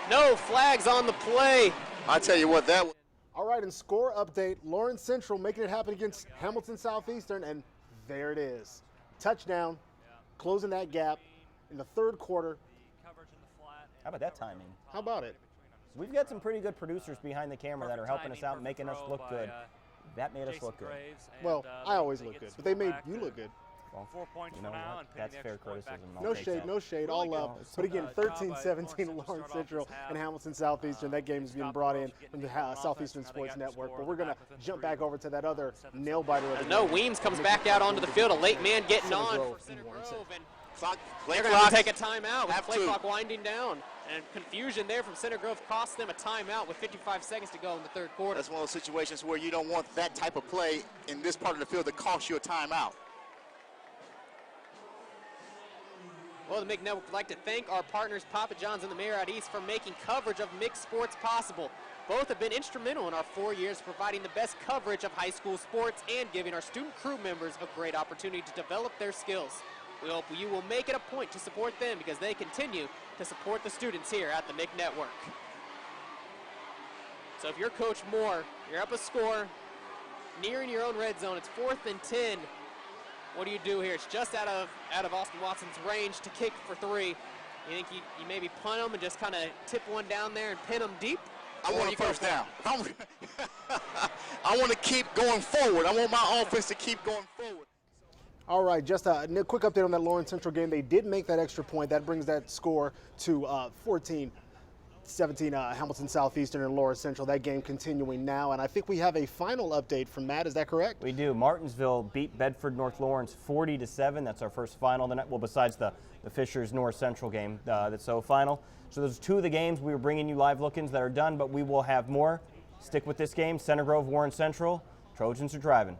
H: No flags on the play.
I: I tell you what, that.
A: All right, and score update. Lawrence Central making it happen against Hamilton Southeastern, and there it is. Touchdown, closing that gap in the 3rd quarter.
B: How about that timing?
A: How about it?
B: We've got some pretty good producers behind the camera that are helping us out, making us look good. That made us look good.
A: Well, I always look good, but they made you look good.
B: Well,
G: 4 points
B: you know
G: for now,
B: what?
G: and
B: That's fair criticism.
A: No shade, all love. But again, 13-17 Lawrence Central and Hamilton Southeastern. That game is being brought in from the Southeastern Sports Network. But we're going to jump back over to that other nail-biter.
H: No, Weems comes back out onto the field. A late man getting on for Center Grove. They're going to take a timeout with the play clock winding down. And confusion there from Center Grove cost them a timeout with 55 seconds to go in the 3rd quarter.
I: That's one of those situations where you don't want that type of play in this part of the field to cost you a timeout.
H: Well, the MIC Network would like to thank our partners, Papa John's and the Marriott East, for making coverage of MIC sports possible. Both have been instrumental in our 4 years providing the best coverage of high school sports and giving our student crew members a great opportunity to develop their skills. We hope you will make it a point to support them because they continue to support the students here at the MIC Network. So if you're Coach Moore, you're up a score, nearing your own red zone, it's 4th and 10. What do you do here? It's just out of Austin Watson's range to kick for 3. You think you maybe punt them and just kind of tip one down there and pin them deep?
I: I want a first down. I want to keep going forward. I want my offense to keep going forward.
A: All right, just a quick update on that Lawrence Central game. They did make that extra point. That brings that score to 14-17 Hamilton Southeastern and Lawrence Central. That game continuing now, and I think we have a final update from Matt. Is that correct?
B: We do. Martinsville beat Bedford North Lawrence 40-7. That's our first final tonight. Well, besides the Fishers North Central game that's so final. So those are 2 of the games we were bringing you live look-ins that are done, but we will have more. Stick with this game. Center Grove, Warren Central. Trojans are driving.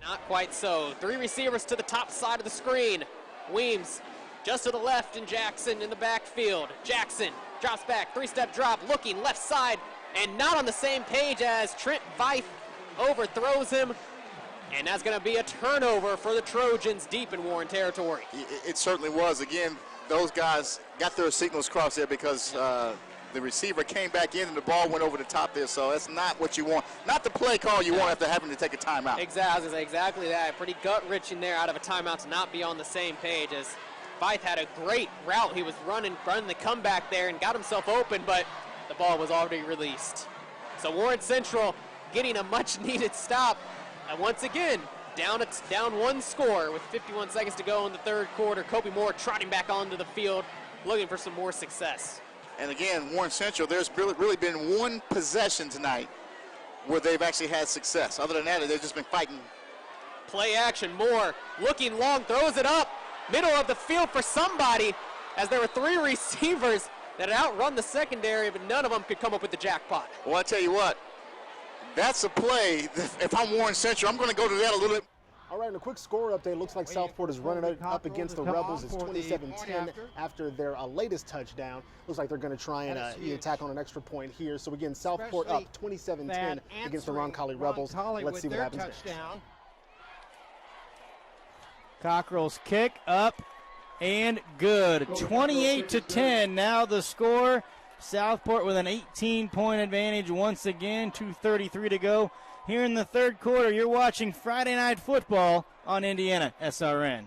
H: Not quite so. 3 receivers to the top side of the screen. Weems just to the left and Jackson in the backfield. Jackson drops back, 3-step drop, looking left side, and not on the same page as Trent Veith overthrows him. And that's going to be a turnover for the Trojans deep in Warren territory.
I: It certainly was. Again, those guys got their signals crossed there because the receiver came back in and the ball went over the top there, so that's not what you want. Not the play call you want after having to take a timeout.
H: Exactly that. Pretty gut-wrenching there out of a timeout to not be on the same page as Veith had a great route. He was running the comeback there and got himself open, but the ball was already released. So Warren Central getting a much-needed stop. And once again, down 1 score with 51 seconds to go in the 3rd quarter. Kobe Moore trotting back onto the field, looking for some more success.
I: And again, Warren Central, there's really been 1 possession tonight where they've actually had success. Other than that, they've just been fighting.
H: Play action, Moore looking long, throws it up, middle of the field for somebody, as there were 3 receivers that had outrun the secondary, but none of them could come up with the jackpot.
I: Well, I tell you what, that's a play. If I'm Warren Central, I'm going to go to that a little bit.
A: All right, and a quick score update. Looks like Southport is running it up against the Rebels. It's 27-10 after their latest touchdown. Looks like they're going to try and attack on an extra point here. So again, Southport up 27-10 against the Roncalli Rebels. Let's see what happens next.
L: Cockrell's kick up and good. 28-10 now the score. Southport with an 18-point advantage once again. 2:33 to go here in the third quarter. You're watching Friday Night Football on Indiana SRN.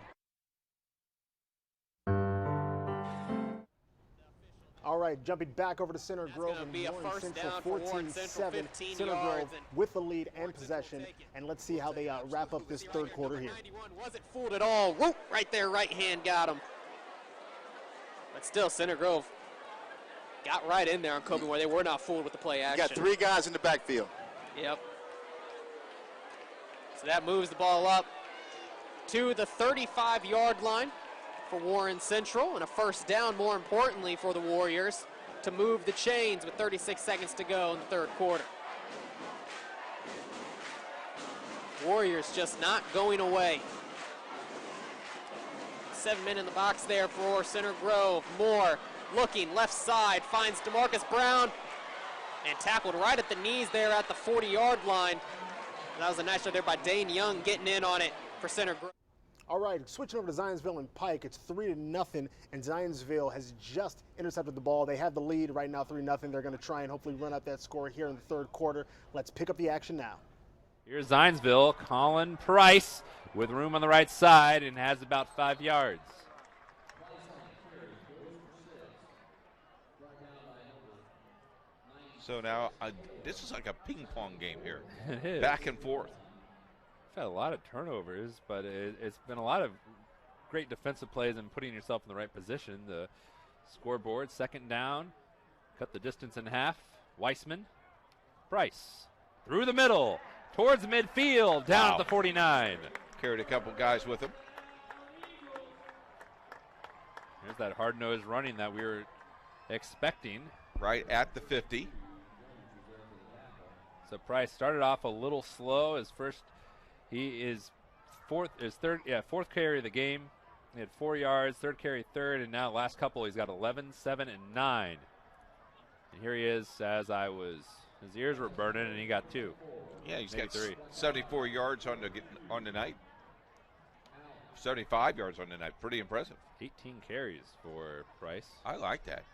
A: All right, jumping back over to Center Grove and Warren Central 14-7. Center Grove with the lead and possession. And let's see how they wrap up this third quarter here.
H: Wasn't fooled at all. Whoop, right there, right hand got him. But still, Center Grove got right in there on Kobe where they were not fooled with the play action.
I: You got 3 guys in the backfield.
H: Yep. So that moves the ball up to the 35-yard line for Warren Central, and a first down, more importantly, for the Warriors to move the chains with 36 seconds to go in the third quarter. Warriors just not going away. 7 men in the box there for Center Grove. Moore looking left side, finds DeMarcus Brown, and tackled right at the knees there at the 40-yard line. That was a nice shot there by Dane Young getting in on it for Center Grove.
A: All right, switching over to Zionsville and Pike. It's 3-0, and Zionsville has just intercepted the ball. They have the lead right now, 3-0. They're going to try and hopefully run up that score here in the third quarter. Let's pick up the action now.
O: Here's Zionsville. Colin Price with room on the right side and has about 5 yards.
N: So now this is like a ping pong game here.
O: It is.
N: Back and forth.
O: We've had a lot of turnovers, but it's been a lot of great defensive plays and putting yourself in the right position. The scoreboard, second down, cut the distance in half. Weissman, Price, through the middle, towards midfield, down at the 49.
N: Carried a couple guys with him.
O: Here's that hard-nosed running that we were expecting.
N: Right at the 50.
O: So Price started off a little slow. He is fourth carry of the game. He had 4 yards, third carry, third, and now last couple he's got 11, 7, and 9. And here he is his ears were burning and he got 2.
N: Yeah, he's
O: maybe
N: got
O: 3.
N: 74 yards on the night. 75 yards on the night. Pretty impressive.
O: 18 carries for Price.
N: I like that.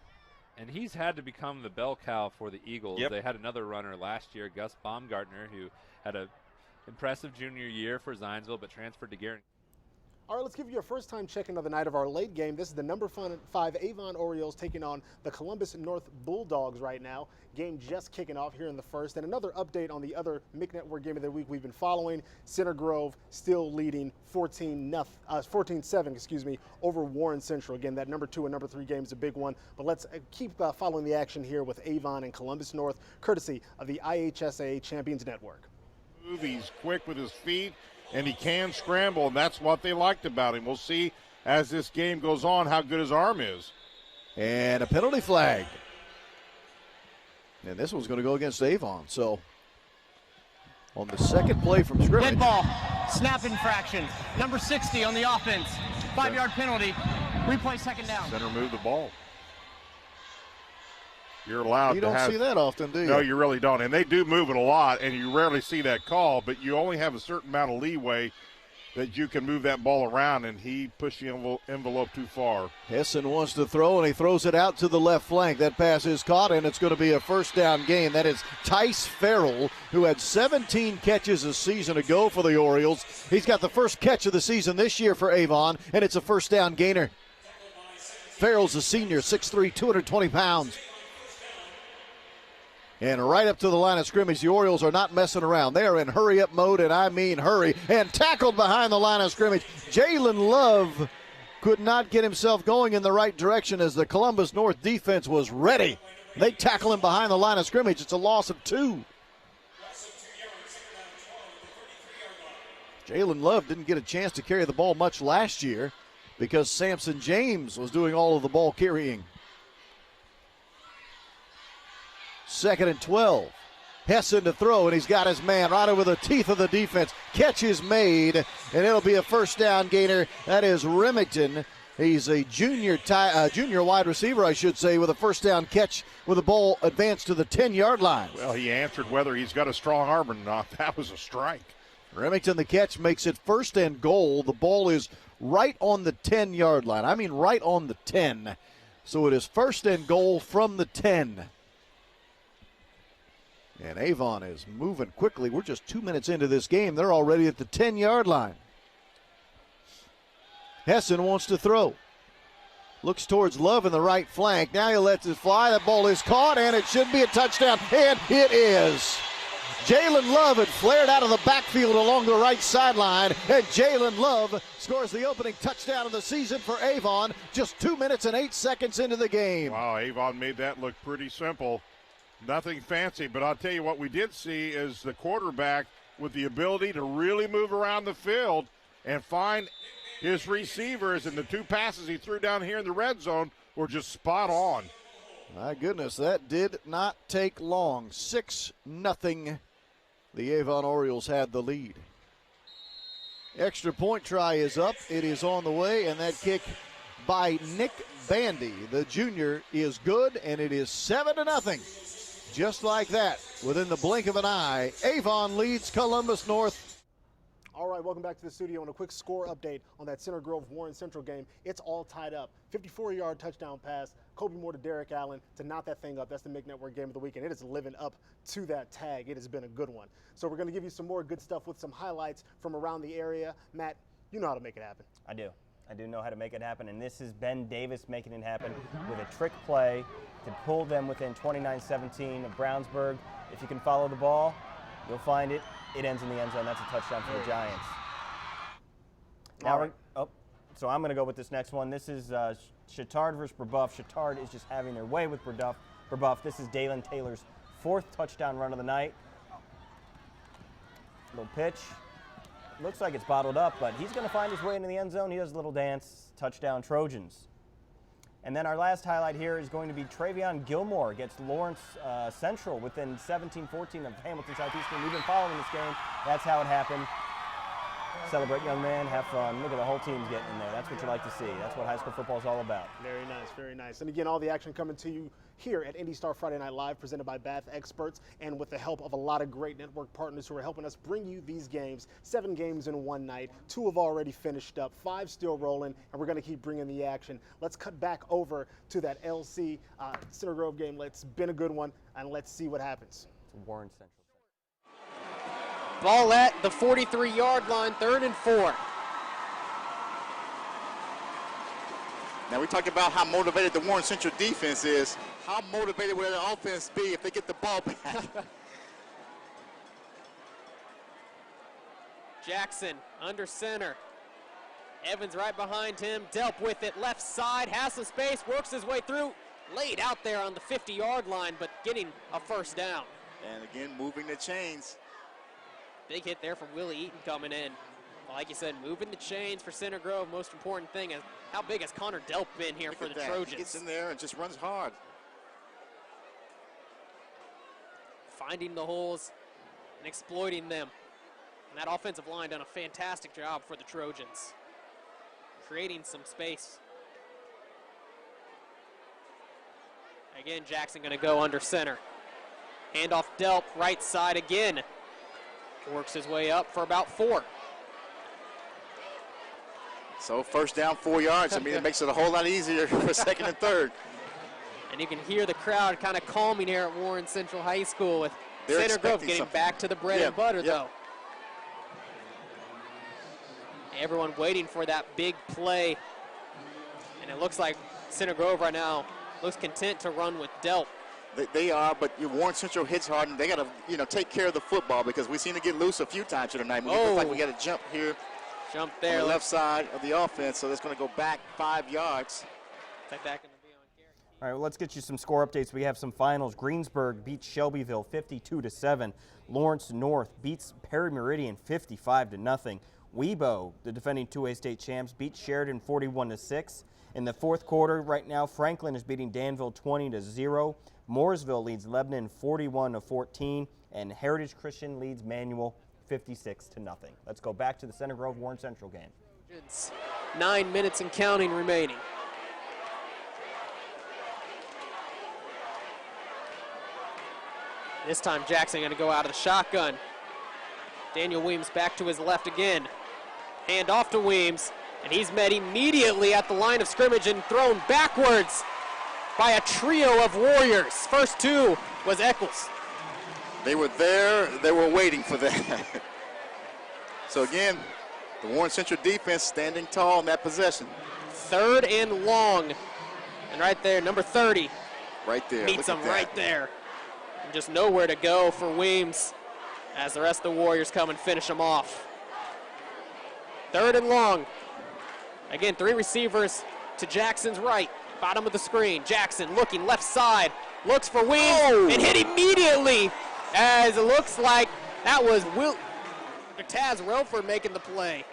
O: And he's had to become the bell cow for the Eagles.
N: Yep.
O: They had another runner last year, Gus Baumgartner, who had an impressive junior year for Zionsville, but transferred to Guerin.
A: All right, let's give you a first-time check-in of the night of our late game. This is the number 5 Avon Orioles taking on the Columbus North Bulldogs right now. Game just kicking off here in the first. And another update on the other MIC Network game of the week we've been following. Center Grove still leading 14-7, over Warren Central. Again, that number 2 and number 3 game is a big one. But let's keep following the action here with Avon and Columbus North, courtesy of the IHSA Champions Network.
C: He's quick with his feet, and he can scramble, and that's what they liked about him. We'll see as this game goes on how good his arm is.
D: And a penalty flag. And this one's going to go against Avon. So on the second play from scrimmage.
S: Dead ball, snap infraction, number 60 on the offense, 5-yard penalty, replay second down.
C: Center move the ball. You're allowed
D: You
C: to
D: don't
C: have,
D: see that often, do you?
C: No, you really don't. And they do move it a lot, and you rarely see that call, but you only have a certain amount of leeway that you can move that ball around, and he pushed the envelope too far.
D: Hessen wants to throw, and he throws it out to the left flank. That pass is caught, and it's going to be a first down gain. That is Tice Farrell, who had 17 catches a season ago for the Orioles. He's got the first catch of the season this year for Avon, and it's a first down gainer. Farrell's a senior, 6'3", 220 pounds. And right up to the line of scrimmage, the Orioles are not messing around. They are in hurry-up mode, and I mean hurry. And tackled behind the line of scrimmage. Jalen Love could not get himself going in the right direction as the Columbus North defense was ready. They tackle him behind the line of scrimmage. It's a loss of 2. Jalen Love didn't get a chance to carry the ball much last year because Samson James was doing all of the ball carrying. 2nd and 12. Hessen to throw, and he's got his man right over the teeth of the defense. Catch is made, and it'll be a first down gainer. That is Remington. He's a junior wide receiver, I should say, with a first down catch with the ball advanced to the 10-yard line.
C: Well, he answered whether he's got a strong arm or not. That was a strike.
D: Remington, the catch, makes it first and goal. The ball is right on the 10-yard line. I mean right on the 10. So it is first and goal from the 10. And Avon is moving quickly. We're just 2 minutes into this game. They're already at the 10-yard line. Hessen wants to throw. Looks towards Love in the right flank. Now he lets it fly. That ball is caught, and it should be a touchdown. And it is. Jalen Love had flared out of the backfield along the right sideline, and Jalen Love scores the opening touchdown of the season for Avon just 2 minutes and 8 seconds into the game.
C: Wow, Avon made that look pretty simple. Nothing fancy, but I'll tell you what we did see is the quarterback with the ability to really move around the field and find his receivers, and the 2 passes he threw down here in the red zone were just spot on.
D: My goodness, that did not take long. 6-0. The Avon Orioles had the lead. Extra point try is up. It is on the way, and that kick by Nick Bandy, the junior, is good, and it is 7-0. Just like that, within the blink of an eye, Avon leads Columbus North.
A: All right, welcome back to the studio and a quick score update on that Center Grove Warren Central game. It's all tied up. 54-yard touchdown pass, Kobe Moore to Derek Allen to knot that thing up. That's the MIG Network game of the weekend. It is living up to that tag. It has been a good one. So we're going to give you some more good stuff with some highlights from around the area. Matt, you know how to make it happen.
B: I do. I do know how to make it happen, and this is Ben Davis making it happen with a trick play to pull them within 29-17 of Brownsburg. If you can follow the ball, you'll find it. It ends in the end zone. That's a touchdown for the Giants. Now, so I'm going to go with this next one. This is Chittard versus Brebeuf. Chittard is just having their way with Brebeuf. This is Dalen Taylor's 4th touchdown run of the night. Little pitch. Looks like it's bottled up, but he's going to find his way into the end zone. He does a little dance. Touchdown Trojans. And then our last highlight here is going to be Travion Gilmore against Lawrence Central within 17-14 of Hamilton Southeastern. We've been following this game. That's how it happened. Celebrate, young man. Have fun. Look at the whole team's getting in there. That's what you like to see. That's what high school football is all about.
A: Very nice, very nice. And again, all the action coming to you here at IndyStar Friday Night Live, presented by Bath Experts, and with the help of a lot of great network partners who are helping us bring you these games. 7 games in one night. 2 have already finished up. 5 still rolling, and we're going to keep bringing the action. Let's cut back over to that LC Center Grove game. It's been a good one, and let's see what happens.
B: It's Warren Central.
H: Ball at the 43-yard line, 3rd and 4.
I: Now we talked about how motivated the Warren Central defense is. How motivated will the offense be if they get the ball back?
H: Jackson under center. Evans right behind him. Delp with it left side, has some space, works his way through. Laid out there on the 50-yard line, but getting a first down.
I: And again, moving the chains.
H: Big hit there from Willie Eaton coming in. Like you said, moving the chains for Center Grove. Most important thing is how big has Connor Delp been here for the Trojans?
I: He gets in there and just runs hard.
H: Finding the holes and exploiting them. And that offensive line done a fantastic job for the Trojans. Creating some space. Again, Jackson going to go under center. Handoff Delp, right side again. Works his way up for about 4.
I: So first down, 4 yards. I mean, it makes it a whole lot easier for 2nd and 3rd.
H: And you can hear the crowd kind of calming here at Warren Central High School with Center Grove getting back to the bread and butter, though. Everyone waiting for that big play. And it looks like Center Grove right now looks content to run with Delp.
I: They are, but Warren Central hits hard, and they got to, take care of the football because we seem to get loose a few times here tonight. It looks like we got to jump here.
H: Jump there.
I: On the left side of the offense, so that's going to go back 5 yards.
H: Take that going to be on Gary.
B: All right, well, let's get you some score updates. We have some finals. Greensburg beats Shelbyville 52-7. Lawrence North beats Perry Meridian 55-0. Webo, the defending 2A state champs, beats Sheridan 41-6. In the 4th quarter, right now, Franklin is beating Danville 20-0. Mooresville leads Lebanon 41-14. and Heritage Christian leads Manual 56-0. Let's go back to the Center Grove Warren Central game.
H: 9 minutes and counting remaining. This time Jackson going to go out of the shotgun. Daniel Weems back to his left again. Hand off to Weems, and he's met immediately at the line of scrimmage and thrown backwards by a trio of Warriors. First two was Eccles.
I: They were there. They were waiting for that. So again, the Warren Central defense standing tall in that possession.
H: 3rd and long. And right there, number 30.
I: Right there.
H: Meets him right there. And just nowhere to go for Weems as the rest of the Warriors come and finish him off. 3rd and long. Again, 3 receivers to Jackson's right. Bottom of the screen. Jackson looking left side. Looks for Weems and hit immediately, as it looks like that was Taz Relford making the play.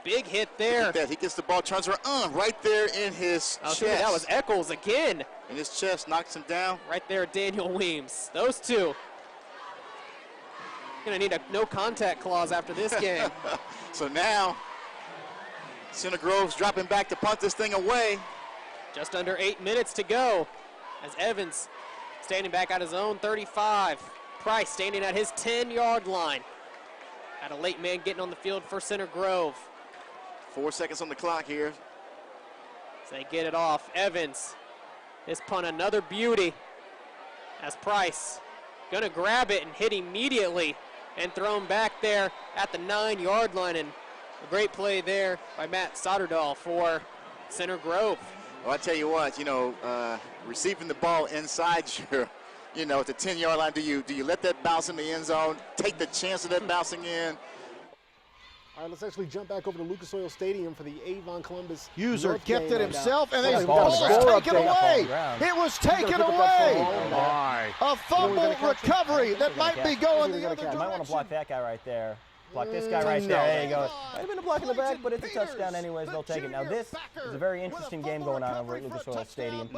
H: Big hit there.
I: Look at that. He gets the ball, turns around right there in his chest.
H: That was Eccles again.
I: In his chest, knocks him down.
H: Right there, Daniel Weems. Those two. Gonna need a no contact clause after this game.
I: So now, Center Grove's dropping back to punt this thing away.
H: Just under 8 minutes to go as Evans standing back at his own 35. Price standing at his 10-yard line. Had a late man getting on the field for Center Grove.
I: 4 seconds on the clock here.
H: So they get it off. Evans, this punt another beauty as Price gonna grab it and hit immediately and throw him back there at the 9-yard line. And a great play there by Matt Soderdahl for Center Grove.
I: Well, I tell you what, receiving the ball inside your, at the 10-yard line, do you let that bounce in the end zone, take the chance of that bouncing in?
A: All right, let's actually jump back over to Lucas Oil Stadium for the Avon Columbus.
D: User
A: North
D: kept
A: game
D: it himself, and the
A: ball
D: ball was taken away. It was taken away. A fumble recovery that might be going the other direction.
B: You might want to block that guy right there. Block this guy right there. There you go. Might have been a block in the back, but it's a touchdown anyways. They'll take it. Now this is a very interesting game going on over at Lucas Oil Stadium.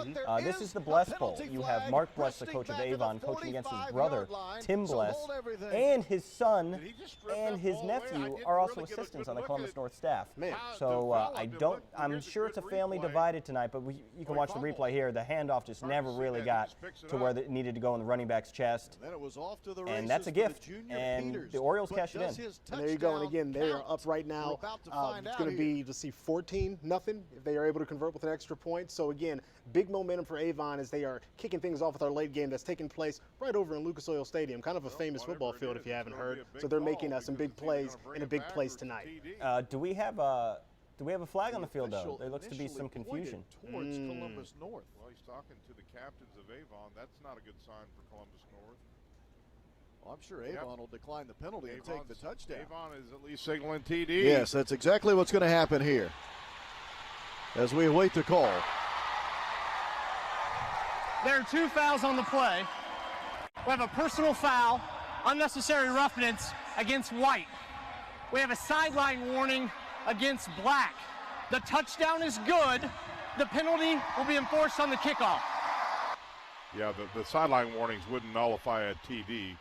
B: This is the Bless Bowl. You have Mark Bless, the coach of Avon, coaching against his brother, Tim Bless, and his son and his nephew are also assistants on the Columbus North staff. So I'm sure it's a family divided tonight, but you can watch the replay here. The handoff just never really got to where it needed to go in the running back's chest. And that's a gift. And the Orioles cash it in.
A: And there you go. And again, they are up right now. It's going to be, to see 14-0 if they are able to convert with an extra point. So again, big momentum for Avon as they are kicking things off with our late game that's taking place right over in Lucas Oil Stadium, kind of a famous football field if you haven't heard. So they're making some big plays in a big place tonight.
B: Do we have a flag on the field though? There looks to be some confusion.
C: Towards Columbus North. Well, he's talking to the captains of Avon. That's not a good sign for Columbus North.
D: I'm sure Avon will decline the penalty and take the touchdown.
C: Avon is at least signaling TD.
D: Yes, that's exactly what's going to happen here as we await the call.
S: There are 2 fouls on the play. We have a personal foul, unnecessary roughness against White. We have a sideline warning against Black. The touchdown is good. The penalty will be enforced on the kickoff.
C: Yeah, the sideline warnings wouldn't nullify a TD.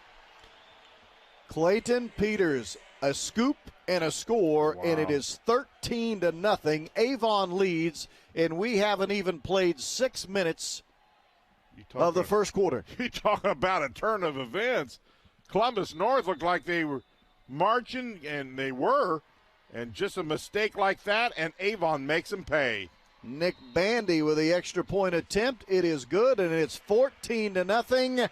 D: Clayton Peters, a scoop and a score, and it is 13-0. Avon leads, and we haven't even played 6 minutes of the first quarter.
C: You're talking about a turn of events. Columbus North looked like they were marching, and they were, and just a mistake like that, and Avon makes them pay.
D: Nick Bandy with the extra point attempt. It is good, and it's 14-0.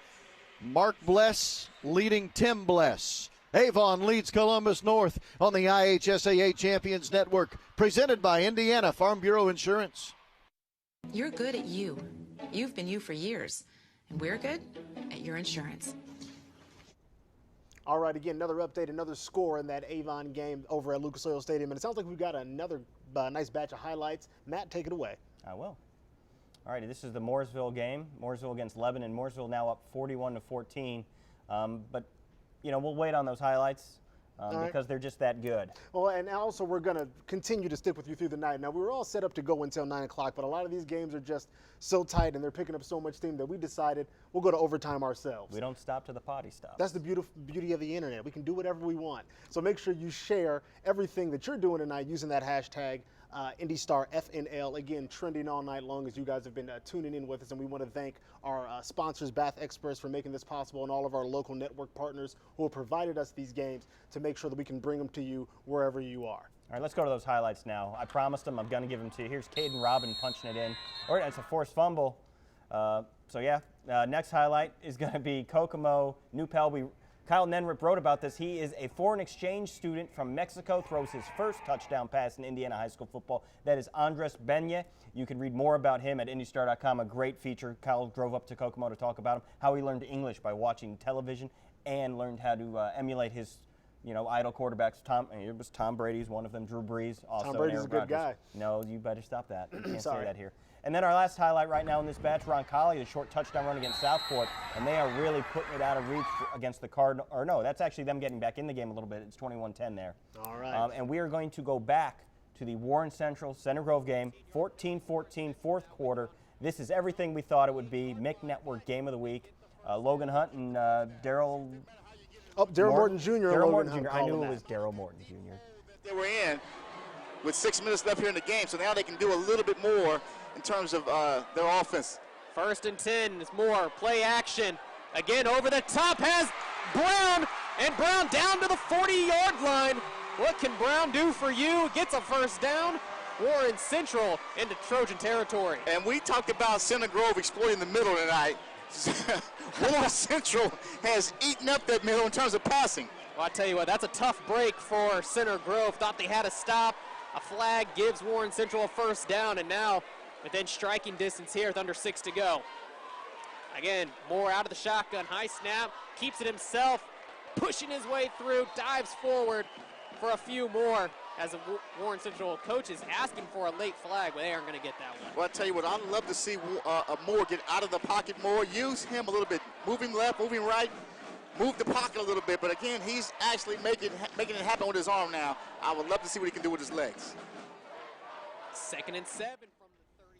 D: Mark Bless leading Tim Bless. Avon leads Columbus North on the IHSAA Champions Network, presented by Indiana Farm Bureau Insurance.
T: You're good at you. You've been you for years, and we're good at your insurance.
A: All right, again, another update, another score in that Avon game over at Lucas Oil Stadium. And it sounds like we've got another nice batch of highlights. Matt, take it away.
B: I will. All righty, this is the Mooresville game. Mooresville against Lebanon. Mooresville now up 41-14. But, we'll wait on those highlights. because they're just that good.
A: Well, and also we're going to continue to stick with you through the night. Now, we were all set up to go until 9 o'clock, but a lot of these games are just so tight and they're picking up so much steam that we decided we'll go to overtime ourselves.
B: We don't stop till the potty stops.
A: That's the beauty of the internet. We can do whatever we want. So make sure you share everything that you're doing tonight using that hashtag IndyStar FNL. Again, trending all night long as you guys have been tuning in with us. And we want to thank our sponsors, Bath Experts, for making this possible, and all of our local network partners who have provided us these games to make sure that we can bring them to you wherever you are.
B: All right, let's go to those highlights now. I promised them I'm going to give them to you. Here's Caden Robin punching it in. Or it's a forced fumble. Next highlight is going to be Kokomo, New Pell. Kyle Nenrip wrote about this. He is a foreign exchange student from Mexico, throws his first touchdown pass in Indiana high school football. That is Andres Benye. You can read more about him at IndyStar.com, a great feature. Kyle drove up to Kokomo to talk about him, how he learned English by watching television and learned how to emulate his idol quarterbacks. It was Tom Brady's one of them, Drew Brees. Also
A: Tom Brady's a good guy.
B: No, you better stop that. You can't
A: Sorry.
B: say that here. And then our last highlight right now in this batch, Roncalli, the short touchdown run against Southport, and they are really putting it out of reach against the Cardinal. Or no, that's actually them getting back in the game a little bit. It's 21-10 there.
A: All right.
B: And we are going to go back to the Warren Central Center Grove game, 14-14, fourth quarter. This is everything we thought it would be. Mick Network Game of the Week. Logan Hunt and Daryl.
A: Oh, Daryl Morton Jr.
B: Daryl Morton
A: Hunt
B: Jr. I knew it was Daryl Morton Jr.
I: They were in with 6 minutes left here in the game, so now they can do a little bit more in terms of their offense.
H: 1st and 10 is more play action. Again, over the top has Brown, and Brown down to the 40-yard line. What can Brown do for you? Gets a first down. Warren Central into Trojan territory.
I: And we talked about Center Grove exploiting the middle tonight. Warren Central has eaten up that middle in terms of passing.
H: Well, I tell you what, that's a tough break for Center Grove. Thought they had a stop. A flag gives Warren Central a first down, and now within striking distance here with under 6 to go. Again, Moore out of the shotgun, high snap, keeps it himself, pushing his way through, dives forward for a few more as the Warren Central coach is asking for a late flag, but they aren't going to get that one.
I: Well, I tell you what, I'd love to see Moore get out of the pocket more, use him a little bit, moving left, moving right, move the pocket a little bit, but again, he's actually making it happen with his arm now. I would love to see what he can do with his legs.
H: 2nd and 7.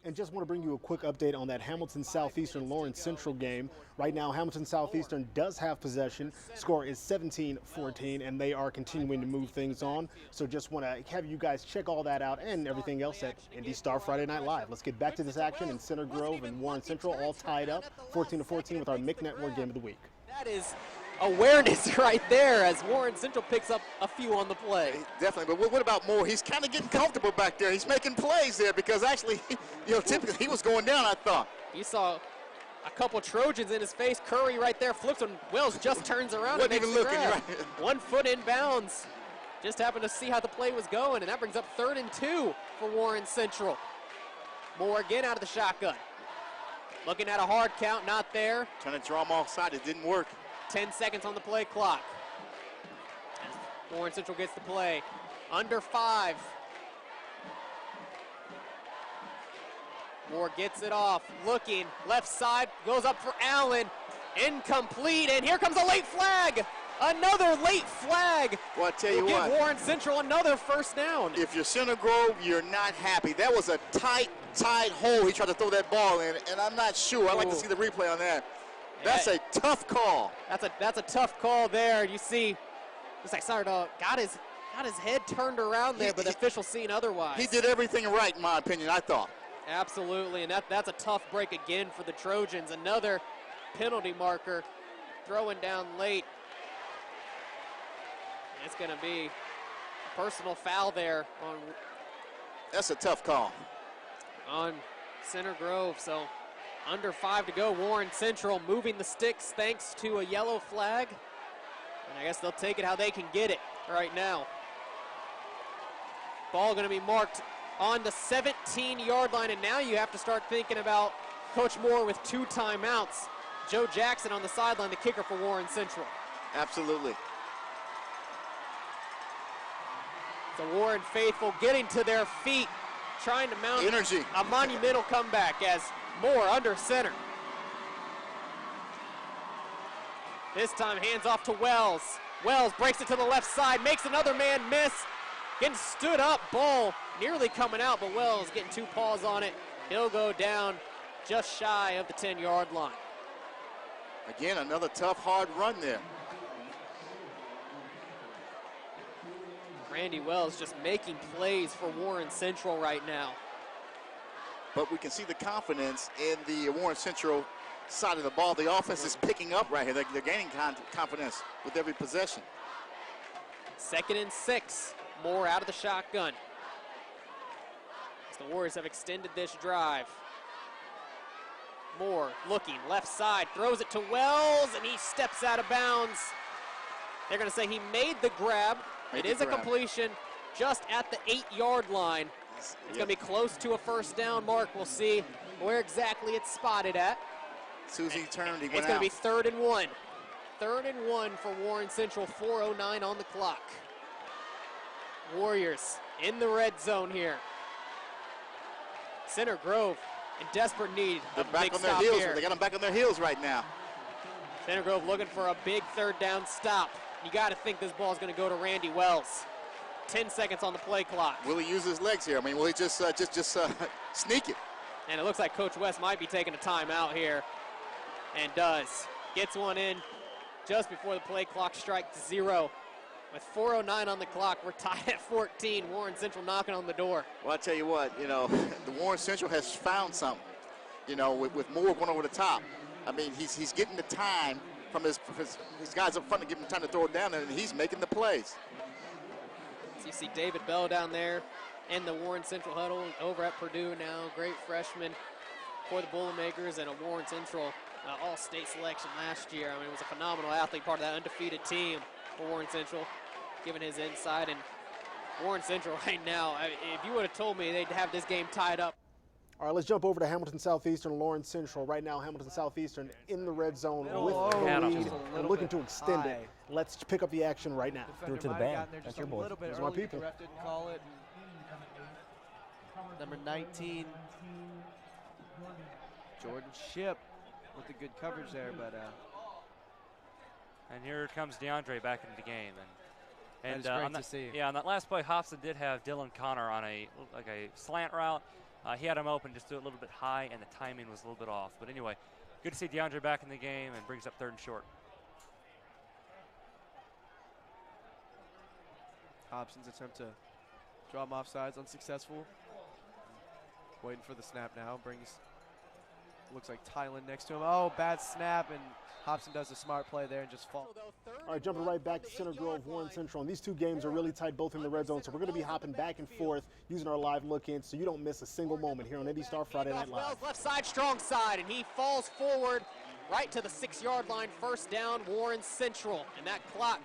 A: And just want to bring you a quick update on that Hamilton Southeastern Lawrence Central game. Right now, Hamilton Southeastern does have possession. Score is 17-14, and they are continuing to move things on. So just want to have you guys check all that out and everything else at IndyStar Friday Night Live. Let's get back to this action in Center Grove and Warren Central, all tied up 14-14 with our Mick Network Game of the Week.
H: That is awareness right there as Warren Central picks up a few on the play.
I: Definitely, but what about Moore? He's kind of getting comfortable back there. He's making plays there because actually, typically he was going down, I thought.
H: You saw a couple Trojans in his face. Curry right there flips when Wells just turns around and makes the grab. 1 foot in bounds. Just happened to see how the play was going, and that brings up 3rd and 2 for Warren Central. Moore again out of the shotgun. Looking at a hard count, not there.
I: Trying to draw him offside, it didn't work.
H: 10 seconds on the play clock. Warren Central gets the play. Under 5. Moore gets it off. Looking, left side, goes up for Allen. Incomplete, and here comes a late flag. Another late flag.
I: Well, I tell you what.
H: Give Warren Central another first down.
I: If you're Center Grove, you're not happy. That was a tight hole he tried to throw that ball in, and I'm not sure. I'd like to see the replay on that. That's a tough call.
H: That's a tough call there. You see, looks like Sourdough got his head turned around there, but the official seen otherwise.
I: He did everything right, in my opinion, I thought.
H: Absolutely, and that's a tough break again for the Trojans. Another penalty marker throwing down late. It's going to be a personal foul there on.
I: That's a tough call.
H: On Center Grove, so under 5 to go. Warren Central moving the sticks thanks to a yellow flag. And I guess they'll take it how they can get it right now. Ball going to be marked on the 17-yard line, and now you have to start thinking about Coach Moore with 2 timeouts. Joe Jackson on the sideline, the kicker for Warren Central.
I: Absolutely.
H: The Warren faithful getting to their feet, trying to mount a monumental comeback as Moore under center. This time hands off to Wells. Wells breaks it to the left side, makes another man miss. Getting stood up, ball nearly coming out, but Wells getting 2 paws on it. He'll go down just shy of the 10-yard line.
I: Again, another tough, hard run there.
H: Randy Wells just making plays for Warren Central right now.
I: But we can see the confidence in the Warren Central side of the ball. The offense is picking up right here. They're gaining confidence with every possession.
H: 2nd and 6. Moore out of the shotgun. As the Warriors have extended this drive. Moore looking left side, throws it to Wells, and he steps out of bounds. They're going to say he made the grab. It is a completion just at the 8-yard line. It's going to be close to a first down mark. We'll see where exactly it's spotted at.
I: As soon as he turned, he went
H: It's going to be 3rd and 1. 3rd and 1 for Warren Central, 4:09 on the clock. Warriors in the red zone here. Center Grove in desperate need of a big stop here.
I: They got them back on their heels right now.
H: Center Grove looking for a big 3rd down stop. You got to think this ball is going to go to Randy Wells. 10 seconds on the play clock.
I: Will he use his legs here? I mean, will he just sneak it?
H: And it looks like Coach West might be taking a timeout here, and does. Gets one in just before the play clock strikes 0. With 4:09 on the clock, we're tied at 14. Warren Central knocking on the door.
I: Well, I tell you what, the Warren Central has found something, with Moore going over the top. I mean, he's getting the time from his guys up front to give him time to throw it down there, and he's making the plays.
H: So you see David Bell down there in the Warren Central huddle over at Purdue now. Great freshman for the Boilermakers and a Warren Central All-State selection last year. I mean, it was a phenomenal athlete, part of that undefeated team for Warren Central, giving his insight. And Warren Central right now, if you would have told me they'd have this game tied up.
A: All right, let's jump over to Hamilton Southeastern, Lawrence Central. Right now, Hamilton Southeastern in the red zone with the lead and looking to extend it. Let's pick up the action right now.
B: Throw it to the band. That's your boy.
A: Those are my people.
F: The ref didn't call it. Number 19, Jordan Shipp with the good coverage there, but
G: and here comes DeAndre back into the game, and
F: that is great to see.
G: Yeah, on that last play, Hobson did have Dylan Connor on a slant route. He had him open, just threw it a little bit high, and the timing was a little bit off. But anyway, good to see DeAndre back in the game and brings up 3rd and short.
F: Hobson's attempt to draw him off sides, unsuccessful. Waiting for the snap now. Looks like Tylen next to him. Oh, bad snap, and Hobson does a smart play there and just falls.
A: All right, jumping right back to Center Grove, Warren Central. And these two games are really tight, both in the red zone. So we're going to be hopping back and forth using our live look-in so you don't miss a single moment here on IndyStar Friday Night Live.
H: Wells left side, strong side, and he falls forward right to the 6-yard line. First down, Warren Central. And that clock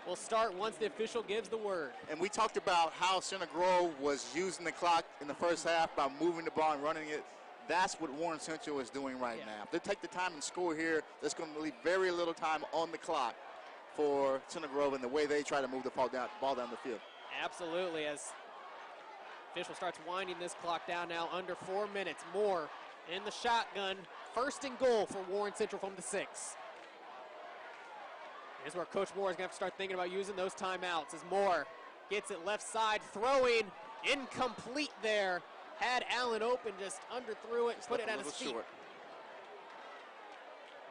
H: will start once the official gives the word.
I: And we talked about how Center Grove was using the clock in the first half by moving the ball and running it. That's what Warren Central is doing right now. If they take the time and score here, there's going to leave very little time on the clock for Center Grove and the way they try to move the ball down the field.
H: Absolutely, as official starts winding this clock down now, under 4 minutes. Moore in the shotgun. 1st and goal for Warren Central from the 6. Here's where Coach Moore is going to have to start thinking about using those timeouts as Moore gets it left side, throwing, incomplete there. Had Allen open, just underthrew it, put it at his feet. Short.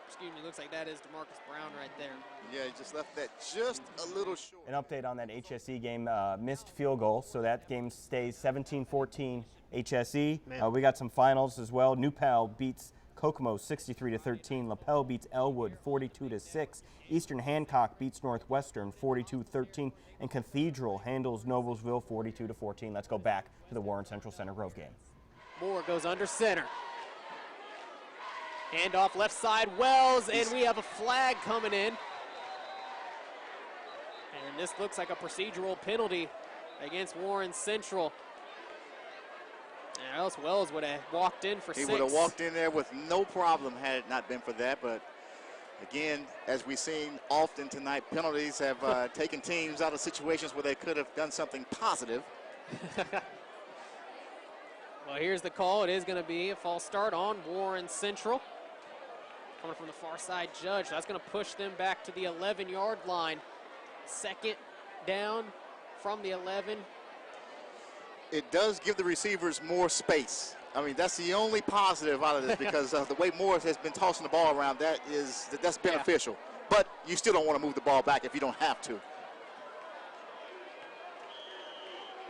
H: Excuse me, looks like that is DeMarcus Brown right there.
I: Yeah, he just left that just a little short.
B: An update on that HSE game, missed field goal, so that game stays 17-14 HSE. We got some finals as well. New Pal beats Kokomo 63-13. LaPel beats Elwood 42-6. Eastern Hancock beats Northwestern 42-13. And Cathedral handles Noblesville 42-14. Let's go back to the Warren Central Center Grove game.
H: Moore goes under center. Handoff left side, Wells, and we have a flag coming in. And this looks like a procedural penalty against Warren Central. Or else Wells would have walked in for 6.
I: He would have walked in there with no problem had it not been for that. But again, as we've seen often tonight, penalties have taken teams out of situations where they could have done something positive.
H: Well, here's the call. It is going to be a false start on Warren Central. Coming from the far side judge. That's going to push them back to the 11-yard line. second down from the 11.
I: It does give the receivers more space. I mean, that's the only positive out of this because the way Morris has been tossing the ball around, that's beneficial. But you still don't want to move the ball back if you don't have to.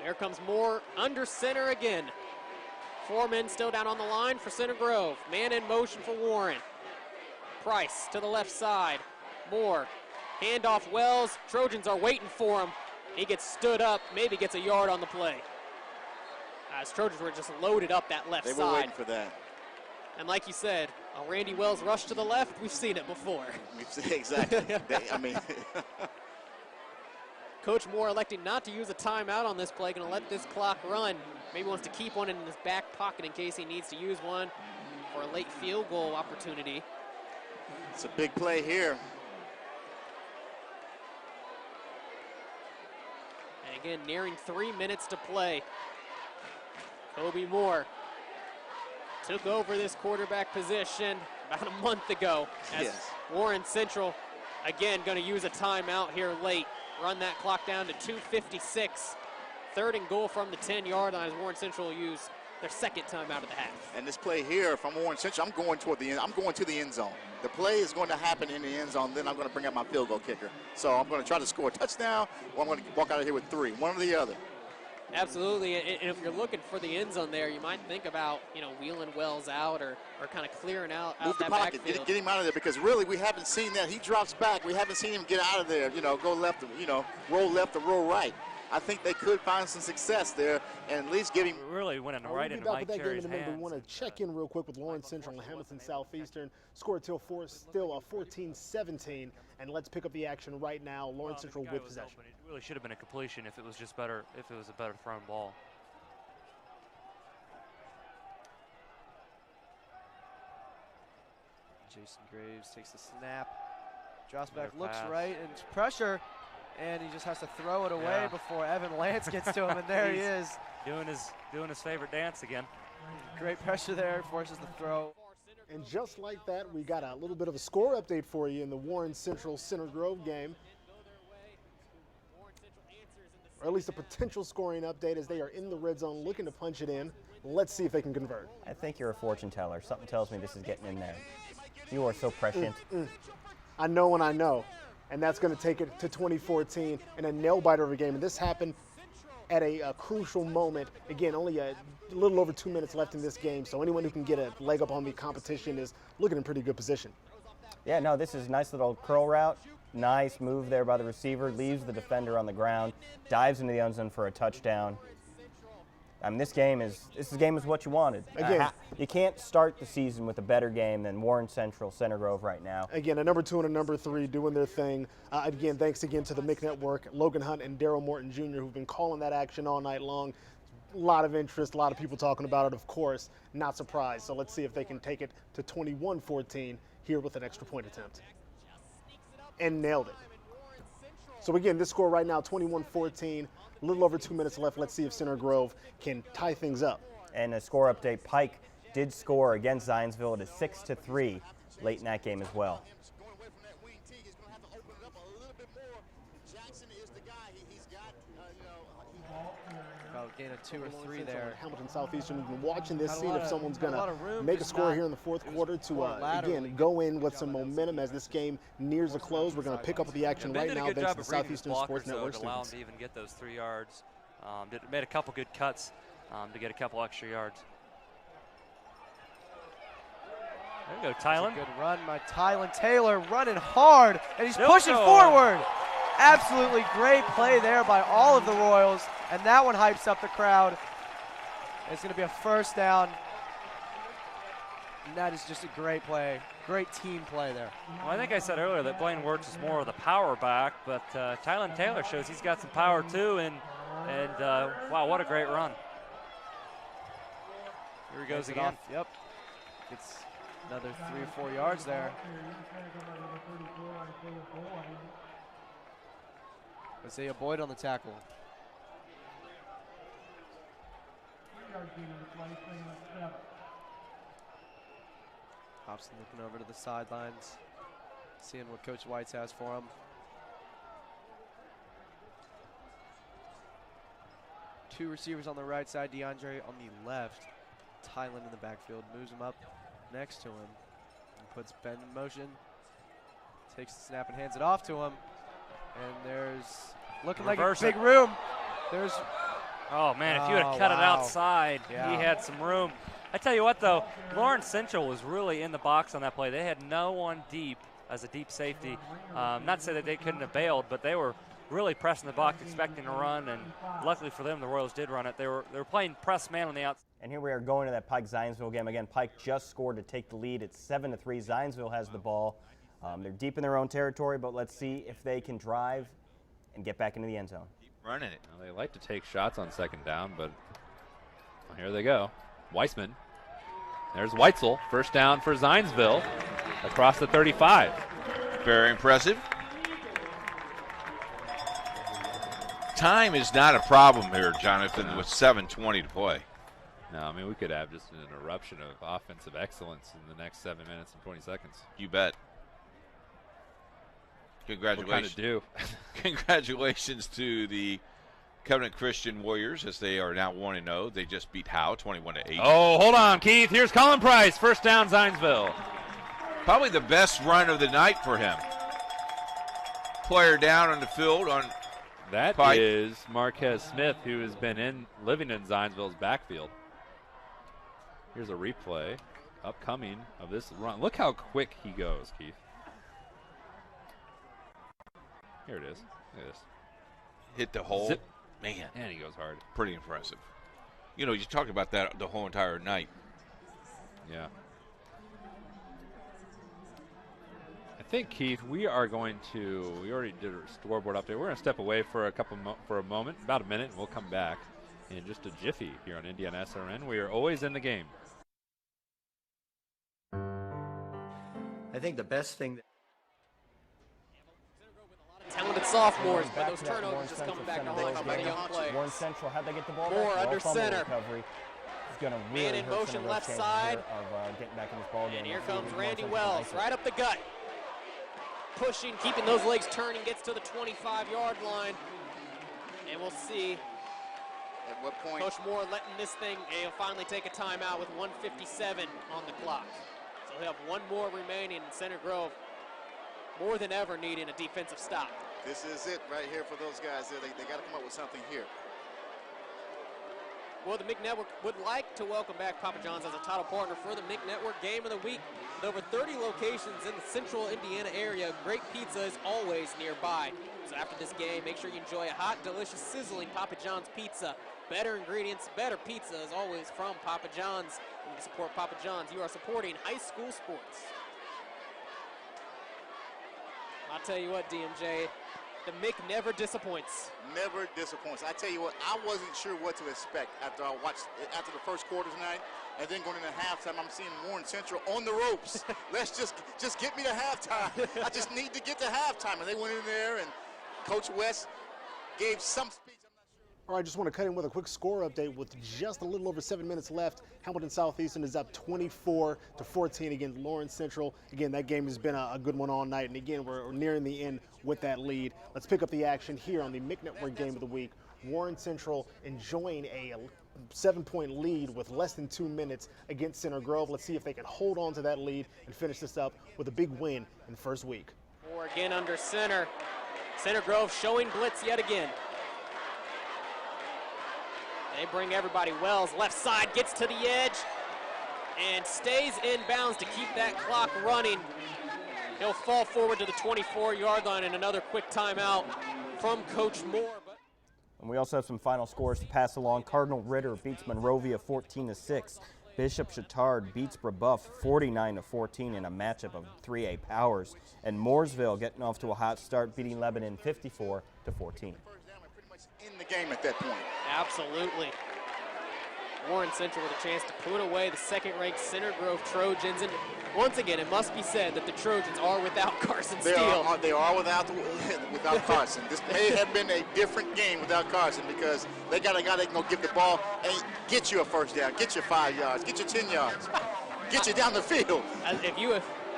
H: There comes Moore under center again. 4 men still down on the line for Center Grove. Man in motion for Warren. Price to the left side. Moore, handoff Wells. Trojans are waiting for him. He gets stood up, maybe gets a yard on the play. As Trojans were just loaded up that left side.
I: They were waiting for that.
H: And like you said, a Randy Wells rush to the left, we've seen it before.
I: Exactly.
H: Coach Moore electing not to use a timeout on this play, going to let this clock run. Maybe wants to keep one in his back pocket in case he needs to use one for a late field goal opportunity.
I: It's a big play here.
H: And again, nearing 3 minutes to play. Kobe Moore took over this quarterback position about a month ago as Warren Central, again, going to use a timeout here late. Run that clock down to 2:56. 3rd and goal from the 10-yard line as Warren Central will use their second timeout of the half.
I: And this play here from Warren Central, I'm going to the end zone. The play is going to happen in the end zone, then I'm going to bring out my field goal kicker. So I'm going to try to score a touchdown, or I'm going to walk out of here with 3, one or the other.
H: Absolutely, and if you're looking for the end zone there, you might think about, wheeling Wells out or kind of clearing out
I: Move the
H: that
I: pocket,
H: backfield.
I: get him out of there, because really we haven't seen that. He drops back. We haven't seen him get out of there, go left, roll left or roll right. I think they could find some success there and at least get him.
G: Really winning
A: right into Mike Cherry's hands. We want to check in real quick with Lawrence Central and Hamilton Southeastern. Score still 14-17, and let's pick up the action right now. Lawrence Central with possession.
G: It really should have been a completion if it was just better, if it was a better thrown ball.
F: Jason Graves takes the snap, drops back, looks right, and pressure. And he just has to throw it away before Evan Lance gets to him, and there he is.
G: Doing his favorite dance again.
F: Great pressure there, forces the throw.
A: And just like that, we got a little bit of a score update for you in the Warren Central Center Grove game. Or at least a potential scoring update as they are in the red zone looking to punch it in. Let's see if they can convert.
B: I think you're a fortune teller. Something tells me this is getting in there. You are so prescient.
A: I know and I know. And that's going to take it to 2014 in a nail-biter of a game. And this happened at a crucial moment. Again, only a little over 2 minutes left in this game, so anyone who can get a leg up on the competition is looking in pretty good position.
B: Yeah, no, this is a nice little curl route. Nice move there by the receiver. Leaves the defender on the ground. Dives into the end zone for a touchdown. I mean, this game is what you wanted.
A: Again,
B: you can't start the season with a better game than Warren Central Center Grove right now.
A: Again, a number 2 and a number 3 doing their thing. Again, thanks again to the Mick Network, Logan Hunt and Daryl Morton Jr., who've been calling that action all night long. A lot of interest, a lot of people talking about it, of course. Not surprised. So let's see if they can take it to 21-14 here with an extra point attempt. And nailed it. So again, this score right now, 21-14. A little over 2 minutes left. Let's see if Center Grove can tie things up.
B: And a score update, Pike did score against Zionsville. It is 6-3 late in that game as well.
F: About a gain of 2 or 3 there.
A: Hamilton Southeastern, we've been watching this,
F: Got a
A: seeing
F: lot
A: if
F: of-
A: someone's
F: got a
A: going
F: lot of room,
A: to make a
F: just
A: score
F: not-
A: here in the fourth quarter to,
F: more laterally.
A: again, go in with some momentum as this game nears a close. We're going to pick up the action right now
G: Did a good
A: thanks
G: job
A: to
G: of
A: the
G: reading his
A: Southeastern
G: blockers,
A: Sports
G: though,
A: Network
G: to allow him
A: students.
G: to even get those 3 yards. Made a couple good cuts to get a couple extra yards. There you go, Tylen.
F: Good run by Tylen Taylor, running hard, and he's
G: Nope.
F: pushing forward. Absolutely great play there by all of the Royals, and that one hypes up the crowd. It's going to be a first down, and that is just a great play. Great team play there.
G: Well, I think I said earlier that Blaine Wirtz is more of the power back, but Tylen Taylor shows he's got some power too, and wow, what a great run. Here he goes
F: Hands it
G: again.
F: off. Yep. It's another 3 or 4 yards there. Isaiah Boyd on the tackle. Hobson looking over to the sidelines, seeing what Coach Whites has for him. 2 receivers on the right side, DeAndre on the left. Tylen in the backfield, moves him up next to him, and puts Ben in motion. Takes the snap and hands it off to him. And there's looking like a big room. There's.
G: Oh man, if you had cut it outside, he had some room. I tell you what though, Lawrence Central was really in the box on that play. They had no one deep as a deep safety. Not to say that they couldn't have bailed, but they were really pressing the box, expecting to run, and luckily for them, the Royals did run it. They were playing press man on the outside.
B: And here we are going to that Pike-Zionsville game. Again, Pike just scored to take the lead. It's 7-3. Zionsville has the ball. They're deep in their own territory, but let's see if they can drive and get back into the end zone.
O: Keep running it. Well, they like to take shots on second down, but here they go. Weissman. There's Weitzel. First down for Zionsville across the 35.
N: Very impressive. Time is not a problem here, Jonathan, with 7:20 to play.
O: No, I mean, we could have just an eruption of offensive excellence in the next 7 minutes and 20 seconds.
N: You bet. Congratulations.
O: What kind of do?
N: Congratulations to the Covenant Christian Warriors as they are now 1-0. They just beat Howe 21-8.
O: Oh, hold on, Keith. Here's Colin Price. First down, Zionsville.
N: Probably the best run of the night for him. Player down on the field on
O: that
N: Pike.
O: Is Marquez Smith, who has been living in Zionsville's backfield. Here's a replay upcoming of this run. Look how quick he goes, Keith. Here it is. Look at this.
N: Hit the hole.
O: Zip.
N: Man.
O: And he goes hard.
N: Pretty impressive. You know, you talk about that the whole entire night.
O: Yeah. I think, Keith, we already did a scoreboard update. We're going to step away for a moment, about a minute, and we'll come back in just a jiffy here on Indiana SRN. We are always in the game.
U: I think the best thing
H: Talented sophomores, but those turnovers just coming back to haunt some young players.
B: Warren Central, how'd they get the ball
H: Moore
B: back?
H: under center.
B: Recovery. It's going to really
H: Man in
B: hurt
H: motion
B: some
H: left
B: of
H: side.
B: Of getting back in this ball game.
H: And here comes Randy Wells, right up the gut. Pushing, keeping those legs turning, gets to the 25-yard line. And we'll see.
I: At what point?
H: Coach Moore letting this thing, he'll finally take a timeout with 1:57 on the clock. So he'll have one more remaining in Center Grove. More than ever needing a defensive stop.
I: This is it right here for those guys. They got to come up with something here.
H: Well, the MIG Network would like to welcome back Papa John's as a title partner for the MIG Network Game of the Week. With over 30 locations in the central Indiana area, great pizza is always nearby. So after this game, make sure you enjoy a hot, delicious, sizzling Papa John's pizza. Better ingredients, better pizza is always from Papa John's. When you support Papa John's, you are supporting high school sports. I'll tell you what, DMJ, the Mick never disappoints.
I: Never disappoints. I tell you what, I wasn't sure what to expect after I watched after the first quarter tonight, and then going into halftime, I'm seeing Warren Central on the ropes. Let's just get me to halftime. I just need to get to halftime, and they went in there, and Coach West gave some speech.
A: All right, just want to cut in with a quick score update with just a little over 7 minutes left. Hamilton Southeastern is up 24-14 against Lawrence Central. Again, that game has been a good one all night, and again, we're nearing the end with that lead. Let's pick up the action here on the MIG Network Game of the Week. Warren Central enjoying a 7-point lead with less than 2 minutes against Center Grove. Let's see if they can hold on to that lead and finish this up with a big win in the first week.
H: Moore again under center. Center Grove showing blitz yet again. They bring everybody. Wells, left side, gets to the edge and stays in bounds to keep that clock running. He'll fall forward to the 24-yard line, and another quick timeout from Coach Moore.
B: And we also have some final scores to pass along. Cardinal Ritter beats Monrovia 14-6. Bishop Chittard beats Brebeuf 49-14 in a matchup of 3A powers. And Mooresville getting off to a hot start, beating Lebanon 54-14.
I: In the game at that point.
H: Absolutely. Warren Central with a chance to put away the second-ranked Center Grove Trojans. And once again, it must be said that the Trojans are without Carson Steele.
I: They are without Carson. This may have been a different game without Carson because they got a guy that can go give the ball and get you a first down, get you 5 yards, get you 10 yards, get you down the field.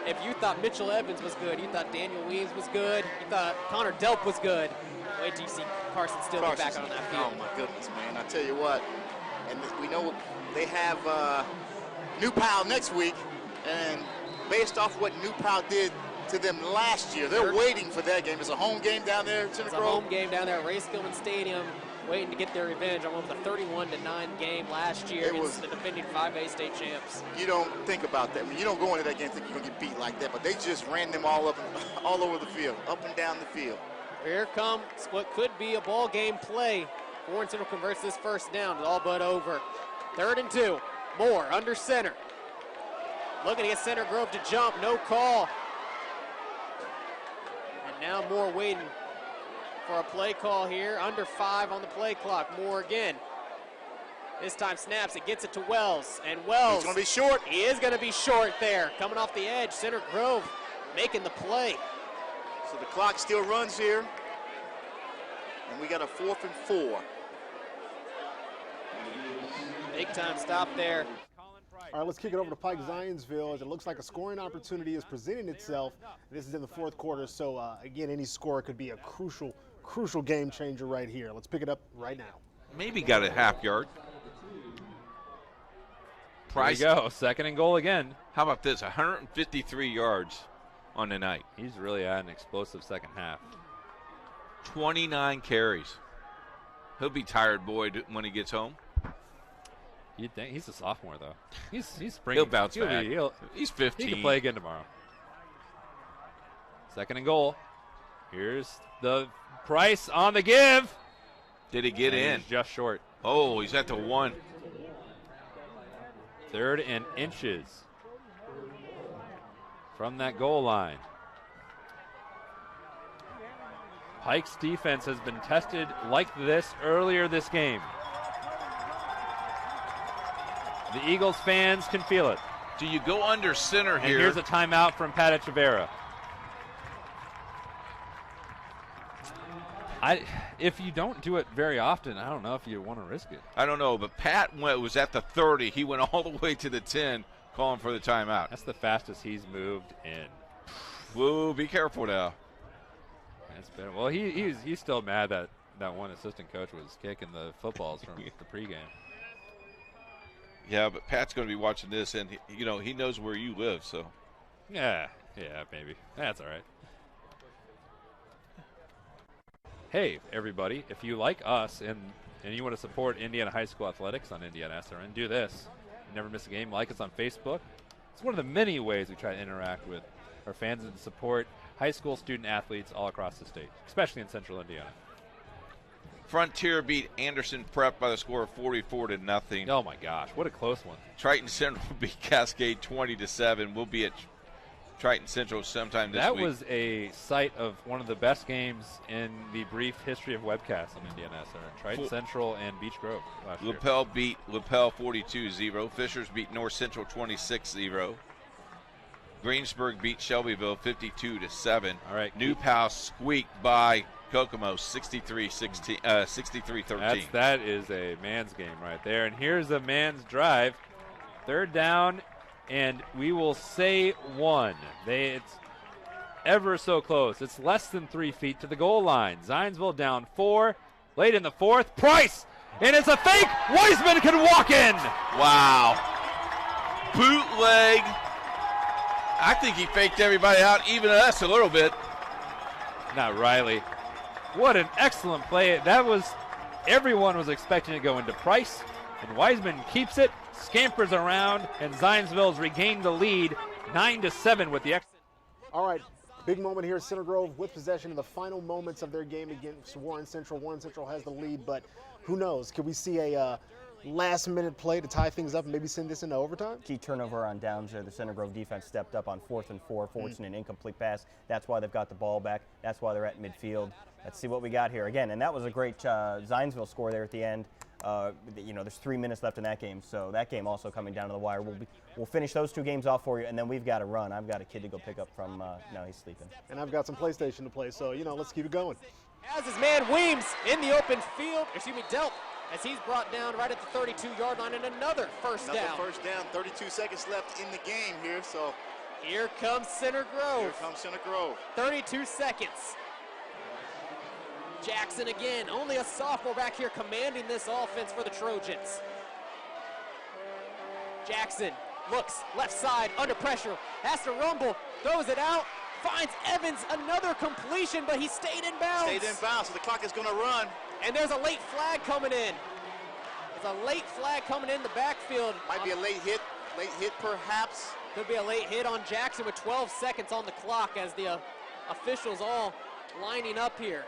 H: If you thought Mitchell Evans was good, you thought Daniel Weems was good, you thought Connor Delp was good, wait till you see Carson Steele back out on that field.
I: Oh, my goodness, man. I tell you what, and we know they have New Pal next week, and based off what New Pal did to them last year, they're waiting for that game. It's a home game down there at Center Grove.
H: It's a home game down there at Ray Skillman Stadium, waiting to get their revenge on what was a 31-9 game last year against the defending 5A state champs.
I: You don't think about that. I mean, you don't go into that game thinking you're going to get beat like that, but they just ran them all over the field, up and down the field.
H: Here comes what could be a ball game play. Warren Central converts this first down. It's all but over. 3rd and 2. Moore under center. Looking to get Center Grove to jump. No call. And now Moore waiting for a play call here. Under 5 on the play clock. Moore again. This time snaps it, gets it to Wells. And Wells.
I: He's going to be short.
H: He is going to be short there. Coming off the edge. Center Grove making the play.
I: So the clock still runs here. And we got a 4th and 4.
H: Big time stop there.
A: All right, let's kick it over to Pike Zionsville as it looks like a scoring opportunity is presenting itself. This is in the 4th quarter, so again, any score could be a crucial game changer right here. Let's pick it up right now.
N: Maybe got a half yard.
O: Price. There you go, 2nd and goal again.
N: How about this, 153 yards on the night.
O: He's really had an explosive second half.
N: 29 carries. He'll be tired, Boyd, when he gets home.
O: You'd think he's a sophomore, though. He's spring.
N: He'll bounce back. He's 15.
O: He can play again tomorrow. 2nd and goal. Here's the Price on the give.
N: Did he get in?
O: He's just short.
N: Oh, he's at the 1.
O: 3rd and inches from that goal line. Pike's defense has been tested like this earlier this game. The Eagles fans can feel it.
N: Do you go under center here?
O: And here's a timeout from Pat Echeverria. If you don't do it very often, I don't know if you want to risk it.
N: I don't know, but Pat was at the 30. He went all the way to the 10, calling for the timeout.
O: That's the fastest he's moved in.
N: Whoa, be careful now.
O: That's better. Well, he's still mad that one assistant coach was kicking the footballs from the pregame.
N: Yeah, but Pat's going to be watching this, and he knows where you live, so.
O: Yeah, maybe. That's all right. Hey, everybody, if you like us and you want to support Indiana High School Athletics on Indiana SRN, do this. Never miss a game. Like us on Facebook. It's one of the many ways we try to interact with our fans and support high school student athletes all across the state, especially in central Indiana.
N: Frontier beat Anderson Prep by the score of 44-0.
O: Oh my gosh, what a close one.
N: Triton Central beat Cascade 20-7. We'll be at Triton Central sometime this week.
O: That was a sight of one of the best games in the brief history of webcasts on Indiana SRN. Triton Central and Beach Grove last year.
N: LaPel beat LaPel 42-0. Fishers beat North Central 26-0. Greensburg beat Shelbyville 52-7.
O: All right.
N: New Pal squeaked by Kokomo 63-13.
O: That is a man's game right there. And here's a man's drive. 3rd down, and we will say 1. It's ever so close. It's less than 3 feet to the goal line. Zionsville down 4. Late in the 4th, Price, and it's a fake. Wiseman can walk in.
N: Wow. Bootleg. I think he faked everybody out, even us a little bit.
O: Not Riley. What an excellent play. Everyone was expecting to go into Price, and Wiseman keeps it, scampers around, and Zionsville's regained the lead 9-7 with the exit.
A: All right, big moment here. Center Grove with possession in the final moments of their game against Warren Central. Warren Central has the lead, but who knows? Could we see a last-minute play to tie things up and maybe send this into overtime?
B: Key turnover on downs there. The Center Grove defense stepped up on 4th and 4, forcing an incomplete pass. That's why they've got the ball back. That's why they're at midfield. Let's see what we got here. Again, and that was a great Zionsville score there at the end. There's 3 minutes left in that game, so that game also coming down to the wire. We'll finish those 2 games off for you, and then we've got to run. I've got a kid to go pick up from, no, he's sleeping.
A: And I've got some PlayStation to play, so, let's keep it going.
H: Has his man Weems in the open field, Delp, as he's brought down right at the 32-yard line, and another first down.
I: 32 seconds left in the game here, so
H: Here comes Center Grove.
I: Here comes Center Grove.
H: 32 seconds. Jackson again, only a sophomore back here commanding this offense for the Trojans. Jackson looks left side, under pressure, has to rumble, throws it out, finds Evans, another completion, but he stayed in bounds.
I: Stayed in bounds, so the clock is going to run.
H: And there's a late flag coming in. There's a late flag coming in the backfield.
I: Might be a late hit perhaps.
H: Could be a late hit on Jackson with 12 seconds on the clock as the officials all lining up here.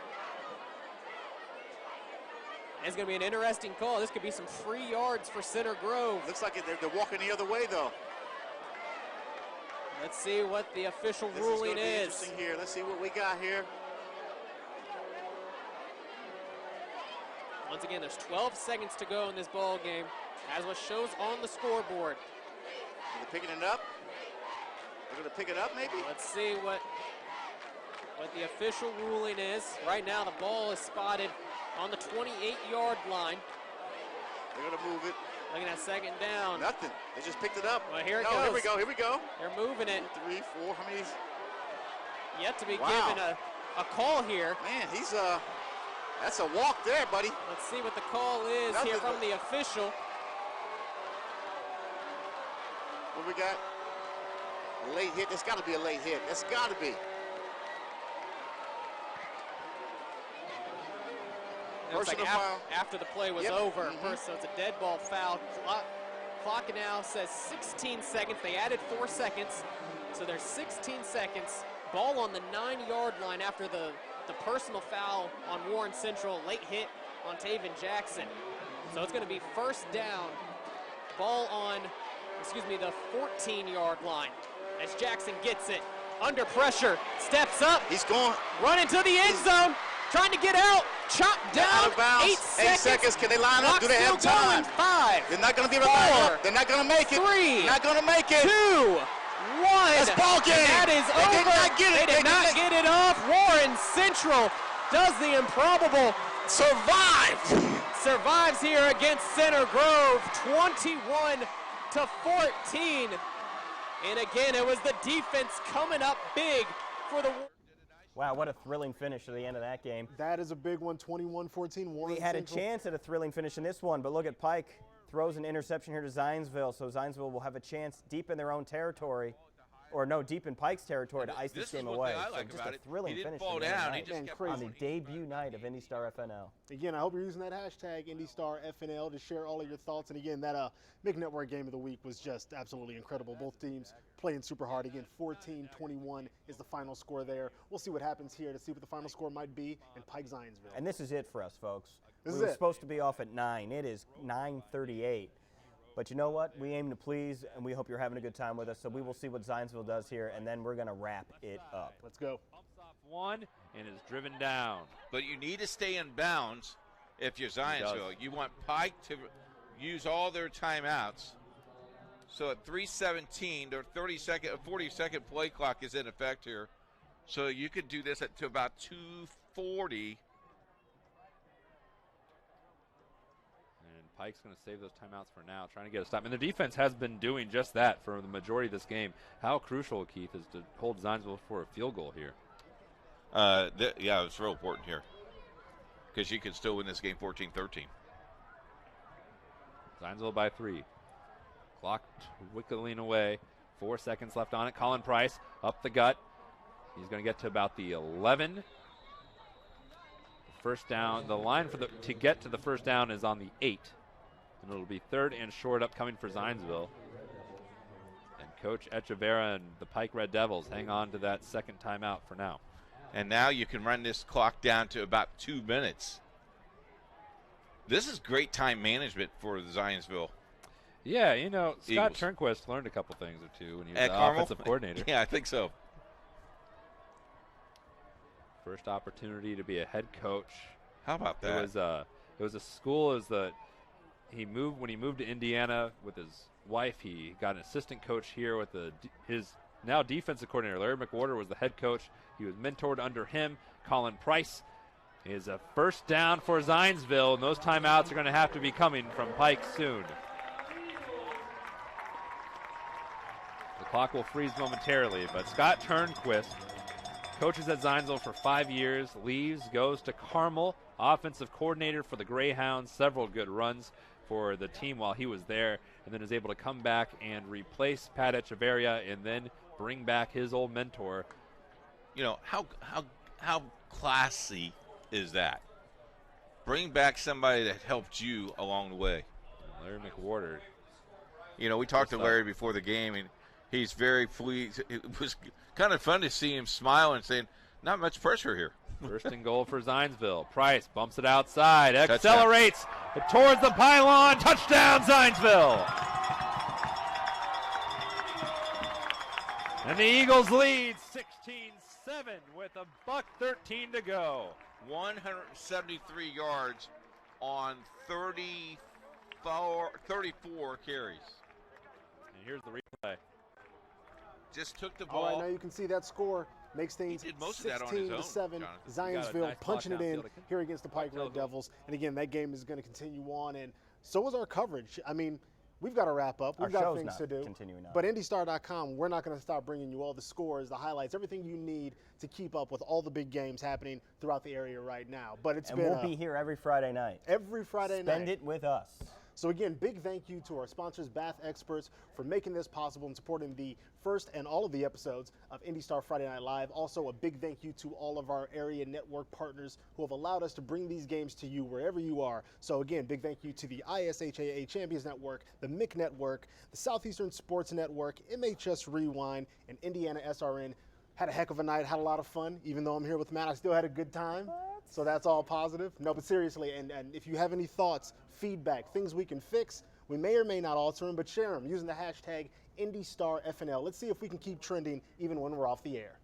H: It's going to be an interesting call. This could be some free yards for Center Grove.
I: Looks like they're walking the other way, though.
H: Let's see what the official
I: This
H: ruling
I: is.
H: is.
I: Interesting here. Let's see what we got here.
H: Once again, there's 12 seconds to go in this ball game, as what shows on the scoreboard.
I: Are they picking it up? They're going to pick it up, maybe?
H: Let's see what the official ruling is. Right now, the ball is spotted on the 28-yard line.
I: They're going to move it.
H: Looking at second down.
I: Nothing. They just picked it up.
H: Well, here it
I: goes. Here we go.
H: They're moving it.
I: 2, 3, 4. How many?
H: Yet to be given a call here.
I: Man, that's a walk there, buddy.
H: Let's see what the call is here from the official.
I: What we got? A late hit. That's got to be a late hit. That's got to be.
H: Looks like after the play was over. So it's a dead ball foul. Clock now says 16 seconds. They added 4 seconds. So there's 16 seconds. Ball on the 9-yard line after the personal foul on Warren Central. Late hit on Taven Jackson. So it's going to be first down. Ball on, the 14-yard line. As Jackson gets it. Under pressure. Steps up.
I: He's going.
H: Running to the end zone. Trying to get out. Chopped down.
I: Out of bounds.
H: 8
I: seconds. Can they line up? Do they have time?
H: 5.
I: They're not going to be able to line up. They're not going to make it.
H: 3.
I: Not going to make it.
H: 2. 1.
I: That's ball game.
H: And that is over.
I: They did not get it.
H: They did not get it off. Warren Central does the improbable. Survives here against Center Grove. 21-14. And again, it was the defense coming up big for the.
B: Wow, what a thrilling finish to the end of that game.
A: That is a big one, 21-14.
B: We had a chance at a thrilling finish in this one, but look at Pike throws an interception here to Zionsville, so Zionsville will have a chance deep in their own territory, deep in Pike's territory to ice this game away.
N: I like
B: so
N: about
B: just a thrilling
N: He didn't
B: finish
N: fall down. He just kept
B: on the debut night of IndyStar FNL.
A: Again, I hope you're using that hashtag IndyStar FNL to share all of your thoughts. And again, that Big Network game of the week was just absolutely incredible. Both teams playing super hard. Again, 14-21 is the final score there. We'll see what happens here to see what the final score might be in Pike Zionsville.
B: And this is it for us, folks.
A: This
B: we were supposed to be off at 9. It is 9:38. But you know what? We aim to please, and we hope you're having a good time with us. So we will see what Zionsville does here, and then we're going to wrap it up.
A: Let's go.
O: Pumps off one and is driven down.
N: But you need to stay in bounds if you're Zionsville. You want Pike to use all their timeouts. So at 3:17, their 40-second play clock is in effect here. So you could do this to about 2:40.
O: Pike's going to save those timeouts for now, trying to get a stop. And the defense has been doing just that for the majority of this game. How crucial, Keith, is to hold Zionsville for a field goal here?
N: Yeah, it's real important here because you can still win this game 14-13.
O: Zionsville by 3. Clock wiggling away. 4 seconds left on it. Colin Price up the gut. He's going to get to about the 11. First down. The line to get to the first down is on the 8. And it'll be 3rd and short upcoming for Zionsville. And Coach Echeverria and the Pike Red Devils hang on to that second timeout for now.
N: And now you can run this clock down to about 2 minutes. This is great time management for Zionsville.
O: Yeah, Scott Turnquist learned a couple things or two when he was the offensive coordinator.
N: Yeah, I think so.
O: First opportunity to be a head coach.
N: How about that?
O: It was a school when he moved to Indiana with his wife. He got an assistant coach here with his now defensive coordinator. Larry McWhorter was the head coach. He was mentored under him. Colin Price is a first down for Zionsville, and those timeouts are going to have to be coming from Pike soon. The Clock will freeze momentarily, but Scott Turnquist coaches at Zionsville for 5 years, leaves, goes to Carmel, offensive coordinator for the Greyhounds, several good runs for the team while he was there, and then is able to come back and replace Pat Echeverria and then bring back his old mentor.
N: You know, how classy is that? Bring back somebody that helped you along the way.
O: Larry McWhorter.
N: You know, we talked to Larry before the game, and he's very pleased. It was kind of fun to see him smile and saying, not much pressure here.
O: First and goal for Zionsville. Price bumps it outside, accelerates towards the pylon. Touchdown, Zionsville. And the Eagles lead 16-7 with $1:13 to go.
N: 173 yards on 34 carries.
O: And here's the replay.
N: Just took the ball.
A: All right, now you can see that score makes things 16-7. Zionsville punching it in here against the Pike Red Devils. And again, that game is going to continue on, and so is our coverage. I mean, we've got to wrap up. We've got things to do. But IndyStar.com, we're not going to stop bringing you all the scores, the highlights, everything you need to keep up with all the big games happening throughout the area right now. But
B: we'll be here every Friday night.
A: Every Friday night.
B: Spend it with us.
A: So again, big thank you to our sponsors, Bath Experts, for making this possible and supporting the first and all of the episodes of IndyStar Friday Night Live. Also, a big thank you to all of our area network partners who have allowed us to bring these games to you wherever you are. So again, big thank you to the ISHAA Champions Network, the MIC Network, the Southeastern Sports Network, MHS Rewind, and Indiana SRN. Had a heck of a night, had a lot of fun. Even though I'm here with Matt, I still had a good time. So that's all positive. No, but seriously, and if you have any thoughts, feedback, things we can fix, we may or may not alter them, but share them using the hashtag IndyStarFNL. Let's see if we can keep trending even when we're off the air.